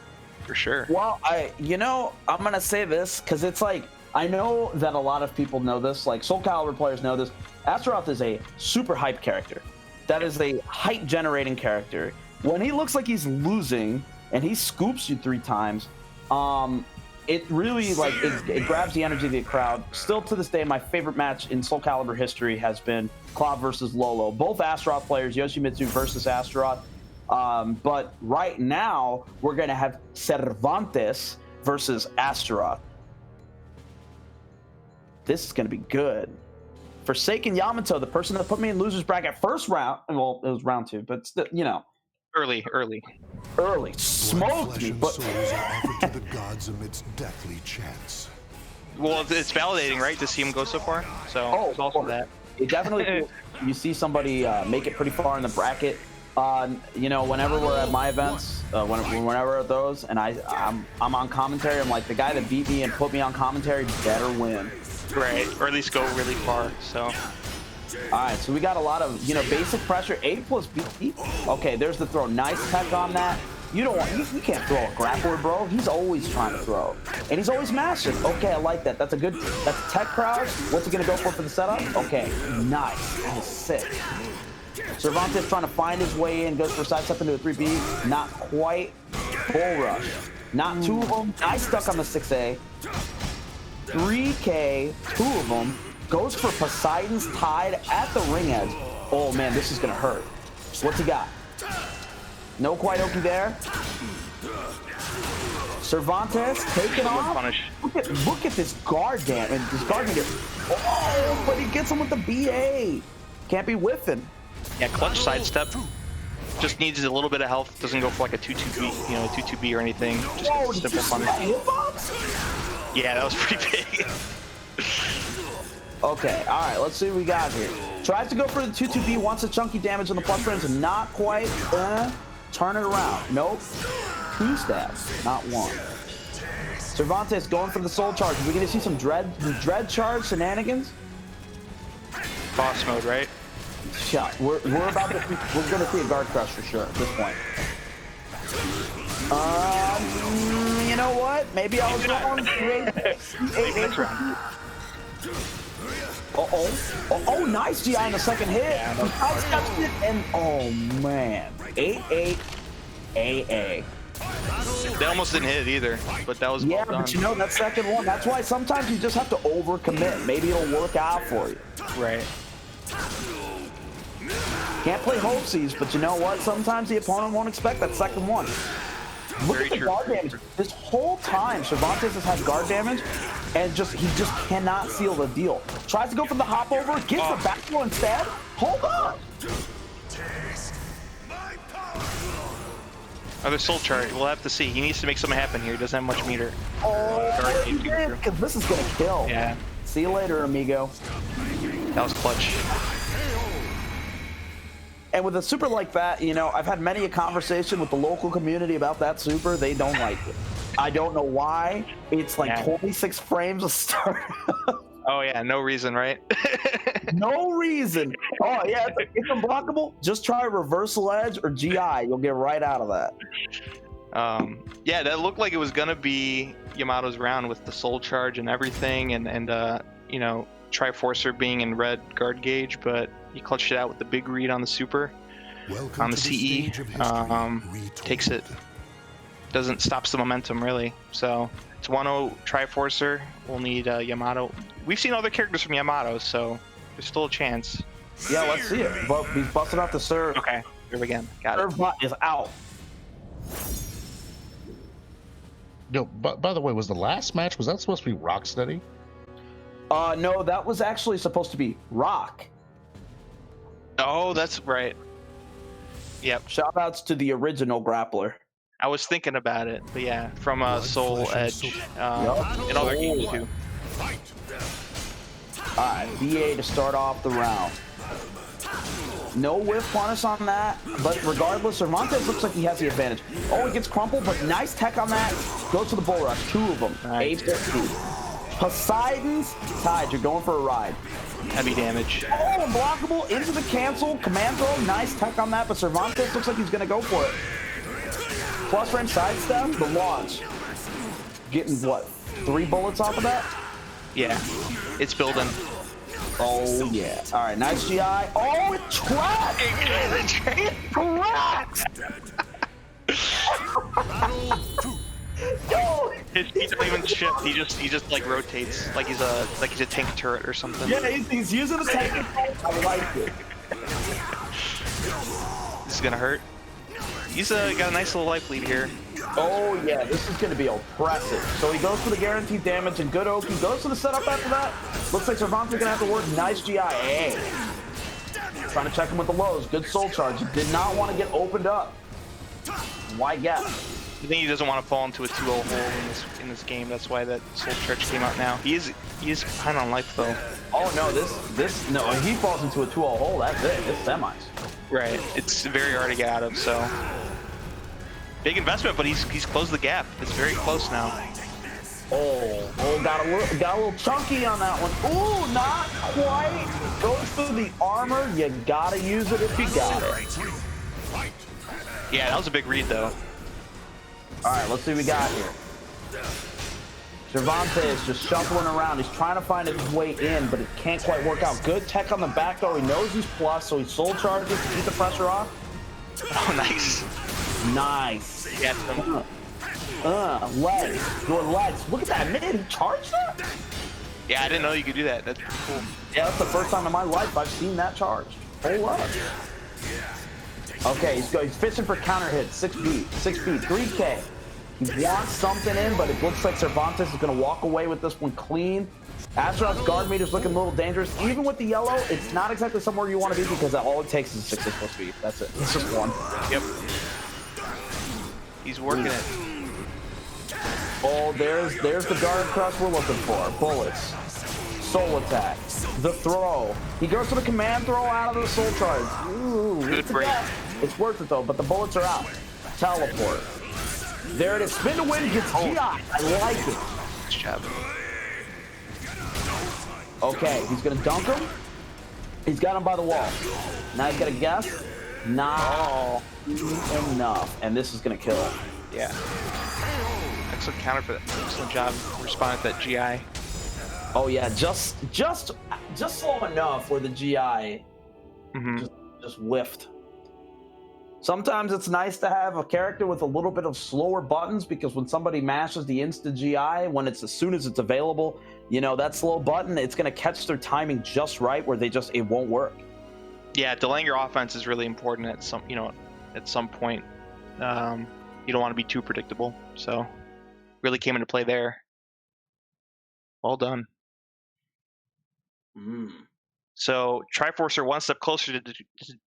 for sure. Well, I'm gonna say this because it's like, I know that a lot of people know this. Like Soul Calibur players know this. Astaroth is a super hype character. That is a hype generating character. When he looks like he's losing and he scoops you 3 times, it really it grabs the energy of the crowd. Still to this day, my favorite match in Soul Calibur history has been Claw versus Lolo. Both Astaroth players, Yoshimitsu versus Astaroth. But right now, we're going to have Cervantes versus Astaroth. This is going to be good. Forsaken Yamato, the person that put me in losers bracket first round. Well, it was round 2, but still, Early. Smoked me, but souls are offered to the gods amidst deathly chants. Well, it's validating, right, to see him go so far. So there's also that. It definitely. You see somebody make it pretty far in the bracket. Whenever we're at my events, whenever at those, and I'm on commentary, I'm like, the guy that beat me and put me on commentary better win. Right, or at least go really far. So. All right, so we got a lot of, basic pressure. A plus B. Okay, there's the throw. Nice tech on that. You don't want, you can't throw a grappler, bro. He's always trying to throw. And he's always mashing. Okay, I like that. That's a good, that's tech crowd. What's he gonna go for the setup? Okay, nice. That was sick. Cervantes trying to find his way in, goes for sidestep into a 3B. Not quite. Bull rush. Not two of them. Nice stuck on the 6A. 3K, two of them. Goes for Poseidon's tied at the ring edge. Oh man, this is gonna hurt. What's he got? No quite Oki there. Cervantes taking off. Look at this guard damage. This guard damage. Oh, but he gets him with the BA. Can't be whiffing. Yeah, clutch sidestep. Just needs a little bit of health. Doesn't go for like a 2-2B, you know, 2-2B or anything. Just Whoa, simple punish. Yeah, that was pretty big. Okay, all right, let's see what we got here. Tries to go for the 2-2B, wants a chunky damage on the plus frames, and not quite. Turn it around. Nope. 2 stabs, not 1. Cervantes going for the soul charge. Are we gonna see some dread charge shenanigans? Boss mode, right? Yeah, we're about to we're gonna see a guard crush for sure at this point. You know what? Maybe I was wrong. Oh, nice GI on the second hit. And oh man, 8-8 AA. They almost didn't hit it either, but that was well done. But you know that second one. That's why sometimes you just have to overcommit. Maybe it'll work out for you. Right. Can't play hoaxies, but you know what? Sometimes the opponent won't expect that second one. Look at the guard damage. This whole time, Cervantes has had guard damage, and he just cannot seal the deal. Tries to go for the hop over, gets the back throw instead. Hold on. Other soul chart. We'll have to see. He needs to make something happen here. He doesn't have much meter. Oh, he did, because this is gonna kill. Yeah. See you later, amigo. That was clutch. And with a super like that, you know, I've had many a conversation with the local community about that super. They don't like it. I don't know why. It's like 26 frames a start. Oh yeah, no reason, right? No reason. Oh yeah, it's unblockable. Just try reversal edge or GI. You'll get right out of that. Yeah, that looked like it was gonna be Yamato's round with the soul charge and everything, and you know, Triforcer being in red guard gauge, but he clutched it out with the big read on the super. On the CE, takes it. Doesn't stops the momentum really. So it's 1-0 Triforcer. We'll need Yamato. We've seen other characters from Yamato, so there's still a chance. Yeah, let's see it. But he's busted off the serve. Okay, serve again. Got serve it. Bot is out. Yo, by the way, was the last match, was that supposed to be Rocksteady? No, that was actually supposed to be Rock. Oh, that's right. Yep. Shout outs to the original grappler. I was thinking about it, but yeah, from Soul Edge in other games too. Alright, BA to start off the round. No whiff punish on that, but regardless, Cervantes looks like he has the advantage. Oh, he gets crumpled, but nice tech on that. Goes to the bull rush, 2 of them. Nice. 8-15. Poseidon's tied, you're going for a ride. Heavy damage. Oh, unblockable, into the cancel, command throw, nice tech on that, but Cervantes looks like he's gonna go for it. Plus range sidestep, the launch. Getting what, 3 bullets off of that? Yeah, it's building. Oh yeah. All right, nice GI. Oh, it tracked. It tracked. Yo. His feet don't even shift. He just like rotates like he's a tank turret or something. Yeah, he's using the tank. I like it. This is gonna hurt. He's got a nice little life lead here. Oh yeah, this is gonna be oppressive. So he goes for the guaranteed damage and good Oki goes for the setup after that. Looks like Cervantes gonna have to work nice GI. Hey. Trying to check him with the lows. Good soul charge. He did not want to get opened up. Why guess? I think he doesn't want to fall into a 2-0 hole in this game. That's why that soul charge came out now. He is behind on life though. Oh no, this no, if he falls into a 2-0 hole, that's it. It's semis. Right. It's very hard to get out of, so big investment, but he's closed the gap. It's very close now. Oh, got a little chunky on that one. Ooh, not quite. Goes for the armor. You gotta use it if you got it. Yeah, that was a big read though. All right, let's see what we got here. Cervantes is just shuffling around. He's trying to find his way in, but it can't quite work out. Good tech on the back though. He knows he's plus, so he soul charges to keep the pressure off. Oh, nice. Nice. Yes. Legs. Your legs. Look at that, man. He charged that? Yeah, I didn't know you could do that. That's pretty cool. Yeah, that's the first time in my life I've seen that charged. Hold up. Okay, he's fishing for counter hits. 6 feet, 3K. He wants something in, but it looks like Cervantes is going to walk away with this one clean. Astronaut's guard meter's looking a little dangerous. Even with the yellow, it's not exactly somewhere you want to be because all it takes is 6 plus speed. That's it. It's just one. Yep. He's working it. Oh, there's the guard crush we're looking for. Bullets. Soul attack. The throw. He goes for the command throw out of the soul charge. Ooh, good break. It's worth it though, but the bullets are out. Teleport. There it is. Spin to win gets GI. I like it. Nice job. Okay, he's gonna dunk him. He's got him by the wall. Now he's got to guess. Not enough, and this is gonna kill him. Yeah. Excellent counter for that. Excellent job responding to that GI. Oh yeah, just slow enough where the GI just whiffed. Sometimes it's nice to have a character with a little bit of slower buttons because when somebody mashes the insta GI, when it's as soon as it's available, you know, that slow button, it's going to catch their timing just right where it won't work. Yeah, delaying your offense is really important at some point. You don't want to be too predictable. So really came into play there. Well done. So Triforcer one step closer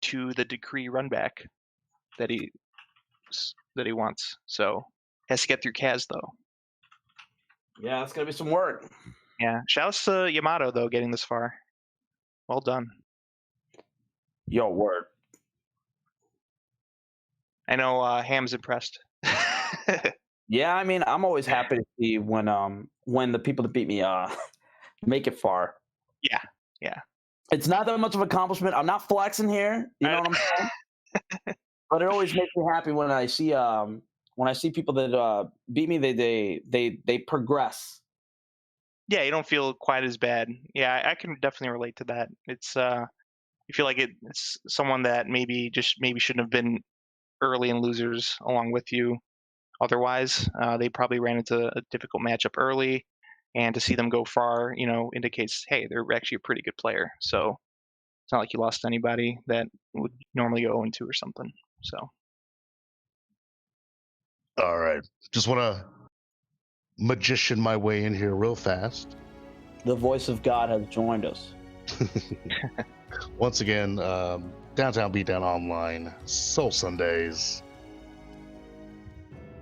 to the decree run back that he wants. So has to get through Kaz though. Yeah, it's gonna be some work. Yeah, shouts to Yamato though, getting this far. Well done. Yo, word. I know Ham's impressed. Yeah, I mean, I'm always happy to see when the people that beat me make it far. Yeah, yeah. It's not that much of an accomplishment. I'm not flexing here. You know what I'm saying? But it always makes me happy when I see people that beat me. They progress. Yeah, you don't feel quite as bad. Yeah, I can definitely relate to that. It's you feel like it's someone that maybe shouldn't have been early in losers along with you. Otherwise, they probably ran into a difficult matchup early, and to see them go far, indicates, hey, they're actually a pretty good player. So it's not like you lost anybody that would normally go 0-2 or something. So. All right, just want to magician my way in here real fast. The voice of God has joined us. Once again, Downtown Beatdown Online, Soul Sundays.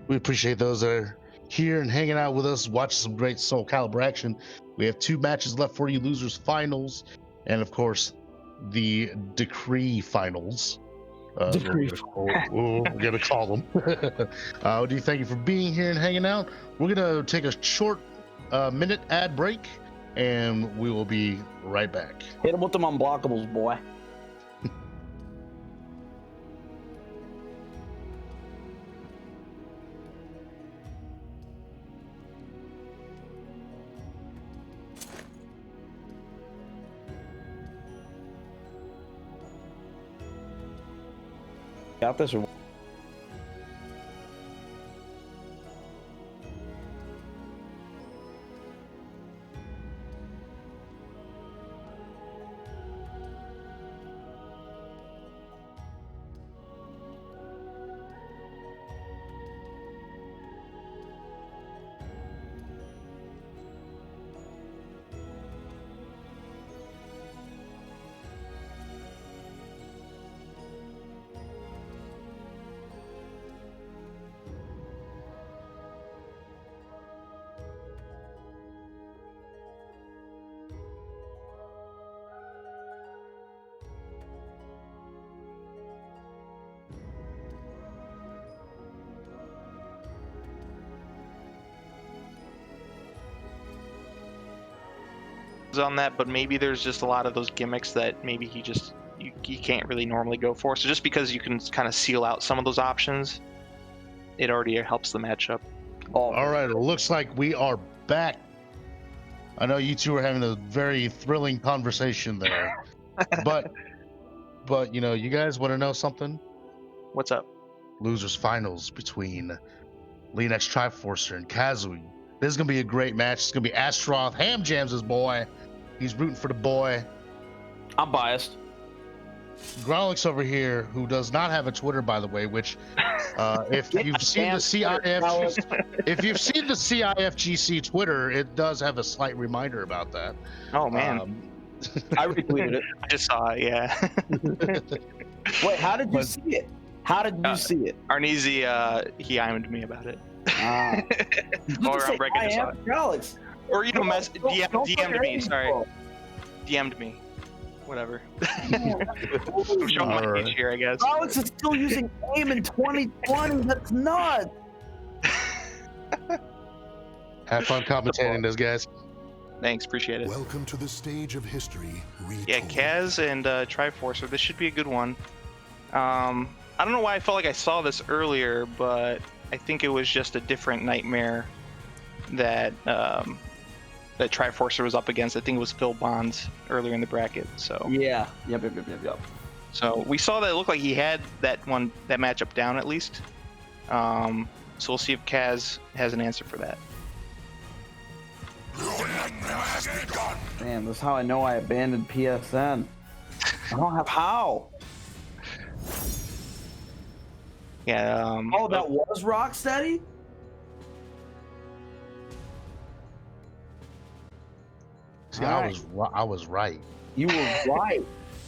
We appreciate those that are here and hanging out with us, watching some great Soul Calibur action. We have 2 matches left for you losers finals, and of course, the Decree finals. We're going to call them. Do thank you for being here and hanging out. We're going to take a short minute ad break, and we will be right back. Hit him with them unblockables, boy. Got this or on that, but maybe there's just a lot of those gimmicks that maybe he can't really normally go for. So just because you can kind of seal out some of those options, it already helps the matchup. Oh, All right, it looks like we are back. I know you two are having a very thrilling conversation there, but you know, you guys want to know something? What's up? Losers finals between Leonex Triforcer and Kazui. This is gonna be a great match. It's gonna be Astroth. Ham jams his boy. He's rooting for the boy. I'm biased. Growlix over here, who does not have a Twitter, by the way, which if you've seen the if you've seen the CIFGC Twitter, it does have a slight reminder about that. Oh man, I retweeted it. I just saw it. Yeah. Wait, how did you see it? How did you see it? Arneezy, he IM'd me about it. Or I'm breaking this out. Alex. Or you know, DM'd me. anything, Sorry, bro. DM'd me. Whatever. I'm showing my age here, I guess. Alex is still using aim in 2020. That's nuts. Have fun commentating this, guys. Thanks, appreciate it. Welcome to the stage of history. Yeah, Kaz and Triforcer. This should be a good one. I don't know why I felt like I saw this earlier, but I think it was just a different nightmare that that Triforcer was up against. I think it was Phil Bonds earlier in the bracket. So Yeah. Yep. So we saw that it looked like he had that matchup down at least. So we'll see if Kaz has an answer for that. Man, that's how I know I abandoned PSN. I don't have how. Yeah. Oh, that was Rocksteady? See, Alright. I was right. You were right.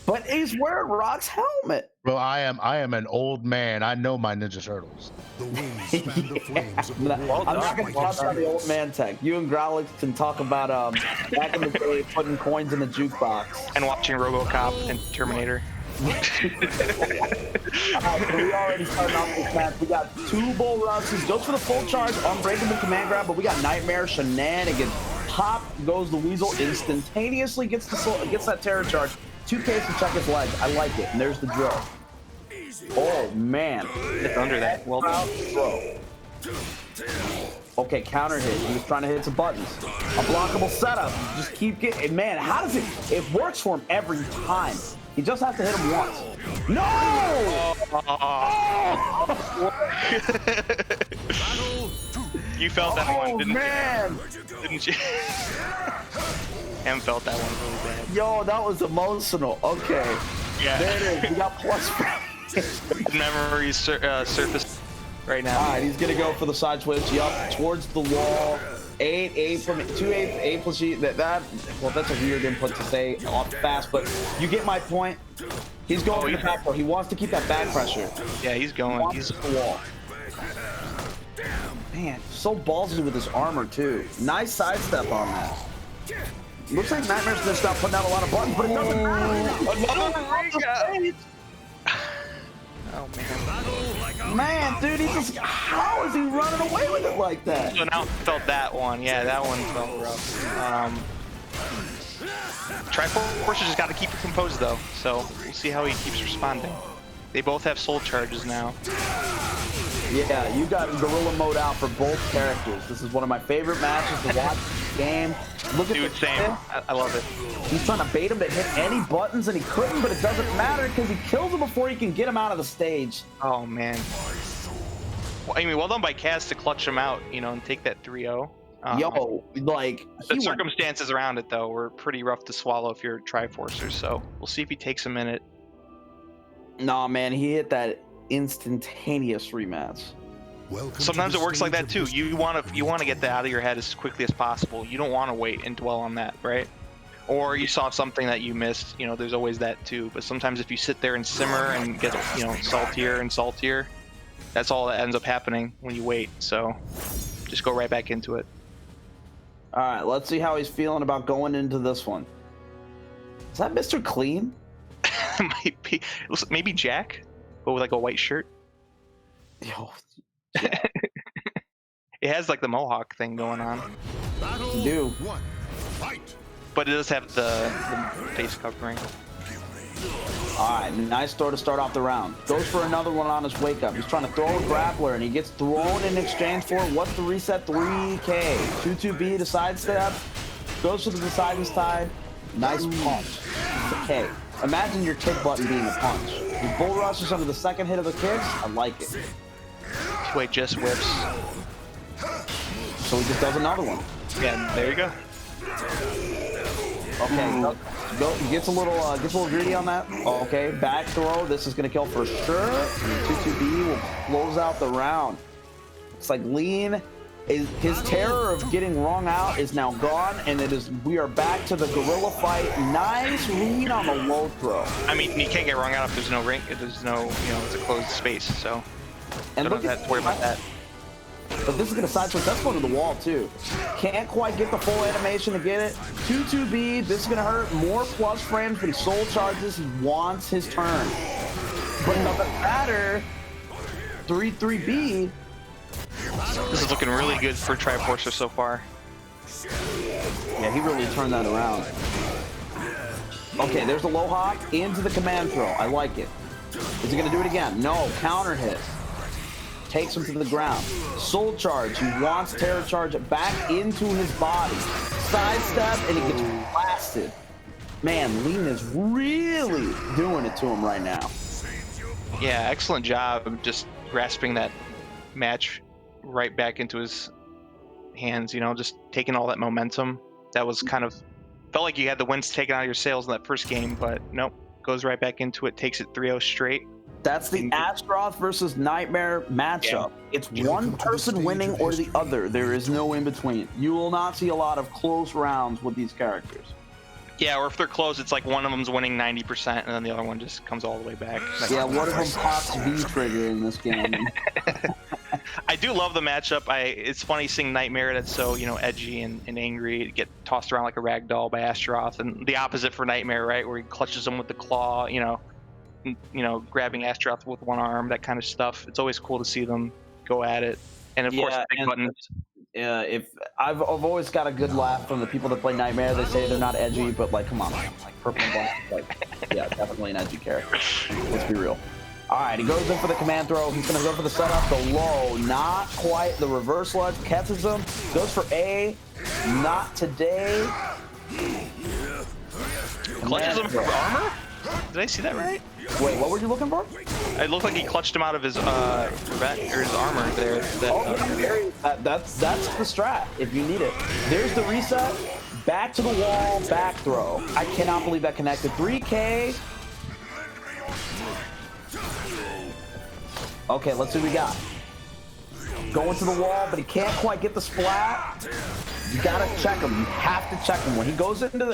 But he's wearing Rock's helmet. Bro, I am an old man. I know my Ninja Turtles. The winds fan the flames of the I'm war. not going to talk about the old man tech. You and Growlix can talk about back in the day putting coins in the jukebox. And watching RoboCop and Terminator. So we already started off this match. We got two Bull Russes. Goes for the full charge, unbreakable command grab, but we got Nightmare, Shenanigans. Pop goes the Weasel, instantaneously gets that terror charge. 2Ks to check his legs. I like it. And there's the drill. Oh man. It's under that. Well done. Throw. Okay, counter hit. He was trying to hit some buttons. A blockable setup. Just keep getting. Man, how does it? It works for him every time. He just has to hit him once. No! You felt that one, didn't man. you? Didn't you? Em felt that one really bad. Yo, that was emotional. Okay. Yeah. There it is. We got plus. Memories surfaced right now. All right, he's gonna go for the side switch. Yup, towards the wall. 8 from 8 plus G. Well, that's a weird input to say off fast, but you get my point. He's going for the back throw. He wants to keep that back pressure. Yeah, he's going. He's the wall. Man, so ballsy with his armor too. Nice sidestep on that. Looks like Nightmare's gonna stop putting out a lot of buttons, but it doesn't matter. Oh man. Man, dude, how is he running away with it like that? So now felt that one. Yeah, that one felt rough. Triforcer just got to keep it composed though, so we'll see how he keeps responding. They both have soul charges now. Yeah, you got gorilla mode out for both characters. This is one of my favorite matches to watch this game. Look at Dude, the same. I love it. He's trying to bait him to hit any buttons, and he couldn't, but it doesn't matter because he kills him before he can get him out of the stage. Oh, man. Well, I mean, well done by Kaz to clutch him out, you know, and take that 3-0. Yo, like... The circumstances around it, though, were pretty rough to swallow if you're a Triforcer, so we'll see if he takes a minute. Nah, man, he hit that instantaneous rematch. Sometimes it works like that too. You want to get that out of your head as quickly as possible. You don't want to wait and dwell on that, right? Or you saw something that you missed. You know, there's always that too. But sometimes if you sit there and simmer and get, you know, saltier and saltier, that's all that ends up happening when you wait. So just go right back into it. All right, let's see how he's feeling about going into this one. Is that Mr. Clean? Might be. Maybe Jack, but with like a white shirt. Yo. It has like the mohawk thing going on. Dude. But it does have the face covering. All right, nice throw to start off the round. Goes for another one on his wake up. He's trying to throw a grappler, and he gets thrown in exchange for what's the reset? 3K. 2-2B to sidestep. Goes for the deciding side. Nice punch. Okay. Imagine your kick button being a punch. He bull rushes under the second hit of the kicks. I like it. Wait, just whips. So he just does another one. Yeah, there you go. Okay, gets a little greedy on that. Okay, back throw. This is gonna kill for sure. And 2-2B will close out the round. It's like Lean. His terror of getting wrung out is now gone, and we are back to the gorilla fight. Nice read on the low throw. I mean, you can't get wrung out if there's no ring, if there's no, it's a closed space, so and don't have to worry about that. But this is gonna side switch. That's going to the wall too. Can't quite get the full animation to get it. 2-2B. This is gonna hurt. More plus frames, but he soul charges. He wants his turn. But nothing matter. 3-3B. This is looking really good for Triforcer so far. Yeah, he really turned that around. Okay, there's a low hop into the command throw. I like it. Is he gonna do it again? No, counter hit. Takes him to the ground. Soul charge. He wants terror charge back into his body. Sidestep, and he gets blasted. Man, Lean is really doing it to him right now. Yeah, excellent job of just grasping that match right back into his hands, just taking all that momentum. That was kind of, felt like you had the winds taken out of your sails in that first game, but nope, goes right back into it, takes it 3-0 straight. That's the Astaroth versus Nightmare matchup. Yeah. It's one person winning or the other. There is no in between. You will not see a lot of close rounds with these characters. Yeah, or if they're close, it's like one of them's winning 90% and then the other one just comes all the way back. Yeah, one of them pops V-trigger in this game. I do love the matchup. It's funny seeing Nightmare that's so, edgy and angry get tossed around like a rag doll by Astaroth, and the opposite for Nightmare, right, where he clutches him with the claw, grabbing Astaroth with one arm, that kind of stuff. It's always cool to see them go at it. And of course, big buttons. Yeah, I've always got a good laugh from the people that play Nightmare. They say they're not edgy, but come on, Purple and Black, yeah, definitely an edgy character. Let's be real. All right, he goes in for the command throw. He's gonna go for the setup, the low, not quite. The reverse ledge catches him. Goes for A, not today. Clutches him for armor? Did I see that right? Wait, what were you looking for? It looked like he clutched him out of his his armor there. That's the strat if you need it. There's the reset. Back to the wall, back throw. I cannot believe that connected. 3K. Okay, let's see what we got. Going to the wall, but he can't quite get the splat. You gotta check him. You have to check him. When he goes into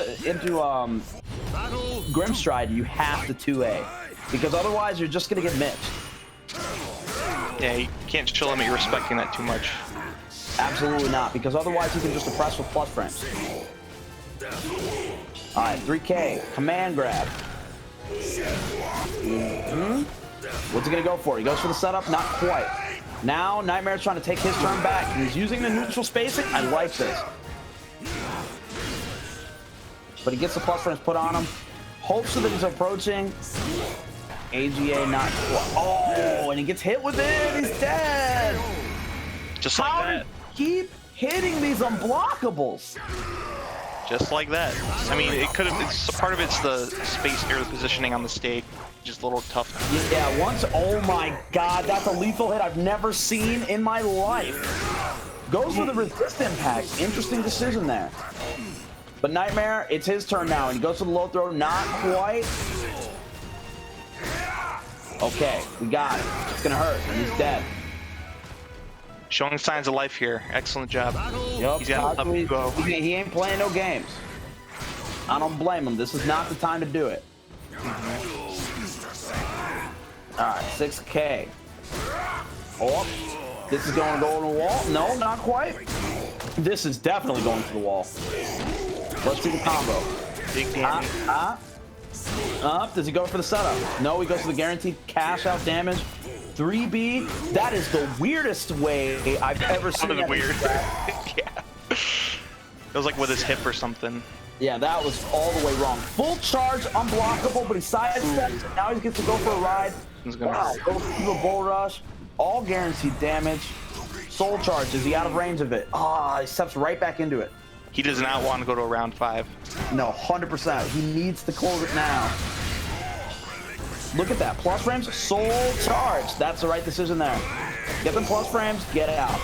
Grimstride, you have to 2A. Because otherwise, you're just gonna get mixed. Yeah, you can't show him that you're respecting that too much. Absolutely not, because otherwise you can just oppress with plus frames. All right, 3K, command grab. What's he gonna go for? He goes for the setup, not quite. Now, Nightmare's trying to take his turn back. He's using the neutral spacing. I like this. But he gets the plus frames put on him. Hopes that he's approaching. AGA not quite. Oh, and he gets hit with it. He's dead. Just like that. Keep hitting these unblockables. Just like that. I mean, it could have. Part of it's the space or the positioning on the stage. Just a little tough. Yeah, oh my god, that's a lethal hit I've never seen in my life. Goes for the resist impact. Interesting decision there. But Nightmare, it's his turn now, and he goes for the low throw. Not quite. Okay, we got it. It's gonna hurt. He's dead. Showing signs of life here. Excellent job. Yep, He's got to go. He ain't playing no games. I don't blame him. This is not the time to do it. All right, 6K. Oh, this is going to go on the wall. No, not quite. This is definitely going to the wall. Let's see the combo. Big damage. Up. Does he go for the setup? No, he goes for the guaranteed cash out damage. 3B. That is the weirdest way I've ever seen. That was weird. Yeah. It was like with his hip or something. Yeah, that was all the way wrong. Full charge, unblockable, but he sidesteps. Now he gets to go for a ride. Wow, goes to a bull rush. All guaranteed damage. Soul charge. Is he out of range of it? Ah, he steps right back into it. He does not want to go to a round 5. No, 100%. He needs to close it now. Look at that. Plus frames, soul charge. That's the right decision there. Get them plus frames, get it out.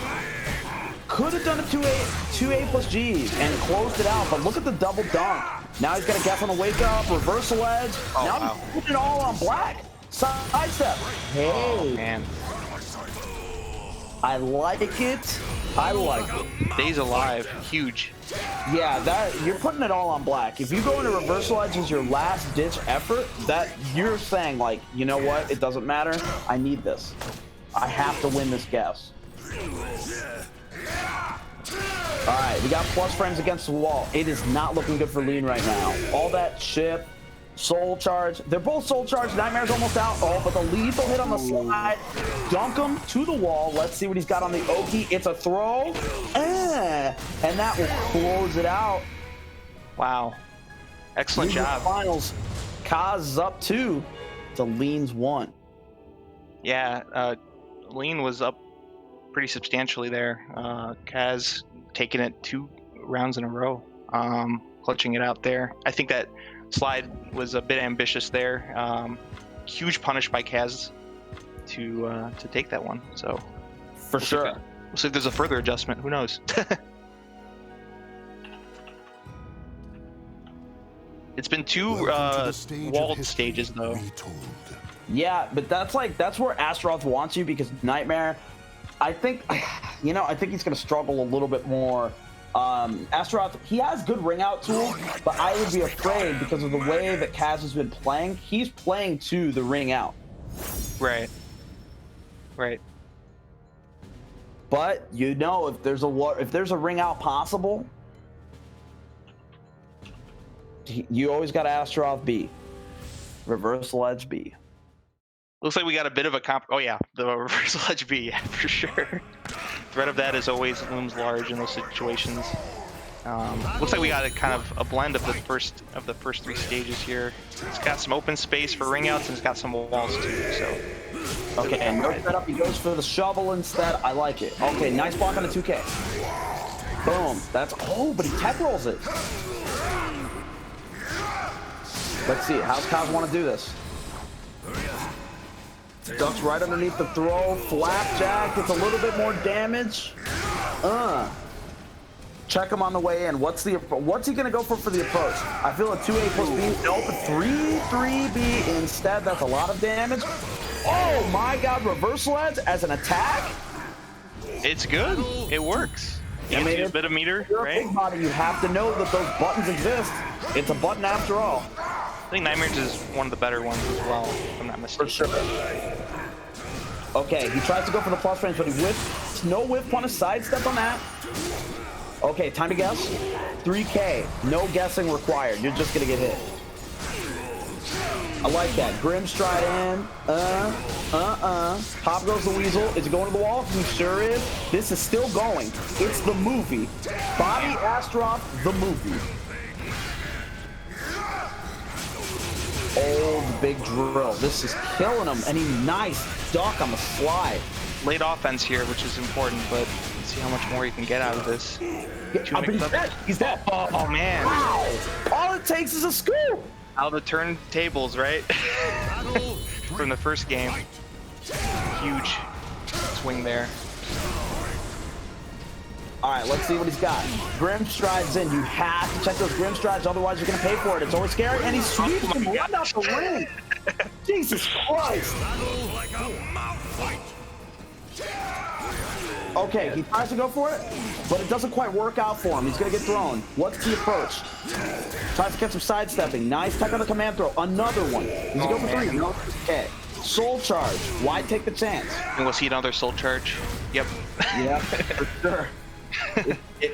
Could have done a 2A plus G and closed it out, but look at the double dunk. Now he's got a guess on the wake up, reversal edge. Oh, now wow. he's putting it all on black. Side step. Hey. Oh, man. I like it. I like it. Days alive. Huge. Yeah, that you're putting it all on black. If you go into reversal edge as your last ditch effort, that you're saying like, you know what? It doesn't matter. I need this. I have to win this guess. All right, we got plus frames against the wall. It is not looking good for Lean right now. All that chip, soul charge. They're both soul charge. Nightmare's almost out. Oh, but the lethal hit on the slide. Dunk him to the wall. Let's see what he's got on the Oki. It's a throw. And that will close it out. Wow. Excellent job. Finals. Kaz is up 2 to Lean's 1. Yeah, Lean was up pretty substantially there. Kaz taking it 2 rounds in a row, clutching it out there. I think that slide was a bit ambitious there. Huge punish by Kaz to take that one. So For sure. We'll see if there's a further adjustment. Who knows? It's been 2 walled stages though. Yeah, but that's where Astaroth wants you, because Nightmare, I think he's going to struggle a little bit more. Astaroth, he has good ring out tools, but I would be afraid because of the way that Kaz has been playing. He's playing to the ring out. Right. Right. But you know, if there's a ring out possible, you always got Astaroth B. Reversal edge B. Looks like we got a bit of a oh yeah, the reversal edge B, yeah, for sure. Threat of that is always looms large in those situations. Looks like we got a kind of a blend of the first 3 stages here. It's got some open space for ring outs and it's got some walls too. So okay, no setup. He goes for the shovel instead. I like it. Okay, nice block on the 2K. Boom. That's but he tech rolls it. Let's see. How's Kaz want to do this? Ducks right underneath the throw. Flapjack gets a little bit more damage. Check him on the way in. What's he gonna go for the approach? I feel a 2A plus B. Nope, 3B instead. That's a lot of damage. Oh my God! Reversal edge as an attack. it's good. It works. You I mean, use a bit of meter, you're right? a big body. You have to know that those buttons exist. It's a button after all. I think Nightmares is one of the better ones as well, if I'm not mistaken. For sure. Okay, he tries to go for the plus range, but he whiffs. No whiff punish. Sidestep on that. Okay, time to guess. 3K. No guessing required. You're just gonna get hit. I like that. Grim stride in. Pop goes the weasel. Is it going to the wall? He sure is. This is still going. It's the movie. Bobby Astaroth, the movie. Old big drill. This is killing him. And he nice duck on the slide. Late offense here, which is important, but let's see how much more you can get out of this. But he's dead. He's dead. Oh man. Wow. All it takes is a scoop. Out of the turntables, right? From the first game. Huge swing there. All right, let's see what he's got. Grim strides in. You have to check those Grim strides, otherwise you're going to pay for it. It's always scary. And he sweeps him right out the ring. Jesus Christ. Okay, he tries to go for it, but it doesn't quite work out for him. He's going to get thrown. What's the approach? Tries to catch him sidestepping. Nice tech on the command throw. Another one. Does he go for 3? No. Okay. Soul charge. Why take the chance? And we'll see another soul charge. Yep. Yeah, for sure.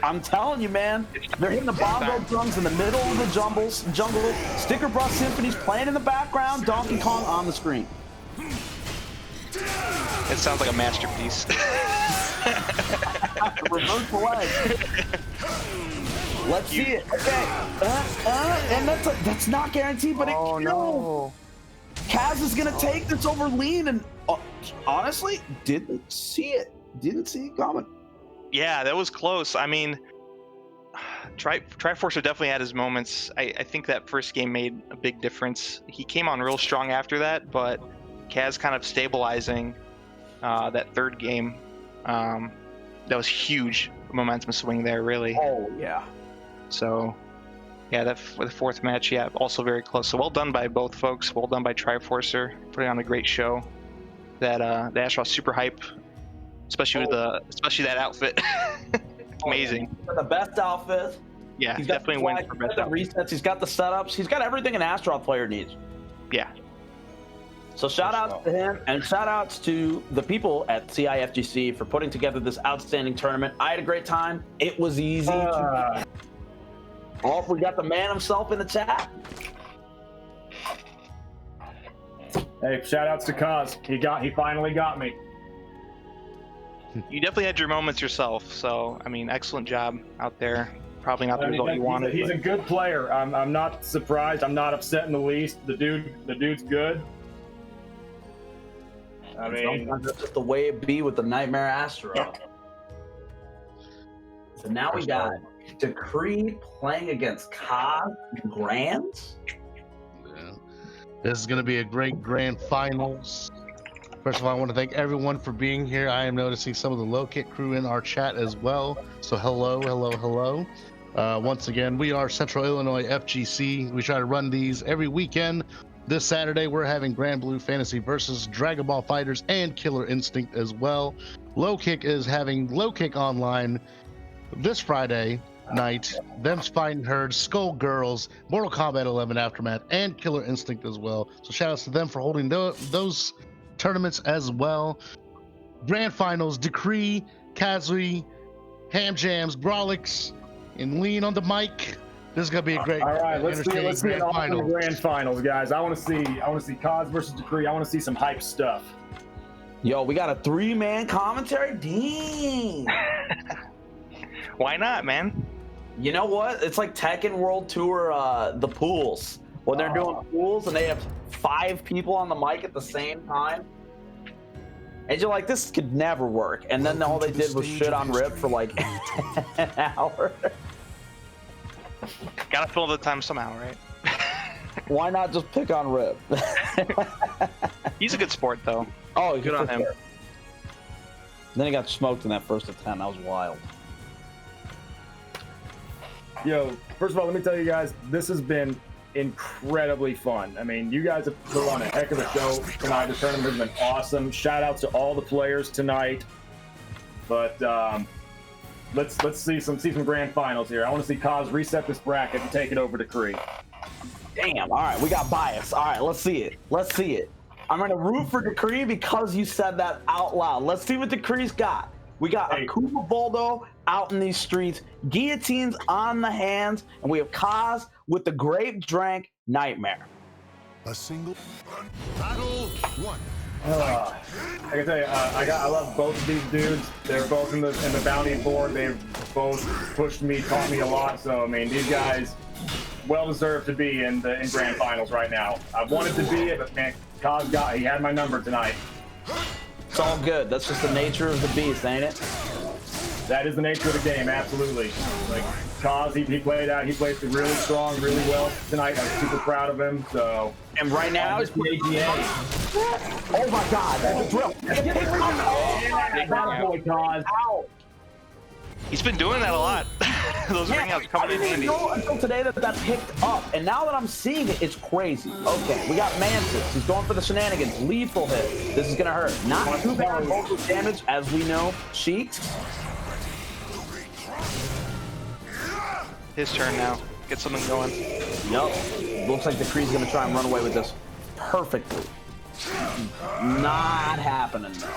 I'm telling you, man. They're hitting the bongo drums in the middle of the jungle. Sticker Brush Symphony's playing in the background. Donkey Kong on the screen. It sounds like a masterpiece. Reverse leg. Let's see it. Okay. And that's not guaranteed, but it can. no. Kaz is gonna take this over Lean, and honestly, didn't see it. Didn't see it coming. Yeah, that was close. I mean, Triforcer definitely had his moments. I think that first game made a big difference. He came on real strong after that, but Kaz kind of stabilizing that third game. That was huge momentum swing there, really. Oh yeah. So, yeah, the fourth match, yeah, also very close. So well done by both folks. Well done by Triforcer, putting on a great show. That the Ash was super hype, especially that outfit. Amazing. The best outfit. Yeah, He's definitely wins for best outfit. resets. He's got the setups. He's got everything an Astaroth player needs. Yeah. So shout outs to him, and shout outs to the people at CIFGC for putting together this outstanding tournament. I had a great time. It was easy. Oh, we got the man himself in the chat. Hey, shout outs to Kaz. He finally got me. You definitely had your moments yourself. So, I mean, excellent job out there. Probably not the result you wanted. He's a good player. I'm not surprised. I'm not upset in the least. The dude's good. I mean, sometimes that's just the way it be with the Nightmare Astaroth. So now we got Decree playing against Kaz Grands. Yeah. This is going to be a great grand finals. First of all, I want to thank everyone for being here. I am noticing some of the Low Kick crew in our chat as well. So hello. Once again, we are Central Illinois FGC. We try to run these every weekend. This Saturday, we're having Grand Blue Fantasy versus Dragon Ball Fighters and Killer Instinct as well. Low Kick is having Low Kick online this Friday night. Them's Fighting Herd, Skull Girls, Mortal Kombat 11 Aftermath, and Killer Instinct as well. So shout outs to them for holding those tournaments as well. Grand Finals, Decree, Kazui, Ham Jams, Grolix, and Lean on the mic. This is gonna be a great. All right, let's see an awesome grand finals, guys. I want to see Kaz versus Decree. I want to see some hype stuff. Yo, we got a 3-man commentary. Dang. Why not, man? You know what? It's like Tekken World Tour, the pools. When they're doing pools and they have 5 people on the mic at the same time. And you're like, this could never work. And then all they did was shit on Rip for like an hour. Gotta fill the time somehow, right? Why not just pick on Rip? He's a good sport, though. Oh, good on him. Sure. Then he got smoked in that first attempt. That was wild. Yo, first of all, let me tell you guys, this has been incredibly fun. I mean, you guys have put on a heck of a show tonight. The tournament has been awesome. Shout out to all the players tonight. But let's see some grand finals here. I want to see Kaz reset this bracket and take it over to Cree. Damn. All right, we got bias. All right, let's see it. I'm going to root for Decree because you said that out loud. Let's see what Decree's got. We got Akuma Boldo out in these streets, guillotines on the hands, and we have Kaz with the grape drank Nightmare. A single battle one. I can tell you, I love both of these dudes. They're both in the bounty board. They've both pushed me, taught me a lot. So I mean, these guys well deserved to be in grand finals right now. I wanted to be it, but man, Kaz he had my number tonight. It's all good. That's just the nature of the beast, ain't it? That is the nature of the game, absolutely. Like Kaz, he played really strong, really well tonight. I'm super proud of him. So, and right now it's the AGA. Oh my God, that's a drill. Boy, Kaz. He's been doing that a lot. Those ring outs coming in handy. I didn't know until today that picked up, and now that I'm seeing it, it's crazy. Okay, we got Mantis. He's going for the shenanigans. Lethal hit. This is gonna hurt. Not too bad vocal damage, as we know. Sheet. His turn now. Get something going. Yep. Looks like Decree's gonna try and run away with this perfectly. Not happening though.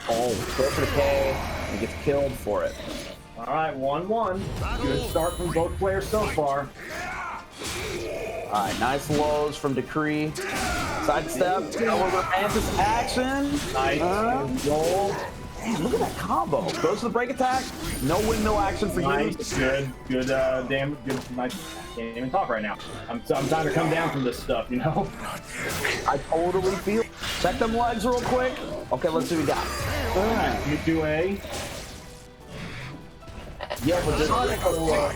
Oh, go for the K. He gets killed for it. All right, 1-1. Good start from both players so far. All right, nice lows from Decree. Sidestep. Over Mantis action. Nice. Goal. Man, look at that combo. Goes to the break attack. No windmill action for Nice, you. good, damn, good. I can't even talk right now. I'm trying to come down from this stuff, you know. I totally feel. Check them legs real quick. Okay, let's see what we got. You do a. Yeah, but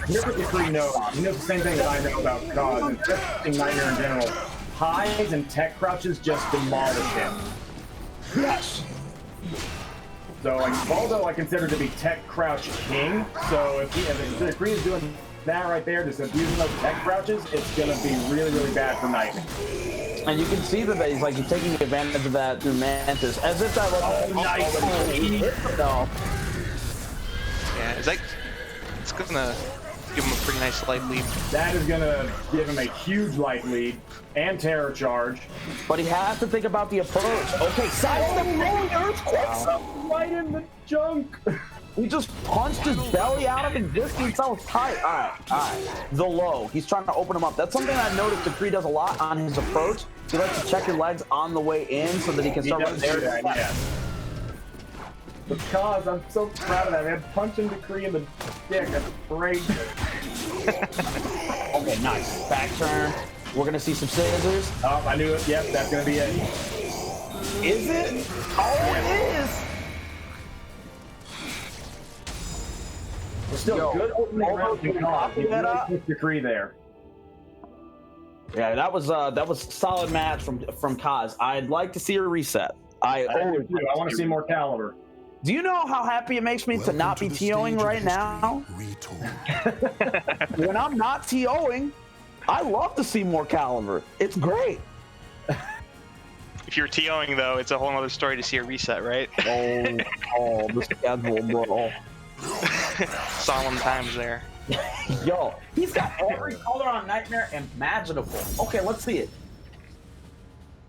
here's what Decree knows. He knows the same thing that I know about Cause and just Nightmare in general. Highs and tech crouches just demolish him. Yes. So, like, Baldo I consider to be tech crouch king. So if Decree is doing that right there, just abusing those tech crouches, it's gonna be really, really bad for Nightmare. And you can see that he's like taking advantage of that through Mantis, as if that was nice. No. Yeah, it's gonna give him a pretty nice life lead. That is gonna give him a huge life lead and terror charge. But he has to think about the approach. Okay, sidestep rolling earthquake. Right in the junk. He just punched his belly out of existence. That was tight. All right. The low. He's trying to open him up. That's something I noticed Decree does a lot on his approach. He likes to check your legs on the way in so that he can start running there. Yeah. Because I'm so proud of that, man. Punching Decree in the dick. That's great. Okay, nice. Back turn. We're going to see some scissors. Oh, I knew it. Yep, that's going to be it. Is it? Oh, it is. We're still good opening round to Cause. He really pushed Decree there. Yeah, that was solid match from Kaz. I'd like to see a reset. I want to see more Calibur. Do you know how happy it makes me to not be TOing right now? When I'm not TOing, I love to see more Calibur. It's great. If you're TOing though, it's a whole other story to see a reset, right? Oh, the schedule, bro. Solemn times there. Yo, he's got every color on Nightmare imaginable. Okay, let's see it.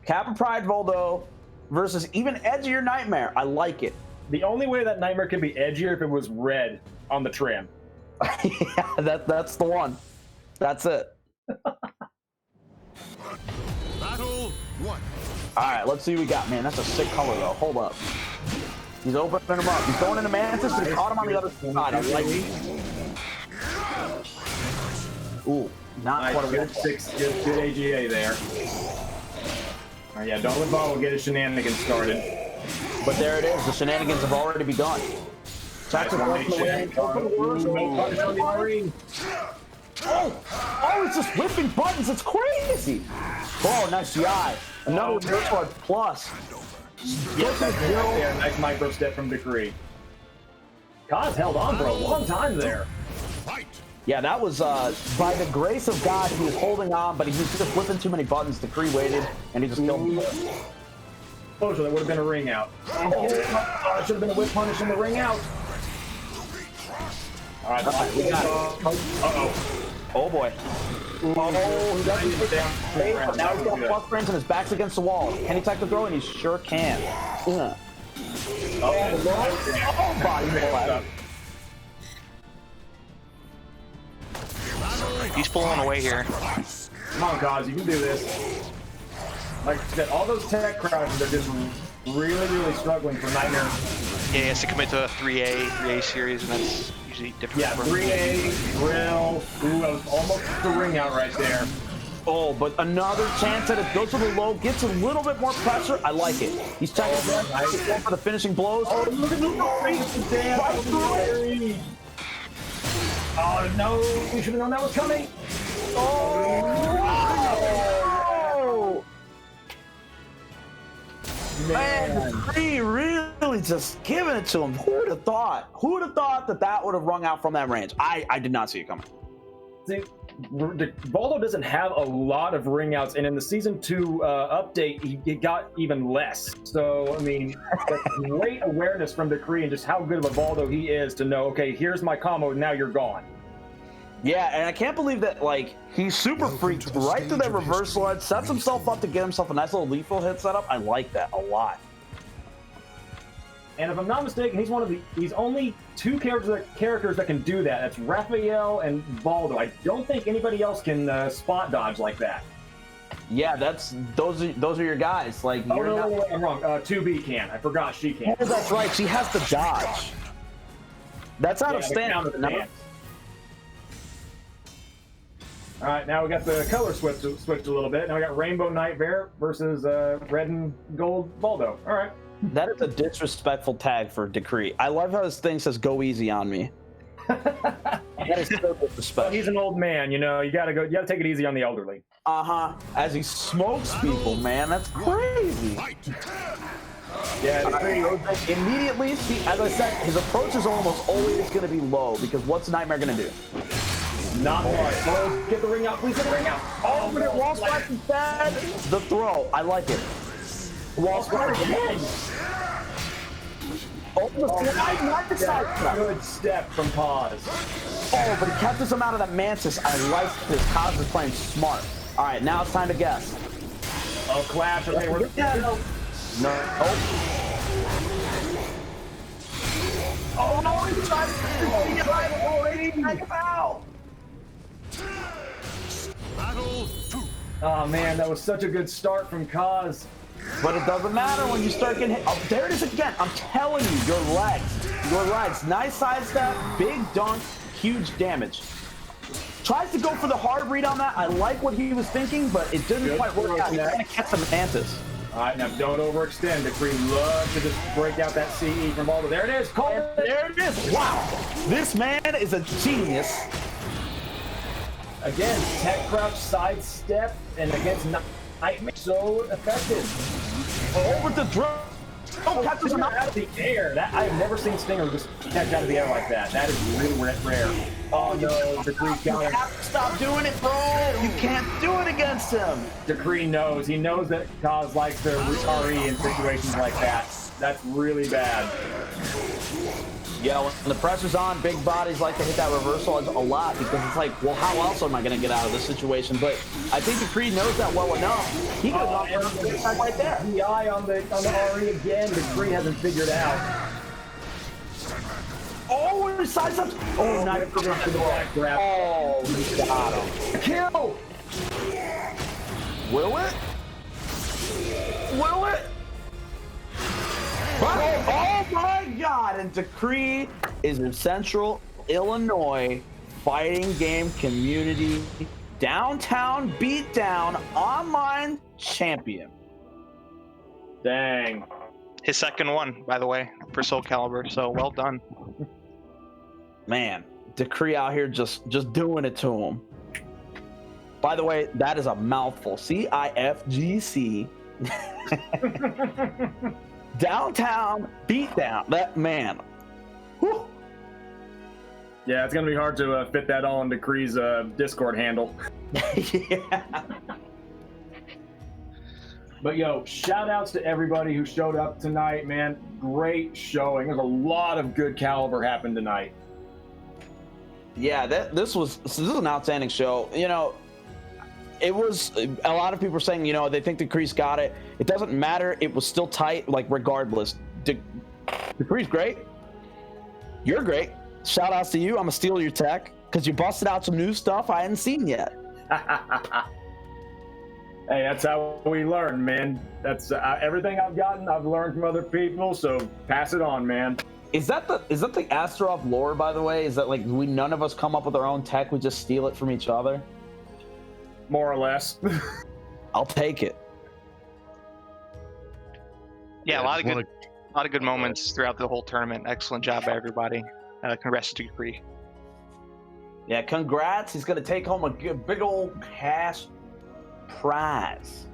Kappa Pride Voldo versus even edgier Nightmare. I like it. The only way that Nightmare could be edgier if it was red on the trim. Yeah, that's the one. That's it. Battle 1. All right, let's see what we got. Man, that's a sick color, though. Hold up. He's opening him up. He's going into Mantis, and he caught him on the other side. I like it. Ooh, not quite a good AGA there. All right, yeah, don't let Bottle get his shenanigans started. But there it is. The shenanigans have already begun. Oh, it's just whipping buttons. It's crazy. Oh, nice GI. Another Nerdcard plus. Yes, that's right there. Nice micro step from Decree. Kaz held on for a long time there. Yeah, that was by the grace of God. He was holding on, but he was just flipping too many buttons. Decree waited, and he just killed him. Oh, so that would have been a ring out. Oh, it should have been a whip punish in the ring out. All right, we got it. Uh-oh. Oh, boy. Oh, he doesn't put down. Now he's got plus frames and his back's against the wall. Can he tech the throw? And he sure can. Oh, body blow. He's pulling away here. Come on, Kaz, you can do this. Like I said, all those tech crouches are just really, really struggling for Nightmare. Yeah, he has to commit to a 3A series, and that's usually different. Yeah, 3A, drill. Ooh, that was almost the ring out right there. Oh, but another chance at it. Goes to the low, gets a little bit more pressure. I like it. He's checking for the finishing blows. Oh, look at the damn. Oh, no. We should have known that was coming. Oh! Man, Decree really just giving it to him. Who would have thought? Who would have thought that that would have rung out from that range? I did not see it coming. See, Voldo doesn't have a lot of ring outs, and in the Season 2 update, it got even less. So, I mean, great awareness from Decree and just how good of a Voldo he is to know, okay, here's my combo, now you're gone. Yeah, and I can't believe that, like, he super freaked right through that reversal edge, sets himself up to get himself a nice little lethal hit setup. I like that a lot. And if I'm not mistaken, he's only two characters that can do that. That's Raphael and Voldo. I don't think anybody else can spot dodge like that. Yeah, those are your guys. Like, Oh, you're no, I'm wrong. 2B can. I forgot she can. Oh, that's right. She has to dodge. That's out of standard. No? All right, now we got the color switch a little bit. Now we got Rainbow Nightmare versus red and gold Baldo. All right. That is a disrespectful tag for Decree. I love how this thing says "Go easy on me." That is so disrespectful. He's an old man, you know. You gotta take it easy on the elderly. As he smokes people, man. That's crazy. Yeah, immediately. See, as I said, his approach is almost always going to be low because what's Nightmare going to do? Not much. Oh, get the ring out, please get the ring out. Oh, but it wall splash is bad. The throw, I like it. Wall splash again. Oh, the side. Good step from Paz. Oh, but he catches him out of that mantis. I like this. Paz is playing smart. All right, now it's time to guess. Oh, clash. Okay, we're no. Oh no, he's trying to foul. Oh man, that was such a good start from Kaz. But it doesn't matter when you start getting hit. Oh, there it is again. I'm telling you, your legs. Nice sidestep, big dunk, huge damage. Tries to go for the hard read on that. I like what he was thinking, but it didn't quite work out. He's gonna catch the mantis. All right, now don't overextend. Decree loves to just break out that CE from all the. There it is. There it is. Wow, this man is a genius. Again, tech crouch, sidestep, and against Nightmare, so effective. Oh, with the drone. Oh, catches him out of the air. That I have never seen Stinger just catch out of the air like that. That is really rare. Oh no, Decree counter. You have to stop doing it, bro. You can't do it against him. Decree knows. He knows that Kaz likes to RE in situations like that. That's really bad. Yeah, when the pressure's on, big bodies like to hit that reversal a lot because it's like, well, how else am I going to get out of this situation? But I think Decree knows that well enough. He goes off right there. The eye on the RE again. Decree hasn't figured out. Oh, and size up. Oh, not to the back grab. Oh, he got him. Kill. Will it? Will it? Oh my God! And Decree is a Central Illinois fighting game community downtown beatdown online champion. Dang. His second one, by the way, for Soul Calibur. So well done. Man, Decree out here just doing it to him. By the way, that is a mouthful. CIFGC. Downtown beatdown. That man. Whew. Yeah, it's gonna be hard to fit that all in Decree's Discord handle. Yeah. But yo, shout outs to everybody who showed up tonight, man. Great showing. There's a lot of good caliber happened tonight. Yeah, this is an outstanding show. You know, it was a lot of people were saying, you know, they think Decree's got it. It doesn't matter. It was still tight, like regardless. Decree's great. You're great. Shout outs to you. I'm gonna steal your tech because you busted out some new stuff I hadn't seen yet. Hey, that's how we learn, man. That's everything I've gotten. I've learned from other people, so pass it on, man. Is that the Astaroth lore, by the way? Is that like none of us come up with our own tech? We just steal it from each other? More or less. I'll take it. Yeah, a lot of good moments throughout the whole tournament. Excellent job by everybody. Congrats to Decree. Yeah, congrats. He's gonna take home a big old cash prize.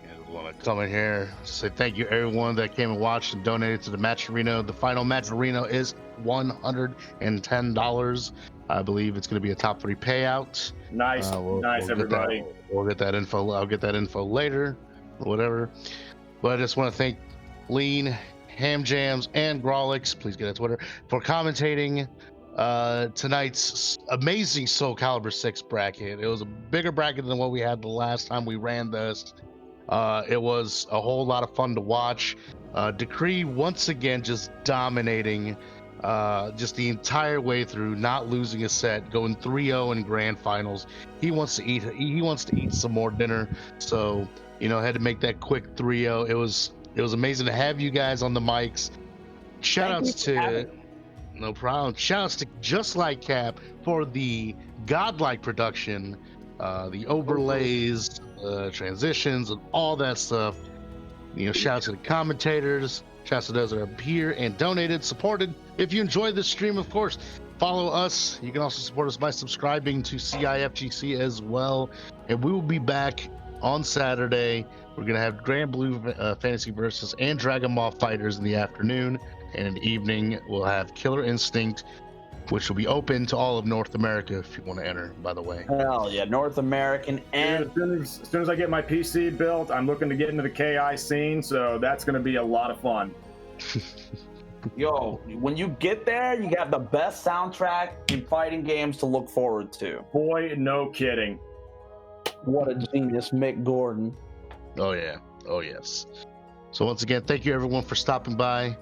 I want to come in here, say thank you everyone that came and watched and donated to the matcherino. The final matcherino is $110. I believe it's going to be a top 3 payout. Nice, nice, everybody. We'll get that info. I'll get that info later, or whatever. But I just want to thank Lean, Ham Jams, and Grolix. Please get on Twitter for commentating tonight's amazing Soul Calibur 6 bracket. It was a bigger bracket than what we had the last time we ran this. It was a whole lot of fun to watch. Decree once again just dominating just the entire way through, not losing a set, going 3-0 in grand finals. He wants to eat. He wants to eat some more dinner. So, had to make that quick 3-0. It was amazing to have you guys on the mics. Shout outs to no problem. Shout outs to Just Like Cap for the godlike production, the overlays, transitions, and all that stuff. Shout out to the commentators. Shout out to those that are here and donated, supported. If you enjoyed this stream, of course, follow us. You can also support us by subscribing to CIFGC as well. And we will be back on Saturday. We're going to have Grand Blue Fantasy Versus and Dragon Ball Fighters in the afternoon. And in the evening, we'll have Killer Instinct, which will be open to all of North America if you want to enter, by the way. Hell yeah, North American. And as soon as I get my PC built, I'm looking to get into the KI scene, so that's going to be a lot of fun. Yo, when you get there, you have the best soundtrack in fighting games to look forward to. Boy, no kidding. What a genius, Mick Gordon. Oh, yeah. Oh, yes. So once again, thank you, everyone, for stopping by.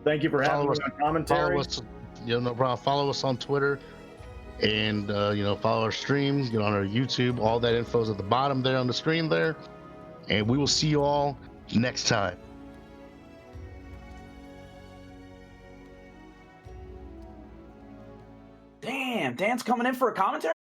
Thank you for having me on commentary. Follow us, no problem. Follow us on Twitter and, follow our streams, get on our YouTube. All that info is at the bottom there on the screen there. And we will see you all next time. Damn, Dan's coming in for a commentary?